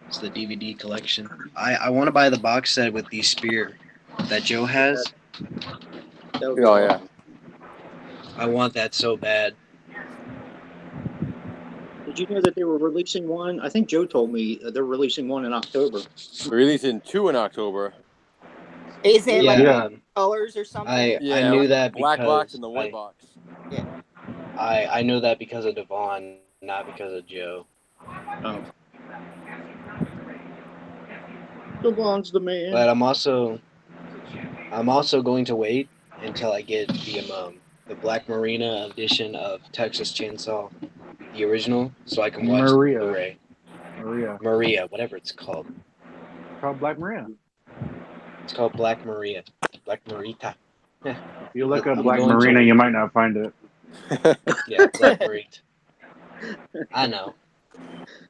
It's the DVD collection. I want to buy the box set with the spear that Joe has. That would be awesome. I want that so bad. Did you know that they were releasing one? I think Joe told me they're releasing one in October. We're releasing 2 in October. Is it like colors or something? I knew that black because box and the white box. Yeah. I know that because of Devon, not because of Joe. Oh. Devon's the man. But I'm also going to wait until I get the Black Marina edition of Texas Chainsaw, the original, so I can watch the Blu-ray. Maria, whatever it's called. It's called Black Maria. It's called Black Maria. Black Marita. If you look up Black Marina, you might not find it. Yeah, Black Marita. I know.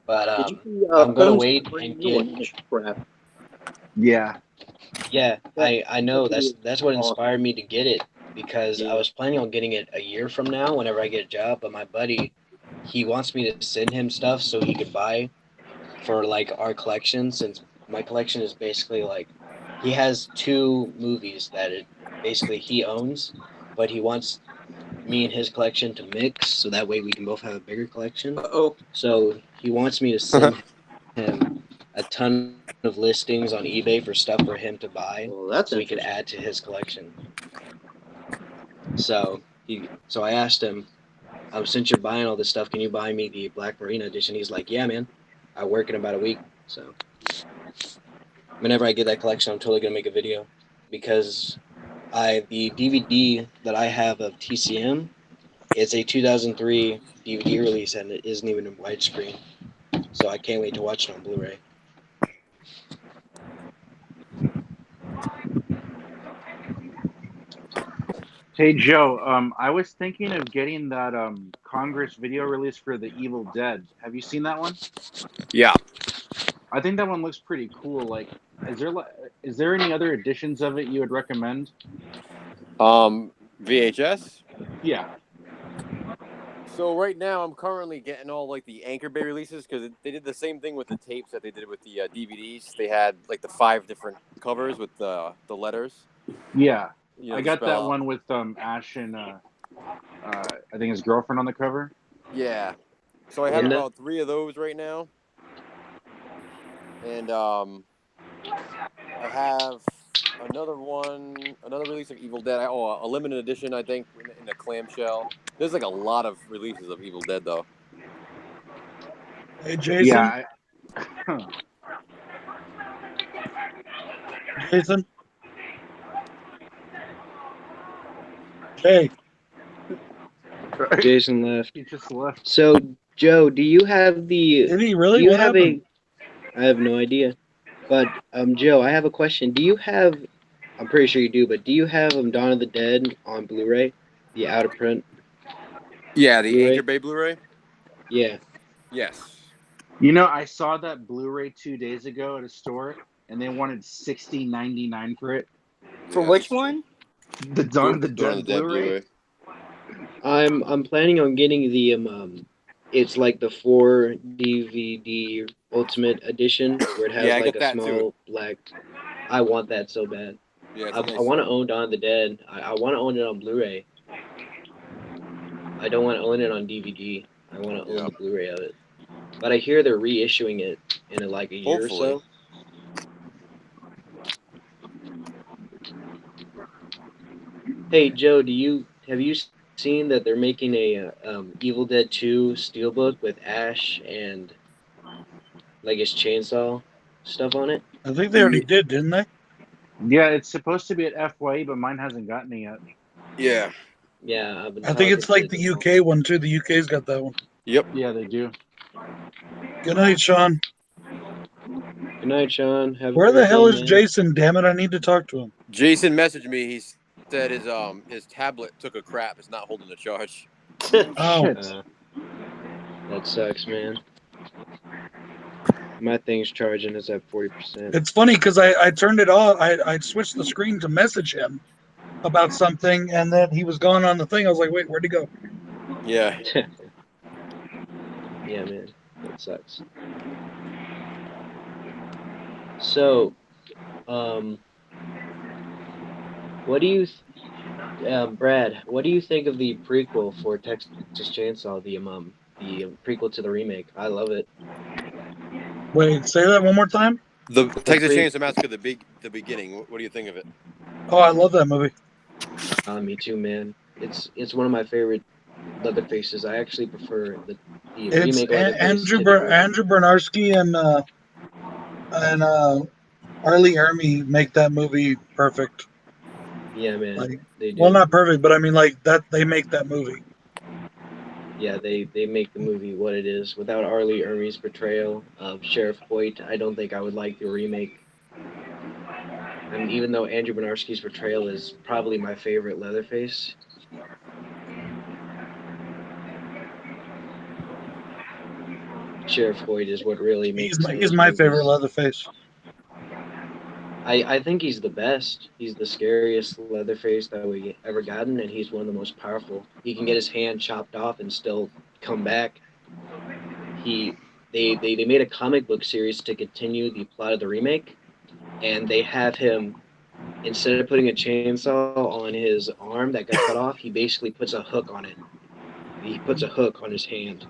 But I'm gonna wait and get. Yeah. Yeah, I know. That's what inspired me to get it, because I was planning on getting it a year from now whenever I get a job, but my buddy, he wants me to send him stuff so he could buy for like our collection, since my collection is basically like, he has 2 movies that basically he owns, but he wants me and his collection to mix so that way we can both have a bigger collection. So he wants me to send him a ton of listings on eBay for stuff for him to buy, so he could add to his collection. So I asked him, since you're buying all this stuff, can you buy me the Black Marina edition? He's like, yeah, man. I work in about a week. So whenever I get that collection, I'm totally gonna make a video, because the DVD that I have of TCM, it's a 2003 DVD release, and it isn't even in widescreen. So I can't wait to watch it on Blu-ray. Hey Joe, I was thinking of getting that Congress video release for The Evil Dead. Have you seen that one? Yeah. I think that one looks pretty cool. Like, is there any other editions of it you would recommend? VHS? Yeah. So right now I'm currently getting all like the Anchor Bay releases, because they did the same thing with the tapes that they did with the DVDs. They had like the 5 different covers with the letters. Yeah. You know, I got that one with Ash and I think his girlfriend on the cover. Yeah. So I have about 3 of those right now. And I have another release of Evil Dead. A limited edition, I think, in a clamshell. There's like a lot of releases of Evil Dead, though. Hey, Jason. Yeah. Jason. Hey, Jason left. He just left. So, Joe, do you have the? did he Do really? you What have happened? I have no idea. But Joe, I have a question. Do you have? I'm pretty sure you do, but do you have Dawn of the Dead on Blu-ray, the out of print Yeah, the Blu-ray? Anchor Bay Blu-ray. Yeah. Yes. You know, I saw that Blu-ray 2 days ago at a store, and they wanted $60.99 for it. For Yeah, which that's- one? The Dawn of the Dawn of the Dead Dead Blu-ray. Blu-ray. I'm planning on getting the it's like the 4 DVD Ultimate Edition where it has Yeah, I like got a that too. small black. I want that so bad. Yeah, it's I a nice want to film. own Dawn of the Dead. I want to own it on Blu-ray. I don't want to own it on DVD. I want to own Yeah. the Blu-ray of it. But I hear they're reissuing it in like a year Hopefully. or so. Hey Joe, have you seen that they're making a Evil Dead 2 Steelbook with Ash and like his chainsaw stuff on it? I think they already did, didn't they? Yeah, it's supposed to be at FYE, but mine hasn't gotten it yet. Yeah. Yeah, I've been I think talking it's like to the UK one too. The UK's got that one. Yep. Yeah, they do. Good night, Sean. Good night, Sean. Have a Where the great hell day, is man. Jason? Damn it! I need to talk to him. Jason messaged me. He said his tablet took a crap. It's not holding the charge. Oh, Shit. That sucks, man. My thing's charging. It's at 40%. it's funny because I turned it off. I switched the screen to message him about something, and then he was gone on the thing. I was like, wait, where'd he go? Yeah. Yeah, man. That sucks. So, what do you, Brad? What do you think of the prequel for Texas Chainsaw? The prequel to the remake. I love it. Wait, say that one more time. The Texas pre- Chainsaw Massacre, the beginning. What do you think of it? Oh, I love that movie. Me too, man. It's one of my favorite Leatherfaces. I actually prefer the It's remake Leatherface to the original. Andrew Bernarski and Arlie Ermy make that movie perfect. Yeah, man. Like, They do. well, not perfect, but I mean, like that they make that movie. Yeah, they make the movie what it is. Without Arlie Ermey's portrayal of Sheriff Hoyt, I don't think I would like the remake. And even though Andrew Bernarski's portrayal is probably my favorite Leatherface, Sheriff Hoyt is what really makes He's my favorite Leatherface. I think he's the best. He's the scariest Leatherface that we ever gotten, and he's one of the most powerful. He can get his hand chopped off and still come back. They made a comic book series to continue the plot of the remake, and they have him, instead of putting a chainsaw on his arm that got cut off, he basically puts a hook on it. He puts a hook on his hand,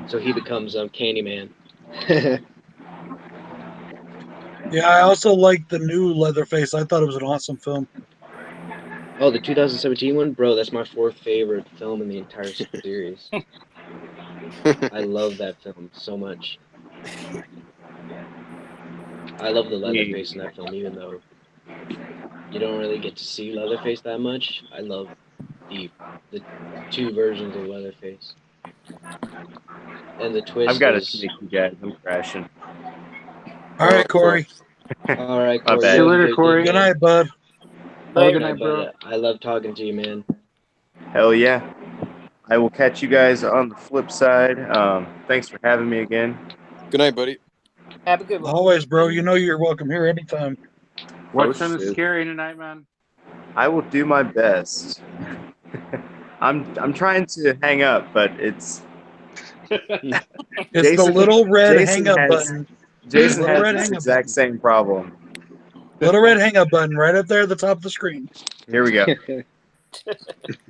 so he becomes Candyman. Yeah, I also like the new Leatherface. I thought it was an awesome film. Oh, the 2017 one, bro. That's my 4th favorite film in the entire series. I love that film so much. I love the Leatherface in that film, even though you don't really get to see Leatherface that much. I love the 2 versions of Leatherface. And the twist I've got to is... sneak you guys. I'm crashing. All right, Corey. All right, My Corey. bad. See you later, Corey. Good night, bud. Have a Later. good night, bro. I love talking to you, man. Hell yeah. I will catch you guys on the flip side. Thanks for having me again. Good night, buddy. Have a good one. Always, bro. You know you're welcome here anytime. Watch Oh, something shit. scary tonight, man. I will do my best. I'm trying to hang up, but it's It's Jason- the little red Jason hang up has- button. Jason Little has red this hang up exact button. same problem. Little red hang up button right up there at the top of the screen. Here we go.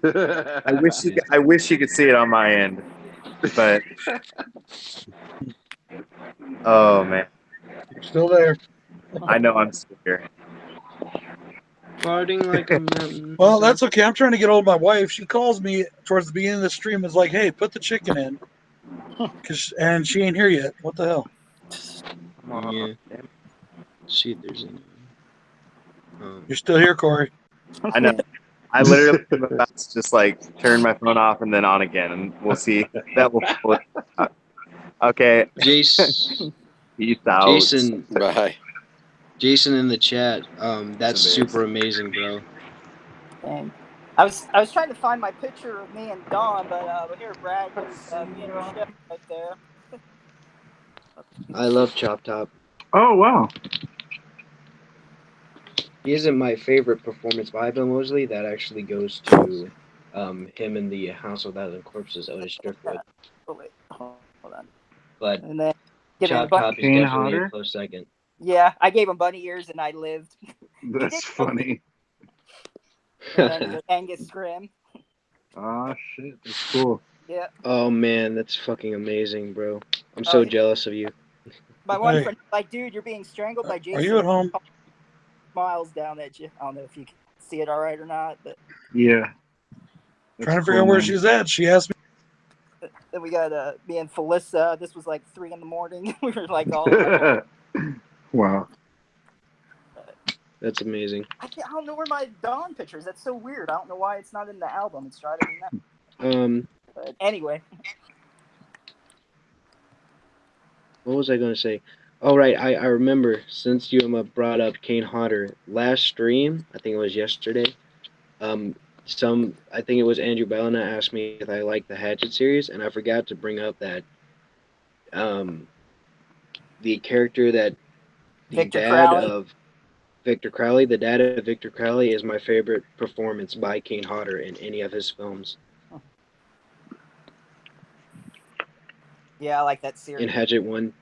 I wish you could see it on my end, but oh man, You're still there. I know I'm still here. Farting like a mountain. Well, that's okay. I'm trying to get hold of my wife. She calls me towards the beginning of the stream. Is like, hey, put the chicken in. And she ain't here yet. What the hell? Yeah. See if there's any. You're still here, Corey. I know. I literally am about to just like turn my phone off and then on again, and we'll see. That will. Okay. Jason, Peace out. Jason, Bye. Jason in the chat. That's super amazing. amazing, bro. And I was trying to find my picture of me and Dawn, but here, Brad, here's me and Michelle right there. I love Chop Top. Oh wow. He isn't my favorite performance by Bill Moseley. That actually goes to him in the House of Thousand Corpses, Otis Driftwood. Oh, wait, hold on. But And then giving Chop Bunny, Top is Kane definitely a Hodder? close second. yeah, I gave him bunny ears and I lived. That's funny. And then the Angus Scrim. Oh shit, that's cool. Yeah. Oh man, that's fucking amazing, bro. I'm so yeah. jealous of you. My one Hey. friend, like, dude, you're being strangled by Jason. Are you at home? Smiles down at you. I don't know if you can see it all right or not, but Yeah. That's Trying to figure cool, out where man. she's at. She asked me. then we got me and Felissa. This was like 3 a.m. We were like all. Wow. That's amazing. I don't know where my Dawn picture is. That's so weird. I don't know why it's not in the album. It's driving me nuts. But anyway. What was I going to say? Oh, right. I remember, since you brought up Kane Hodder, last stream, I think it was yesterday, I think it was Andrew Bellina asked me if I liked the Hatchet series, and I forgot to bring up that the character that the Victor dad Crowley. of Victor Crowley, the dad of Victor Crowley is my favorite performance by Kane Hodder in any of his films. Yeah, I like that series. In Hatchet 1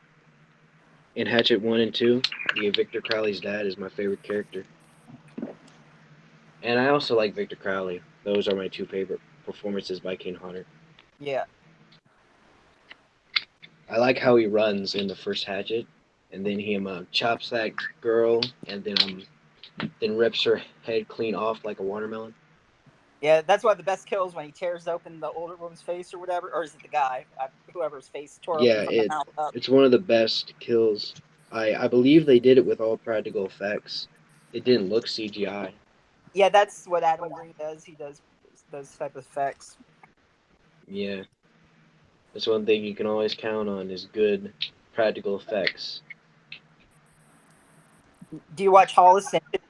and 2, the Victor Crowley's dad is my favorite character. And I also like Victor Crowley. Those are my two favorite performances by Kane Hodder. Yeah. I like how he runs in the first Hatchet, and then he chops that girl, and then rips her head clean off like a watermelon. Yeah, that's one of the best kills when he tears open the older woman's face or whatever, or is it the guy? Whoever's face tore open from the mouth up. It's one of the best kills. I believe they did it with all practical effects. It didn't look CGI. Yeah, that's what Adam Green does. He does those type of effects. Yeah. That's one thing you can always count on is good practical effects. Do you watch Hall of Ascension?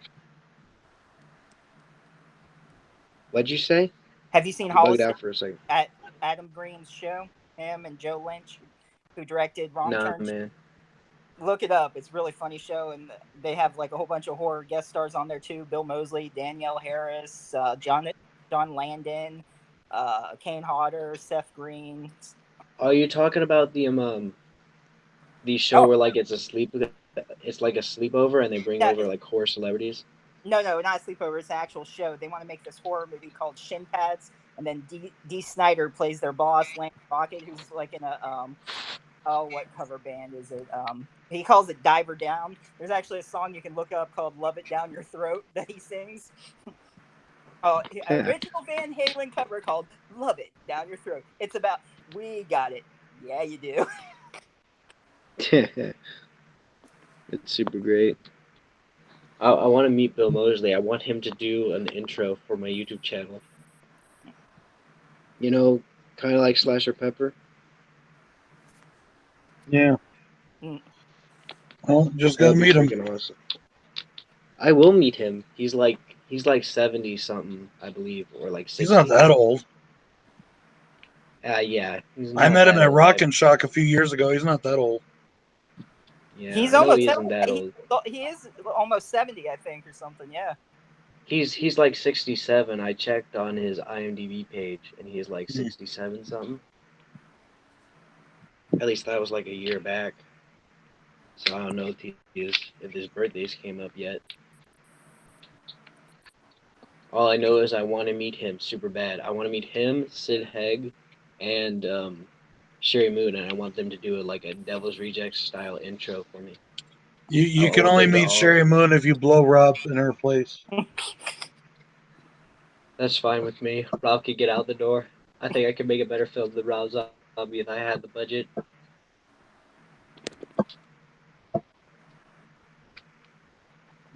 What'd you say? Have you seen You Hall of bugged out Ascension for a second. at Adam Green's show? Him and Joe Lynch, who directed Wrong Nah, Turn. man. Look it up. It's a really funny show, and they have like a whole bunch of horror guest stars on there too. Bill Moseley, Danielle Harris, John Landon, Kane Hodder, Seth Green. Are you talking about the show where like it's like a sleepover and they bring over like horror celebrities? No, not a sleepover. It's an actual show. They want to make this horror movie called Shin Pads, and then D. Snyder plays their boss, Lance Rocket, who's like in a what cover band is it? He calls it Diver Down. There's actually a song you can look up called "Love It Down Your Throat" that he sings. Original Van Halen cover called "Love It Down Your Throat." It's about we got it. Yeah, you do. It's super great. I want to meet Bill Moseley. I want him to do an intro for my YouTube channel. You know, kind of like Slasher Pepper. Yeah. Well, just gotta meet him. Awesome. I will meet him. He's like 70 something, I believe, or like 60. He's not that old. Yeah. I met him at Rock and Shock a few years ago. He's not that old. Yeah, He's I know almost he isn't that old. He is almost 70, I think, or something. Yeah. He's like 67. I checked on his IMDb page, and he's like 67 something. At least that was like a year back. So I don't know if his birthdays came up yet. All I know is I want to meet him super bad. I want to meet him, Sid Haig, and Sherry Moon, and I want them to do like a Devil's Rejects style intro for me. You can only meet Sherry Moon if you blow Rob in her place. That's fine with me. Rob could get out the door. I think I could make a better film than Rob Zombie if I had the budget.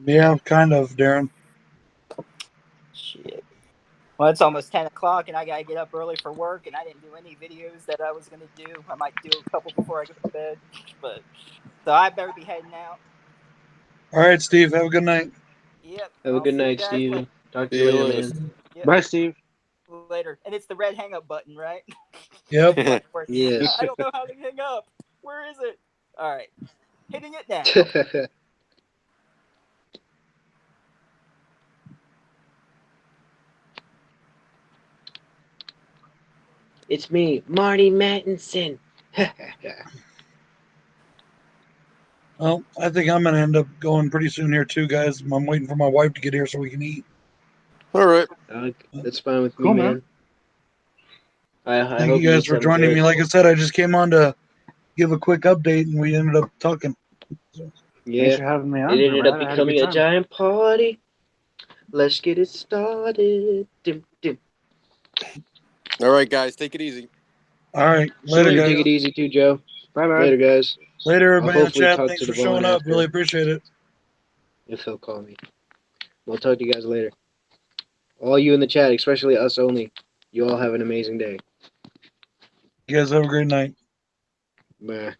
Yeah, kind of, Darren. Shit. Well, it's almost 10 o'clock, and I gotta get up early for work, and I didn't do any videos that I was gonna do. I might do a couple before I go to bed, but so I better be heading out. All right, Steve. Have a good night. Yep. Have a I'll good see you night, guys Steven. Talk to See you you later, later. man. Yep. Bye, Steve. Later. And it's the red hang up button, right? Yep. Like, where- Yes. I don't know how to hang up. Where is it? All right. Hitting it now. It's me, Marty Mattinson. Well, I think I'm gonna end up going pretty soon here too, guys. I'm waiting for my wife to get here so we can eat. All right. That's fine with me, Cool, man. man. I Thank hope you guys eat for something joining good. me. Like I said, I just came on to give a quick update, and we ended up talking. Thanks Yeah, for having me on. it ended up Brad. I had a good becoming a time. giant party. Let's get it started. Dim, dim. All right, guys, take it easy. All right, You later, take guys. it easy too, Joe. Bye, bye. Later, guys. Later, I'll everybody in the hopefully chat. talk Thanks to for Devon showing up. after. Really appreciate it. If he'll call me. We'll talk to you guys later. All you in the chat, especially us only. You all have an amazing day. You guys have a great night. Bye.